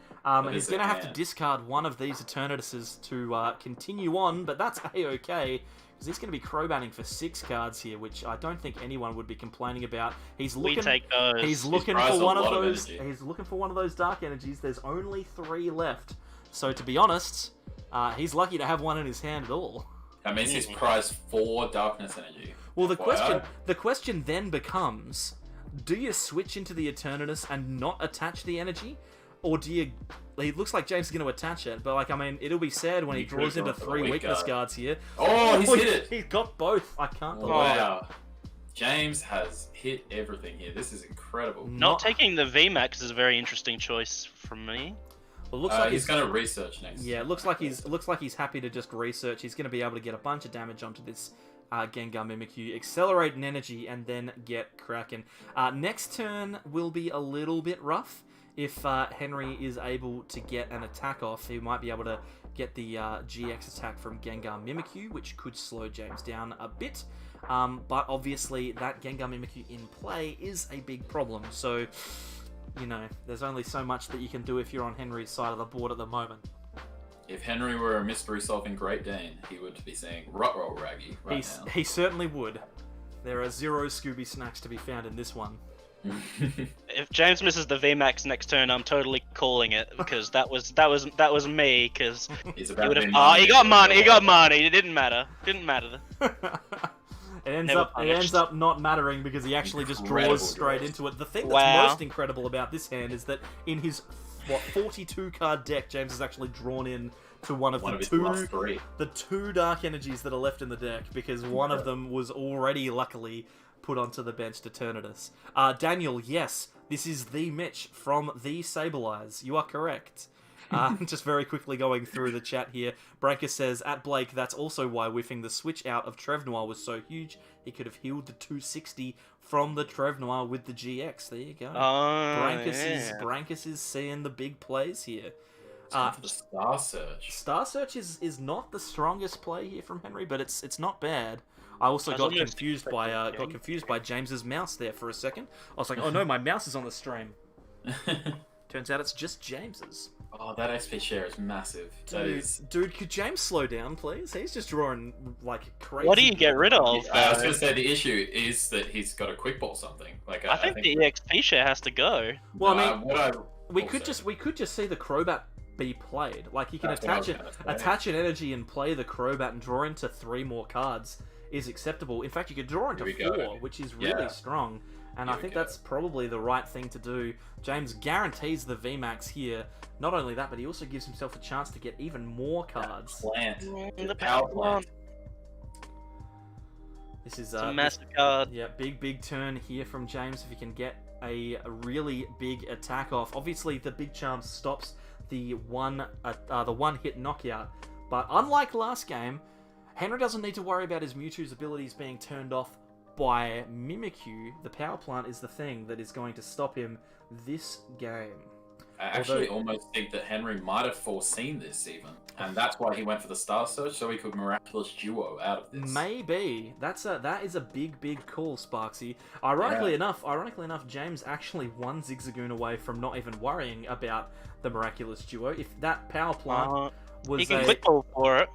He's going to have to discard one of these Eternituses to continue on, but that's A-okay. Because he's going to be Crobatting for 6 cards here, which I don't think anyone would be complaining about. He's looking. We take those. He's looking for one of those. He's looking for one of those dark energies. There's only 3 left. So to be honest, he's lucky to have one in his hand at all. That means he's prized 4 darkness energy. Well, the question then becomes: do you switch into the Eternatus and not attach the energy, or do you? It looks like James is going to attach it, but like, I mean, it'll be sad when he draws into 3 weakness cards here. Oh, he's hit it! He's got both. I can't believe it. Wow. James has hit everything here. This is incredible. Not taking the VMAX is a very interesting choice from me. Well, looks like he's going to research next. Yeah, it looks like he's happy to just research. He's going to be able to get a bunch of damage onto this Gengar Mimikyu, accelerate an energy, and then get cracking. Next turn will be a little bit rough. If Henry is able to get an attack off, he might be able to get the GX attack from Gengar Mimikyu, which could slow James down a bit. But obviously, that Gengar Mimikyu in play is a big problem. So, you know, there's only so much that you can do if you're on Henry's side of the board at the moment. If Henry were a mystery-solving Great Dane, he would be saying Rutroll Raggy right now. He certainly would. There are 0 Scooby snacks to be found in this one. If James misses the VMAX next turn, I'm totally calling it because that was me. Because he got money. It didn't matter. It ends up not mattering because he actually just draws straight into it. The thing that's most incredible about this hand is that in his 42 card deck, James has actually drawn in to one of the 2 dark energies that are left in the deck, because one of them was already luckily put onto the bench to Eternatus. Daniel, yes, this is the Mitch from the Sableye. You are correct. Just very quickly going through the chat here. Branka says, at Blake, that's also why whiffing the switch out of Trevnoir was so huge. He could have healed the 260 from the Trevnoir with the GX. There you go. Brankus is seeing the big plays here. The Star Search. Star Search is not the strongest play here from Henry, but it's not bad. I also got confused by James's mouse there for a second. I was like, oh no, my mouse is on the stream. Turns out it's just James's. Oh, that XP share is massive. Dude, could James slow down, please? He's just drawing like crazy. What do you get rid of? I was going to say the issue is that he's got a quick ball something. Like I think the XP share has to go. Well, I mean, we could just see the Crobat be played. Like, you can attach an energy and play the Crobat and draw into 3 more cards is acceptable. In fact, you could draw into 4, which is really strong. And I think that's probably the right thing to do. James guarantees the VMAX here. Not only that, but he also gives himself a chance to get even more cards. The power plant. This is a massive card. Yeah, big turn here from James if he can get a really big attack off. Obviously, the big charm stops the one hit knockout. But unlike last game, Henry doesn't need to worry about his Mewtwo's abilities being turned off by Mimikyu. The power plant is the thing that is going to stop him this game. I actually almost think that Henry might have foreseen this even. And that's why he went for the Star Search, so he could Miraculous Duo out of this. Maybe that is a big call, Sparksy. Ironically enough, James actually won Zigzagoon away from not even worrying about the Miraculous Duo. If that power plant was he can quick ball for it.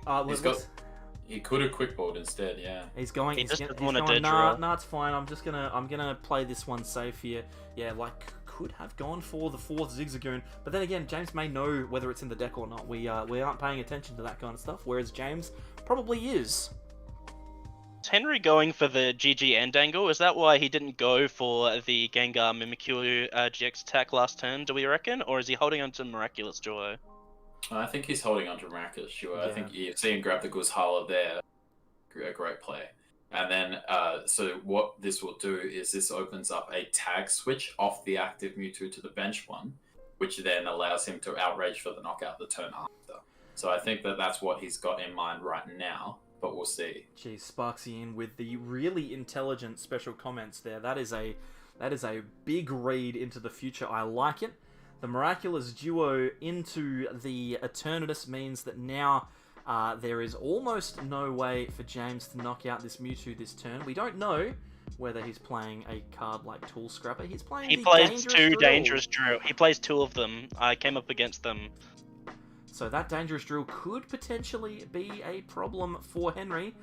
He could have quick balled instead, yeah. He's going. He He's just going. doesn't want a dead Nah, draw. it's fine. I'm gonna play this one safe here. Yeah, like could have gone for the 4th Zigzagoon, but then again, James may know whether it's in the deck or not. We aren't paying attention to that kind of stuff, whereas James probably is. Is Henry going for the GG end angle? Is that why he didn't go for the Gengar Mimikyu GX attack last turn, do we reckon? Or is he holding on to Miraculous Duo? I think he's holding on to Miraculous Duo. Yeah. I think you see him grab the Guzhala there. A great play. And then, so what this will do is this opens up a tag switch off the active Mewtwo to the bench one, which then allows him to outrage for the knockout the turn after. So I think that's what he's got in mind right now, but we'll see. Geez, Sparksy in with the really intelligent special comments there. That is a big read into the future. I like it. The Miraculous Duo into the Eternatus means that now there is almost no way for James to knock out this Mewtwo this turn. We don't know whether he's playing a card like Tool Scrapper. He's playing He the plays two Drill. Dangerous Drill. He plays 2 of them. I came up against them. So that Dangerous Drill could potentially be a problem for Henry.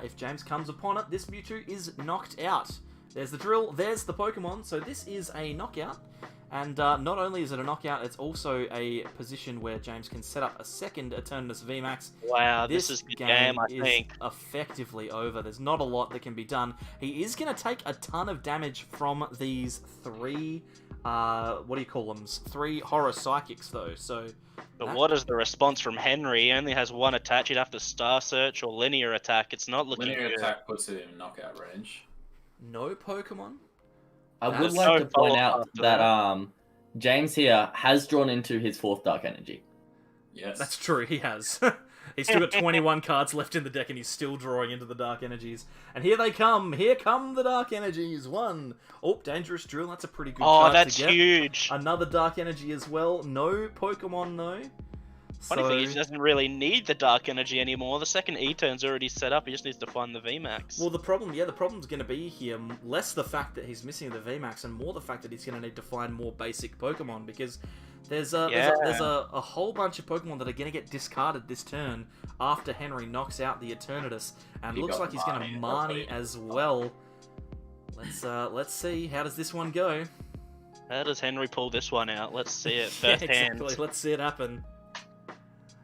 If James comes upon it, this Mewtwo is knocked out. There's the drill, there's the Pokemon, so this is a knockout. And not only is it a knockout, it's also a position where James can set up a second Eternatus VMAX. Wow, this is the game, I think. Effectively over. There's not a lot that can be done. He is going to take a ton of damage from these 3, what do you call them? 3 Horror Psychics, though. So, But what is the response from Henry? He only has 1 attach. He'd have to Star Search or Linear Attack. It's not looking Linear good. Attack puts it in knockout range. No Pokemon? I would That's like so to point out after that James here has drawn into his 4th Dark Energy. Yes. That's true, he has. He's still got 21 cards left in the deck and he's still drawing into the Dark Energies. And here they come. Here come the Dark Energies. 1. Oh, Dangerous Drill. That's a pretty good card that's to get. huge. Another Dark Energy as well. No Pokemon, though. Funny thing, he doesn't really need the Dark Energy anymore. The second E-turn's already set up. He just needs to find the VMAX. Well, the problem's going to be here, less the fact that he's missing the VMAX and more the fact that he's going to need to find more basic Pokemon, because there's a whole bunch of Pokemon that are going to get discarded this turn after Henry knocks out the Eternatus, and He looks got like he's going to Marnie, Marnie as well. Let's see, how does this one go? How does Henry pull this one out? Let's see it Yeah, first hand. exactly. Let's see it happen.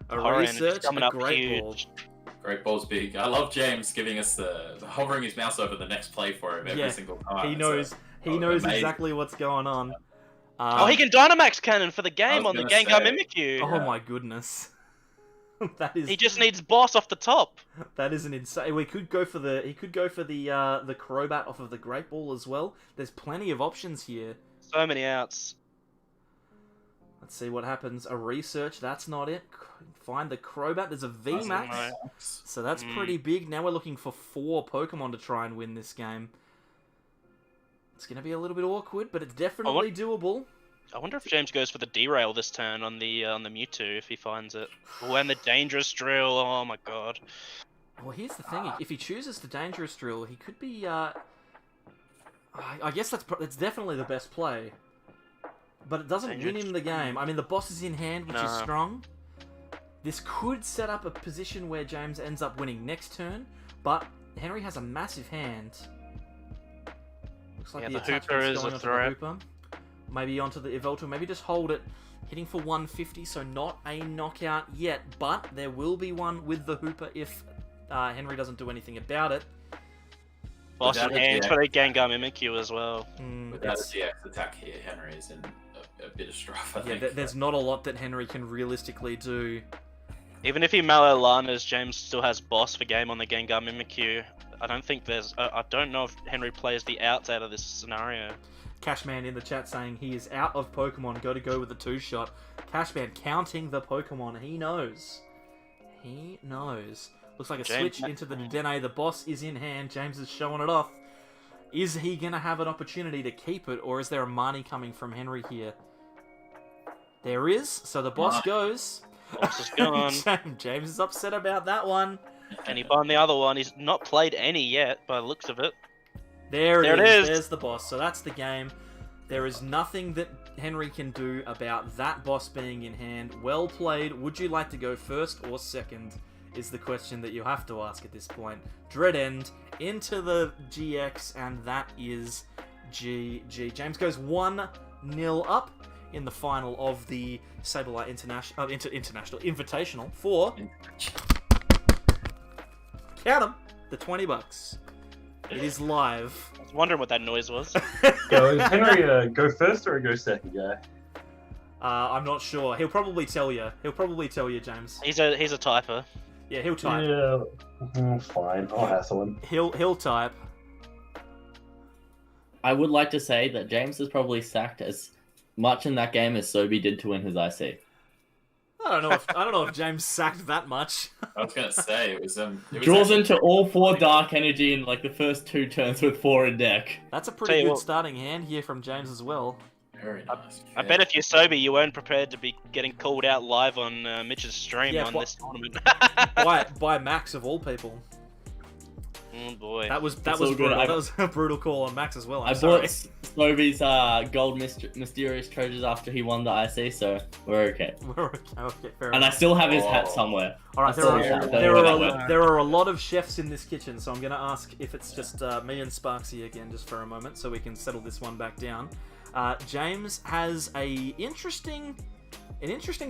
A Horror Energy's research, coming a up great huge. ball. Great ball's big. I love James giving us the hovering his mouse over the next play for him every Yeah, single time. He knows. He knows exactly what's going on. Oh, he can Dynamax Cannon for the game on the gonna Gengar say. Mimikyu. Oh my goodness. That is. He just needs boss off the top. That is an insane. We could go for the. He could go for the Crobat off of the Great Ball as well. There's plenty of options here. So many outs. Let's see what happens. A research. That's not it. Find the Crobat. There's a VMAX. So that's pretty big. Now we're looking for 4 Pokemon to try and win this game. It's going to be a little bit awkward, but it's definitely doable. I wonder if James goes for the derail this turn on the Mewtwo if he finds it. Oh, and the Dangerous Drill. Oh my god. Well, here's the thing. If he chooses the Dangerous Drill, he could be. I guess that's definitely the best play. But it doesn't win him the game. I mean, the boss is in hand, which is strong. This could set up a position where James ends up winning next turn, but Henry has a massive hand. Looks like the Hooper is a threat. Maybe onto the Evolta, maybe just hold it. Hitting for 150, so not a knockout yet, but there will be one with the Hooper if Henry doesn't do anything about it. Boss in hand for the Gengar Mimikyu as well. Without a DX attack here, Henry is in a bit of strife, I think. Yeah, there's not a lot that Henry can realistically do. Even if he Mallow Lanas, James still has boss for game on the Gengar Mimikyu. I don't think there's... I don't know if Henry plays the outs out of this scenario. Cashman in the chat saying he is out of Pokemon, go with the 2-shot. Cashman counting the Pokemon, he knows. He knows. Looks like a switch into the Dedenne. The boss is in hand, James is showing it off. Is he going to have an opportunity to keep it, or is there a Marnie coming from Henry here? There is, so the boss goes. Boss is gone. James is upset about that one. Can he find the other one? He's not played any yet, by the looks of it. There it There it is. There's the boss. So that's the game. There is nothing that Henry can do about that boss being in hand. Well played. Would you like to go first or second? Is the question that you have to ask at this point. Dedenne into the GX, and that is GG. James goes 1-0 up in the final of the Sableye International Invitational for count 'em, the $20. It is live. I was wondering what that noise was. Is Henry a go first or a go second guy? I'm not sure. He'll probably tell you. James. He's a typer. Yeah, he'll type. Yeah, fine. I'll hassle him. He'll type. I would like to say that James has probably sacked as much in that game as Sobi did to win his IC. I don't know if James sacked that much. I was gonna say it was Draws actually- into all 4 Dark Energy in like the first 2 turns with 4 in deck. That's a Tell pretty you good what. starting hand here from James as well. Very nice. I bet if you're Sobi, you weren't prepared to be getting called out live on Mitch's stream Yeah, on but- this tournament. by Max of all people. Oh boy. That was It's all good. brutal. That was a brutal call on Max as well. I I'm sorry. bought Sobi's gold mysterious treasures after he won the IC, so we're okay. We're okay, fair And I enough. still have his hat somewhere. All right, That's all I have. there are a lot of chefs in this kitchen, so I'm going to ask if it's just me and Sparksy again, just for a moment, so we can settle this one back down. James has an interesting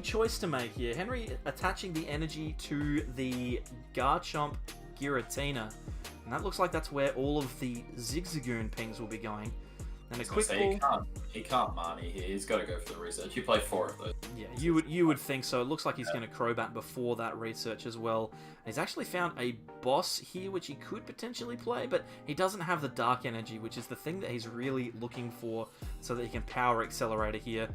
choice to make here. Henry attaching the energy to the Garchomp Giratina, and that looks like that's where all of the Zigzagoon pings will be going. And a quick ball. He can't Marnie here. He's got to go for the research. You play 4 of those. Yeah, you would think so. It looks like he's going to Crobat before that research as well. He's actually found a boss here, which he could potentially play, but he doesn't have the Dark Energy, which is the thing that he's really looking for, so that he can Power Accelerator here.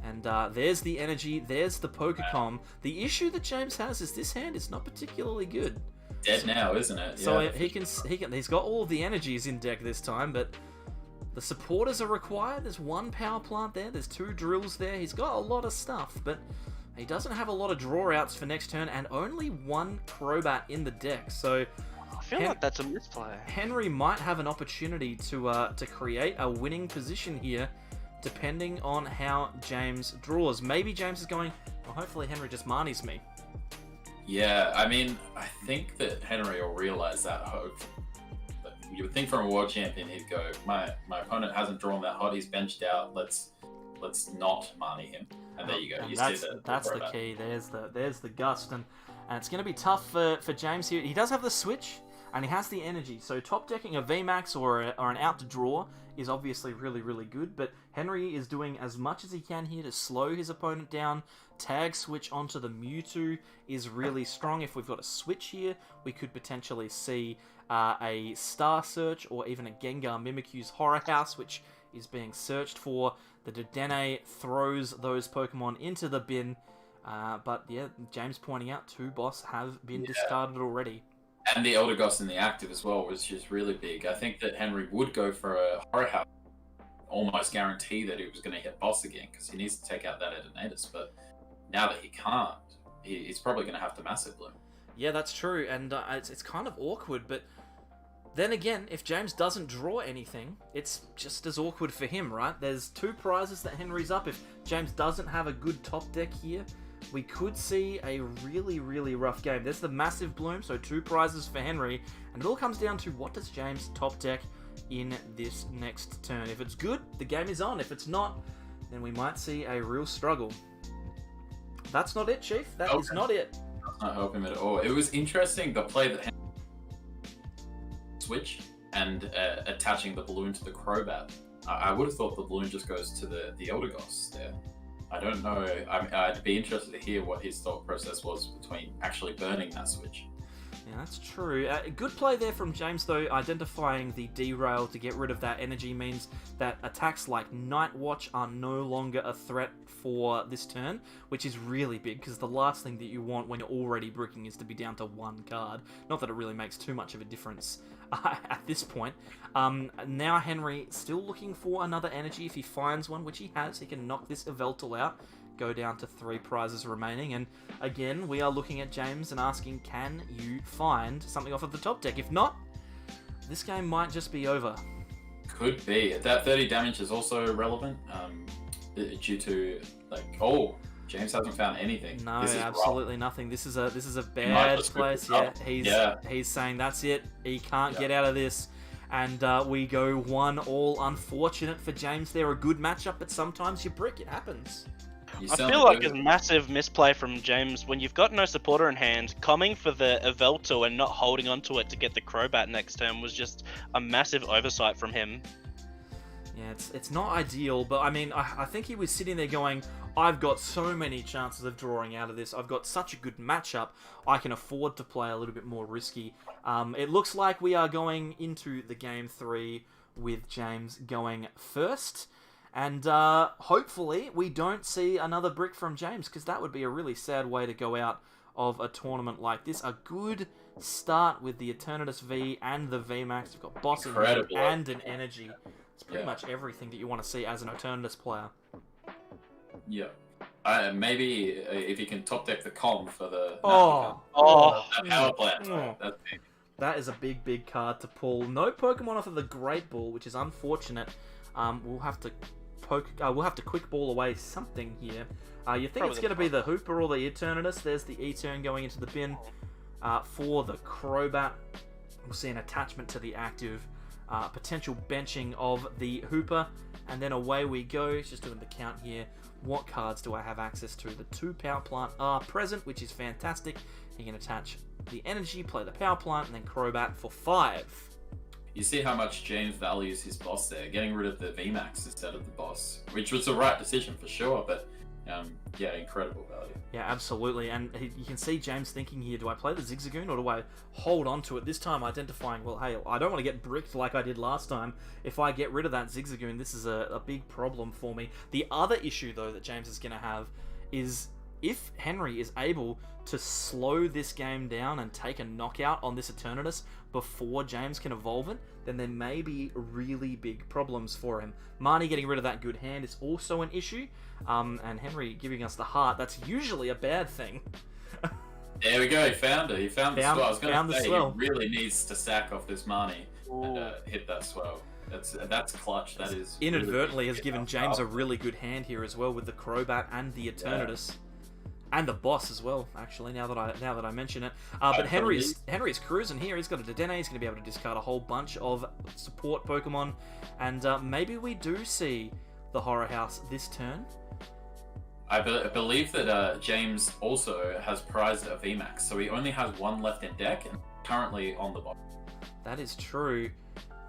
And there's the energy, there's the Pokecom. The issue that James has is this hand is not particularly good. Dead now, isn't it? So Yeah. he's got all of the energies in deck this time, but the supporters are required. There's 1 power plant there, there's 2 drills there. He's got a lot of stuff, but he doesn't have a lot of draw outs for next turn, and only 1 Crobat in the deck. So I feel like that's a misplay. Henry might have an opportunity to create a winning position here, depending on how James draws. Maybe James is going, well, hopefully Henry just Marnies me. Yeah, I mean, I think that Henry will realize that hope. But you would think from a world champion, he'd go, my opponent hasn't drawn that hot, he's benched out, let's not Marnie him. And there you go. And You that's see that's the key. There's the gust, and it's going to be tough for James here. He does have the switch, and he has the energy. So top decking a VMAX or an out to draw is obviously really, really good. But Henry is doing as much as he can here to slow his opponent down. Tag switch onto the Mewtwo is really strong. If we've got a switch here, we could potentially see a Star Search or even a Gengar Mimikyu's Horror House, which is being searched for. The Dedenne throws those Pokemon into the bin. But yeah, James pointing out 2 boss have been discarded already. And the Eldegoss in the active as well, which is really big. I think that Henry would go for a Horror House, almost guarantee that he was going to hit boss again, because he needs to take out that Edinatus. But now that he can't, he's probably going to have to Massive Bloom. Yeah, that's true, and it's kind of awkward, but then again, if James doesn't draw anything, it's just as awkward for him, right? There's 2 prizes that Henry's up. If James doesn't have a good top deck here, we could see a really, really rough game. There's the Massive Bloom, so 2 prizes for Henry, and it all comes down to what does James top deck in this next turn. If it's good, the game is on. If it's not, then we might see a real struggle. That's not it, Chief. That is not it. That's not helping him at all. It was interesting, the play that Henry switch and attaching the balloon to the Crobat. I would have thought the balloon just goes to the Eldegoss there. I don't know. I'd be interested to hear what his thought process was between actually burning that switch. Yeah, that's true. Good play there from James, though. Identifying the derail to get rid of that energy means that attacks like Night Watch are no longer a threat for this turn, which is really big, because the last thing that you want when you're already bricking is to be down to 1 card. Not that it really makes too much of a difference at this point. Now Henry still looking for another energy. If he finds one, which he has, he can knock this Yveltal out. go down to 3 prizes remaining. And again, we are looking at James and asking, can you find something off of the top deck? If not, this game might just be over. Could be. That 30 damage is also relevant due to, like, oh, James hasn't found anything. No, this is absolutely nothing. This is a bad place. Yeah, he's saying that's it. He can't get out of this. And we go 1-1. Unfortunate for James there. A good matchup, but sometimes you brick. It happens. I feel like a massive misplay from James when you've got no supporter in hand. Coming for the Yveltal and not holding onto it to get the Crobat next turn was just a massive oversight from him. Yeah, it's not ideal, but I mean, I think he was sitting there going, I've got so many chances of drawing out of this. I've got such a good matchup. I can afford to play a little bit more risky. It looks like we are going into the game 3 with James going first. And hopefully we don't see another brick from James, because that would be a really sad way to go out of a tournament like this. A good start with the Eternatus V and the VMAX. We've got Boss and an Energy. It's pretty much everything that you want to see as an Eternatus player. Yeah. Maybe if you can top deck the com for the power plant. That's big. That is a big card to pull. No Pokemon off of the Great Ball, which is unfortunate. We'll have to quick ball away something here. You think it's going to be the Hooper or the Eternatus? There's the E-turn going into the bin. For the Crobat, we'll see an attachment to the active. Potential benching of the Hooper, and then away we go. It's just doing the count here. What cards do I have access to? The 2 Power Plant are present, which is fantastic. You can attach the Energy, play the Power Plant, and then Crobat for 5. You see how much James values his boss there, getting rid of the VMAX instead of the boss, which was the right decision for sure, but yeah, incredible value. Yeah, absolutely. And you can see James thinking here, do I play the Zigzagoon or do I hold on to it? This time identifying, well, hey, I don't want to get bricked like I did last time. If I get rid of that Zigzagoon, this is a big problem for me. The other issue, though, that James is going to have is if Henry is able to slow this game down and take a knockout on this Eternatus before James can evolve it, then there may be really big problems for him. Marnie getting rid of that good hand is also an issue, and Henry giving us the heart, that's usually a bad thing. There we go, he found it. He found the swell. I was going to say, he swell. really needs to sack off this Marnie and hit that swell. That's clutch. That is inadvertently really has given James a really good hand here as well with the Crobat and the Eternatus. Yeah. And the boss as well, actually, now that I mention it. But Henry's cruising here. He's got a Dedenne. He's going to be able to discard a whole bunch of support Pokemon. And maybe we do see the Horror House this turn. I believe that James also has prized a VMAX, so he only has 1 left in deck and currently on the bottom. That is true.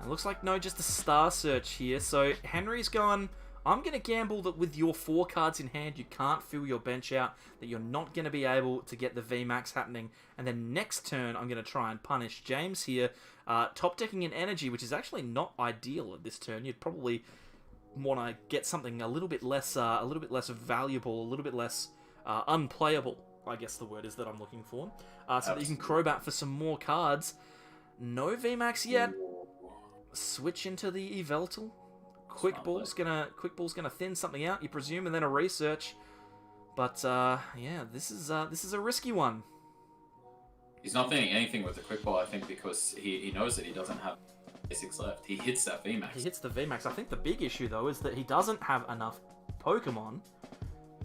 It looks like just a Star Search here. So Henry's going, I'm going to gamble that with your 4 cards in hand, you can't fill your bench out, that you're not going to be able to get the VMAX happening. And then next turn, I'm going to try and punish James here. Top decking an Energy, which is actually not ideal at this turn. You'd probably want to get something a little bit less valuable, a little bit less unplayable, I guess the word is that I'm looking for. So that you can Crobat for some more cards. No VMAX yet. Switch into the Yveltal. Quick Ball's gonna thin something out, you presume, and then a research. But yeah, this is a risky one. He's not thinking anything with the Quick Ball, I think, because he knows that he doesn't have basics left. He hits that VMAX. He hits the VMAX. I think the big issue though is that he doesn't have enough Pokemon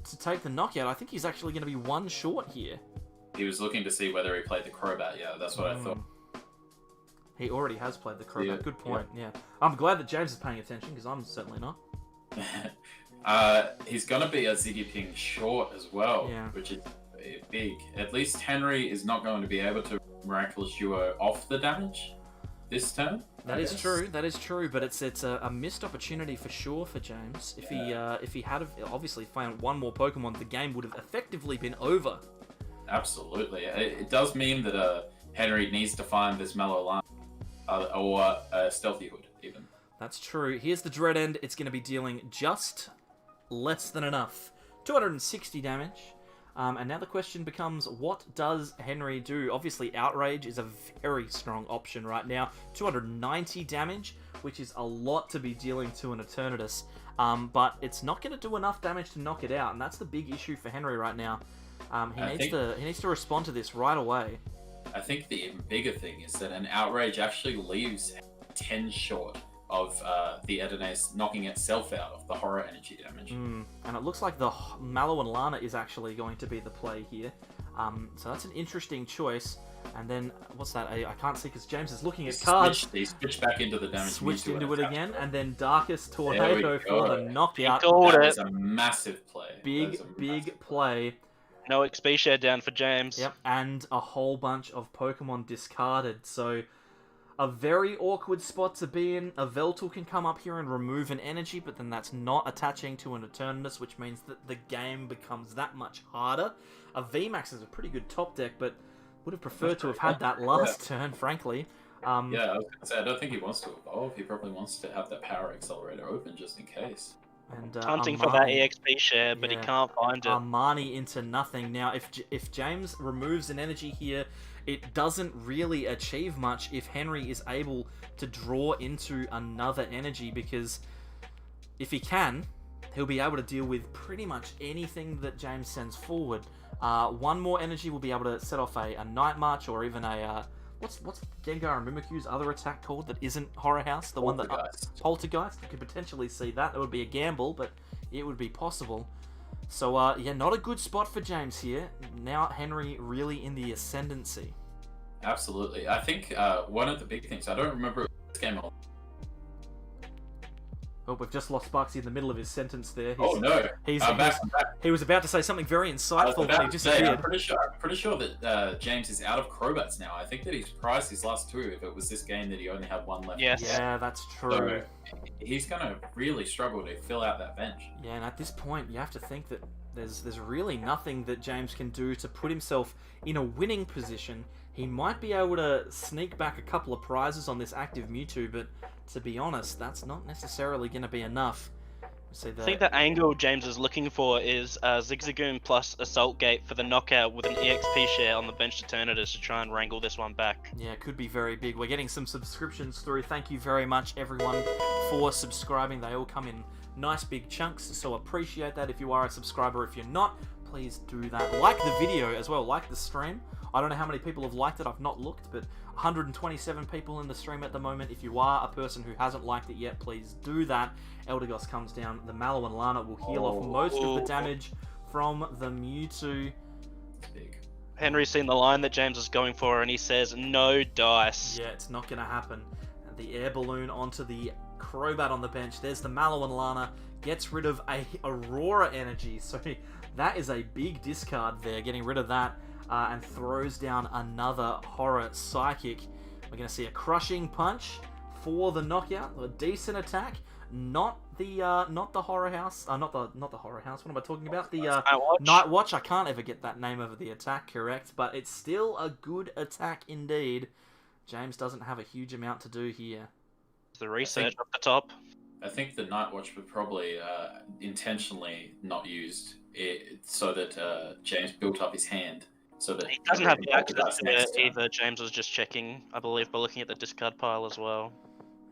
to take the knockout. I think he's actually going to be 1 short here. He was looking to see whether he played the Crobat. Yeah, that's what I thought. He already has played the Crobat. Yeah, good point. Yeah. I'm glad that James is paying attention, because I'm certainly not. He's going to be a Ziggy Ping short as well, which is big. At least Henry is not going to be able to Miraculous Duo off the damage this turn. That is true. That is true. But it's a missed opportunity for sure for James. If he had obviously found 1 more Pokemon, the game would have effectively been over. Absolutely. It does mean that Henry needs to find this Mellow Line. Or Stealthy Hood, even. That's true. Here's the Dread End. It's going to be dealing just less than enough. 260 damage. And now the question becomes, what does Henry do? Obviously, Outrage is a very strong option right now. 290 damage, which is a lot to be dealing to an Eternatus. But it's not going to do enough damage to knock it out, and that's the big issue for Henry right now. He needs to respond to this right away. I think the even bigger thing is that an Outrage actually leaves 10 short of the Edenne knocking itself out of the Horror Energy damage. And it looks like the Mallow and Lana is actually going to be the play here. So that's an interesting choice. And then, what's that? I can't see because James is looking at cards. He switched back into the damage. Switched into it again, and then Darkest Tornado for the knockout. That is a massive play. Big play. No XP share down for James. Yep, and a whole bunch of Pokemon discarded. So, a very awkward spot to be in. A Veltal can come up here and remove an energy, but then that's not attaching to an Eternatus, which means that the game becomes that much harder. A VMAX is a pretty good top deck, but would have preferred to have had that last turn, frankly. Yeah, I was going to say, I don't think he wants to evolve. He probably wants to have that Power Accelerator open just in case. And hunting for that EXP share, but he can't find it. Marnie into nothing. Now, if James removes an energy here, it doesn't really achieve much if Henry is able to draw into another energy, because if he can, he'll be able to deal with pretty much anything that James sends forward. One more energy will be able to set off a Night March, or even a what's Gengar and Mimikyu's other attack called that isn't Horror House? The one that Poltergeist. You could potentially see that. That would be a gamble, but it would be possible. So yeah, not a good spot for James here. Now Henry really in the ascendancy. Absolutely. I think one of the big things, I don't remember this game. Oh, we've just lost Sparksy in the middle of his sentence there. I'm back. He was about to say something very insightful when he disappeared. I'm pretty sure that James is out of Crobats now. I think that he's prized his last two if it was this game that he only had one left. Yes. Yeah, that's true. So he's going to really struggle to fill out that bench. Yeah, and at this point, you have to think that there's really nothing that James can do to put himself in a winning position. He might be able to sneak back a couple of prizes on this active Mewtwo, but to be honest, that's not necessarily going to be enough. I think the angle James is looking for is Zigzagoon plus Assault Gate for the knockout with an EXP share on the bench to Eternatus to try and wrangle this one back. Yeah, it could be very big. We're getting some subscriptions through. Thank you very much, everyone, for subscribing. They all come in nice big chunks, so appreciate that if you are a subscriber. If you're not, please do that. Like the video as well, like the stream. I don't know how many people have liked it, I've not looked, but 127 people in the stream at the moment. If you are a person who hasn't liked it yet, please do that. Eldegoss comes down, the Mallow and Lana will heal off most of the damage from the Mewtwo. Big. Henry's seen the line that James is going for, and he says, no dice. Yeah, it's not going to happen. And the air balloon onto the Crobat on the bench. There's the Mallow and Lana, gets rid of a Aurora energy, so that is a big discard there, getting rid of that. And throws down another Horror Psychic. We're going to see a Crushing Punch for the knockout. A decent attack. Not the Horror House. Not the Horror House. What am I talking about? The Night Watch. I can't ever get that name of the attack correct, but it's still a good attack indeed. James doesn't have a huge amount to do here. The research up the top. I think the Night Watch was probably intentionally not used so that James built up his hand. So that he doesn't have the access to it either. James was just checking, I believe, by looking at the discard pile as well.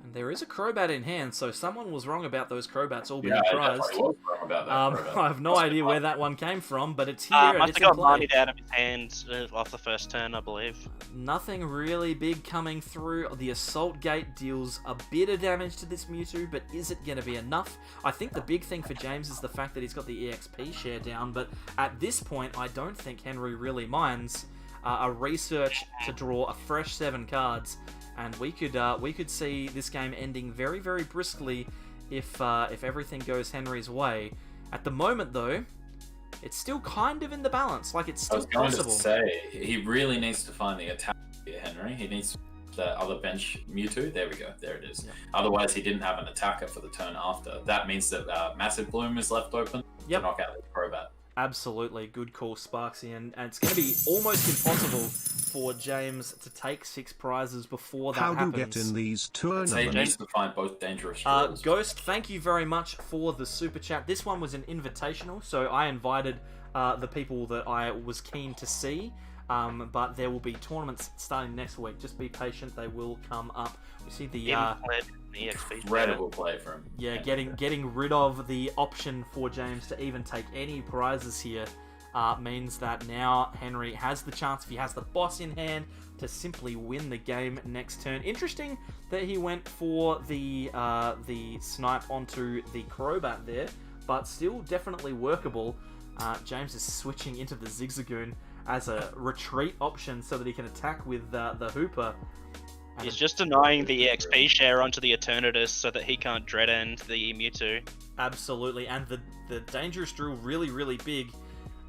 And there is a Crobat in hand, so someone was wrong about those Crobats all being prized. I was wrong about that. I have no idea where that one came from, but it's here and must it's have in got play. Marnie out of his hand off the first turn, I believe. Nothing really big coming through. The Assault Gate deals a bit of damage to this Mewtwo, but is it going to be enough? I think the big thing for James is the fact that he's got the EXP share down, but at this point, I don't think Henry really minds a research to draw a fresh 7 cards. And we could see this game ending very, very briskly if everything goes Henry's way. At the moment, though, it's still kind of in the balance. Like, it's still possible. I was going to say, he really needs to find the attack here, Henry. He needs the other bench Mewtwo. There we go. There it is. Yeah. Otherwise, he didn't have an attacker for the turn after. That means that Massive Bloom is left open to knock out the Crobat. Absolutely, good call, Sparksy, and it's going to be almost impossible for James to take 6 prizes before that happens. How do you get in these tournaments? He needs to find both dangerous drills. Ghost, thank you very much for the super chat. This one was an invitational, so I invited the people that I was keen to see. But there will be tournaments starting next week. Just be patient; they will come up. We see the incredible play from getting rid of the option for James to even take any prizes here means that now Henry has the chance, if he has the boss in hand, to simply win the game next turn. Interesting that he went for the snipe onto the Crobat there, but still definitely workable. James is switching into the Zigzagoon as a retreat option so that he can attack with the Hooper. He's just denying the EXP share onto the Eternatus so that he can't dread end the Mewtwo. Absolutely, and the dangerous drill really big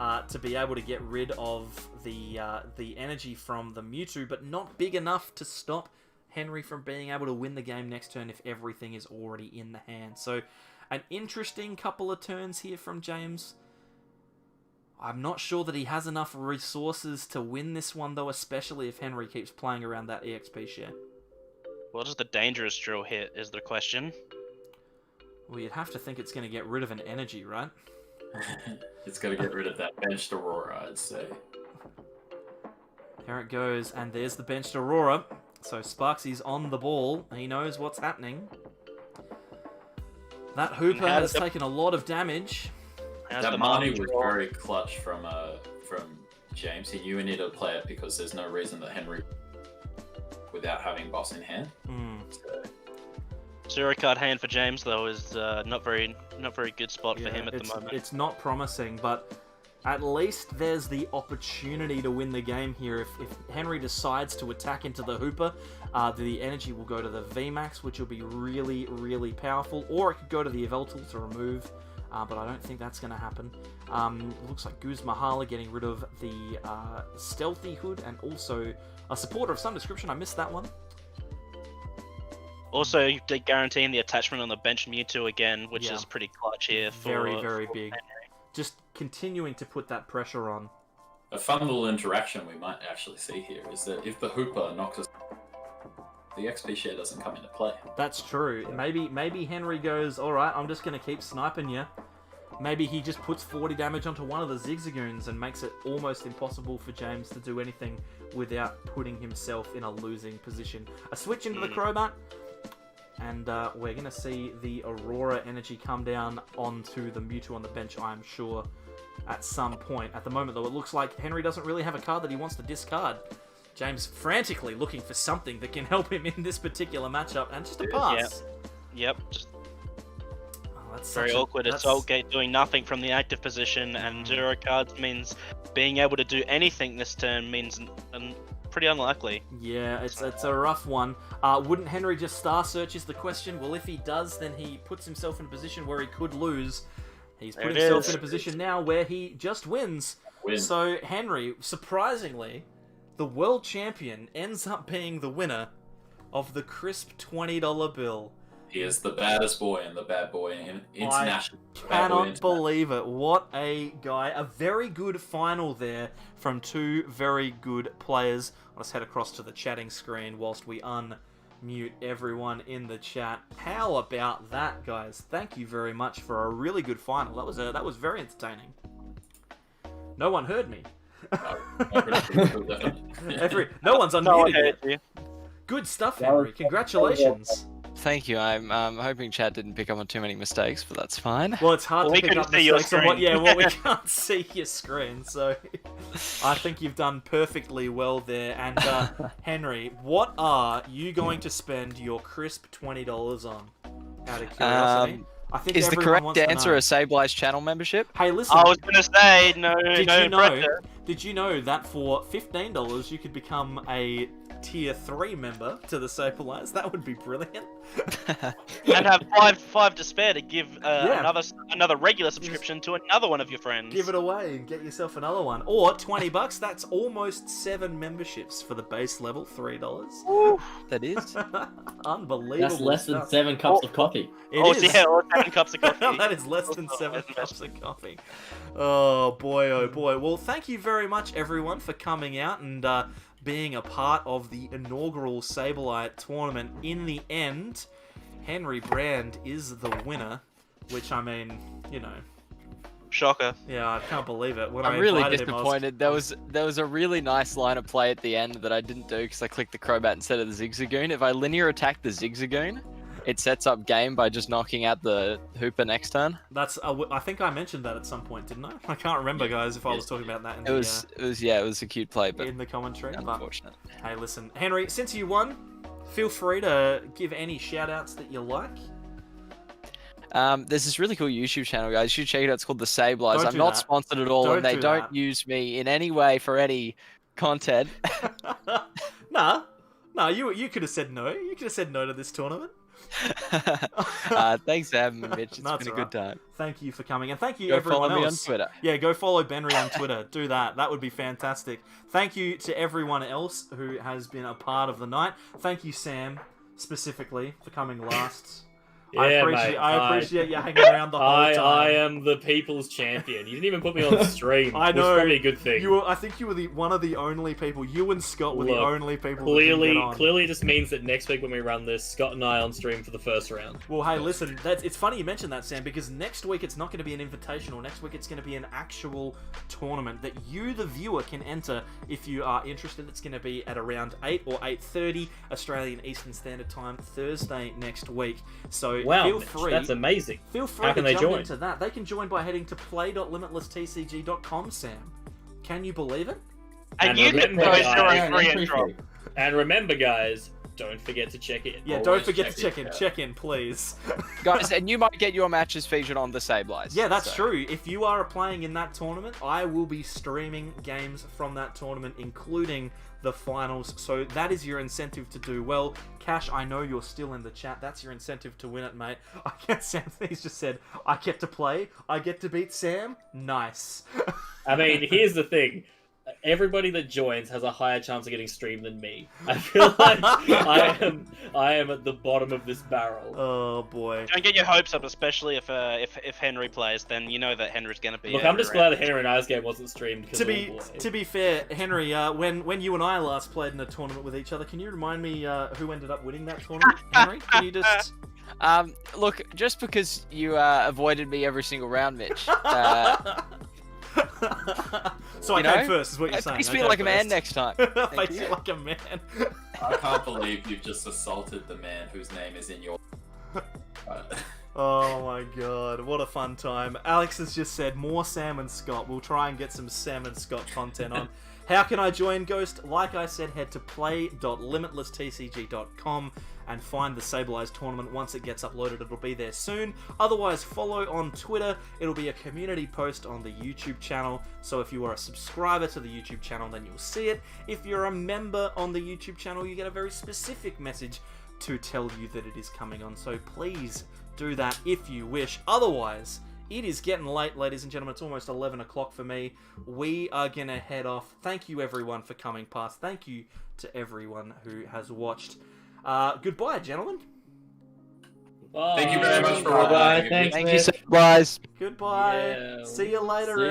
to be able to get rid of the energy from the Mewtwo, but not big enough to stop Henry from being able to win the game next turn if everything is already in the hand. So an interesting couple of turns here from James. I'm not sure that he has enough resources to win this one, though, especially if Henry keeps playing around that EXP share. What does the dangerous drill hit, is the question. Well, you'd have to think it's going to get rid of an energy, right? It's going to get rid of that benched Aurora, I'd say. There it goes, and there's the benched Aurora. So Sparksy's on the ball. He knows what's happening. That Hooper has taken a lot of damage. That Marnie was very clutch from James. He knew he needed to play it because there's no reason that Henry, without having boss in hand. Zero card hand for James though is not very good spot for him at the moment. It's not promising, but at least there's the opportunity to win the game here. If Henry decides to attack into the Hooper, the energy will go to the VMAX, which will be really powerful, or it could go to the Yveltal to remove. But I don't think that's going to happen. Looks like Guz Mahala getting rid of the Stealthy Hood and also a supporter of some description. I missed that one. Also, guaranteeing the attachment on the bench Mewtwo again, which is pretty clutch here. Very big. Just continuing to put that pressure on. A fun little interaction we might actually see here is that if the Hooper knocks us, the XP share doesn't come into play. That's true. Maybe Henry goes, alright, I'm just going to keep sniping you. Maybe he just puts 40 damage onto one of the Zigzagoons and makes it almost impossible for James to do anything without putting himself in a losing position. A switch into the Crobat, and we're going to see the Aurora energy come down onto the Mewtwo on the bench, I'm sure, at some point. At the moment, though, it looks like Henry doesn't really have a card that he wants to discard. James frantically looking for something that can help him in this particular matchup, and just a pass. Yep. Just that's very awkward. Assault Gate doing nothing from the active position, and 0 cards means being able to do anything this turn means pretty unlikely. Yeah, it's a rough one. Wouldn't Henry just Star Search is the question? Well, if he does, then he puts himself in a position where he could lose. He's put himself in a position now where he just wins. So Henry, surprisingly, the world champion ends up being the winner of the crisp $20 bill. He is the baddest boy in the Bad Boy International. I cannot believe it. What a guy. A very good final there from 2 very good players. Let's head across to the chatting screen whilst we unmute everyone in the chat. How about that, guys? Thank you very much for a really good final. That was very entertaining. No one heard me. No one's unmuted yet. Good stuff, Henry. Congratulations. Thank you. I'm hoping Chad didn't pick up on too many mistakes, but that's fine. Well, it's hard to pick up mistakes on what we can't see your screen, so I think you've done perfectly well there. And Henry, what are you going to spend your crisp $20 on? Out of curiosity. I think is the correct answer a Sableye's channel membership? Hey, listen. I was going to say, no. Did you know that for $15 you could become a tier 3 member to the Sableyes. That would be brilliant. And have five to spare to give another regular subscription to another one of your friends. Give it away and get yourself another one. Or $20, that's almost 7 memberships for the base level, $3. That is. Unbelievable. That's less than 7 cups of coffee. It is. Yeah, or 7 cups of coffee. That is less than 7 cups of coffee. Oh boy, oh boy. Well, thank you very much, everyone, for coming out and being a part of the inaugural Sableye tournament. In the end, Henry Brand is the winner, which, I mean, you know. Shocker. Yeah, I can't believe it. I'm really disappointed. There was a really nice line of play at the end that I didn't do because I clicked the Crobat instead of the Zigzagoon. If I linear attack the Zigzagoon, it sets up game by just knocking out the Hooper next turn. That's I think I mentioned that at some point, didn't I? I can't remember, guys, if I was talking about that in it was a cute play, but in the commentary. Unfortunate. But, hey, listen, Henry, since you won, feel free to give any shout-outs that you like. There's this really cool YouTube channel, guys. You should check it out. It's called The Sableyes. I'm not sponsored at all, and they don't use me in any way for any content. Nah, you could have said no. You could have said no to this tournament. Thanks for having me, Mitch. It's been a good time. Thank you for coming, and thank you go everyone follow else. Me on Twitter. Yeah, go follow Benry on Twitter. Do that. That would be fantastic. Thank you to everyone else who has been a part of the night. Thank you, Sam, specifically, for coming last. Yeah, I appreciate you hanging around the whole time. I am the people's champion. You didn't even put me on stream. I know. Which probably a good thing. I think you were one of the only people. You and Scott were the only people. Clearly, it just means that next week when we run this, Scott and I on stream for the first round. Well, hey, listen, it's funny you mentioned that, Sam, because next week it's not going to be an invitational. Next week it's going to be an actual tournament that you, the viewer, can enter if you are interested. It's going to be at around 8 or 8:30 Australian Eastern Standard Time Thursday next week. So feel free. That's amazing. Feel free to jump into that. They can join by heading to play.limitlesstcg.com, Sam. Can you believe it? And you can go 0-3 and drop. And remember, guys, don't forget to check in. Yeah, don't forget to check in. Check in, please. Guys, and you might get your matches featured on the Sableyes. Yeah, that's true. If you are playing in that tournament, I will be streaming games from that tournament, including the finals. So that is your incentive to do well. Cash, I know you're still in the chat. That's your incentive to win it, mate. I can't. Sam, he's just said, I get to play. I get to beat Sam. Nice. I mean, here's the thing. Everybody that joins has a higher chance of getting streamed than me. I feel like I am at the bottom of this barrel. Oh boy! Don't get your hopes up, especially if Henry plays. Then you know that Henry's going to be. Look, I'm just glad that Henry and I's game wasn't streamed. To be fair, Henry, when you and I last played in a tournament with each other, can you remind me who ended up winning that tournament? Henry, can you just? Look, just because you avoided me every single round, Mitch. So I came first, is what you're saying. Face me like a man next time. Face you like a man. I can't believe you've just assaulted the man whose name is in your... Oh my god, what a fun time. Alex has just said, more Sam and Scott. We'll try and get some Sam and Scott content on. How can I join Ghost? Like I said, head to play.limitlesstcg.com and find the Sableyes tournament. Once it gets uploaded, it'll be there soon. Otherwise, follow on Twitter. It'll be a community post on the YouTube channel. So if you are a subscriber to the YouTube channel, then you'll see it. If you're a member on the YouTube channel, you get a very specific message to tell you that it is coming on. So please do that if you wish. Otherwise, it is getting late, ladies and gentlemen. It's almost 11 o'clock for me. We are going to head off. Thank you, everyone, for coming past. Thank you to everyone who has watched. Goodbye, gentlemen. Bye. Thank you very much for watching. Thank you, Sableyes. Goodbye. Yeah, See you later.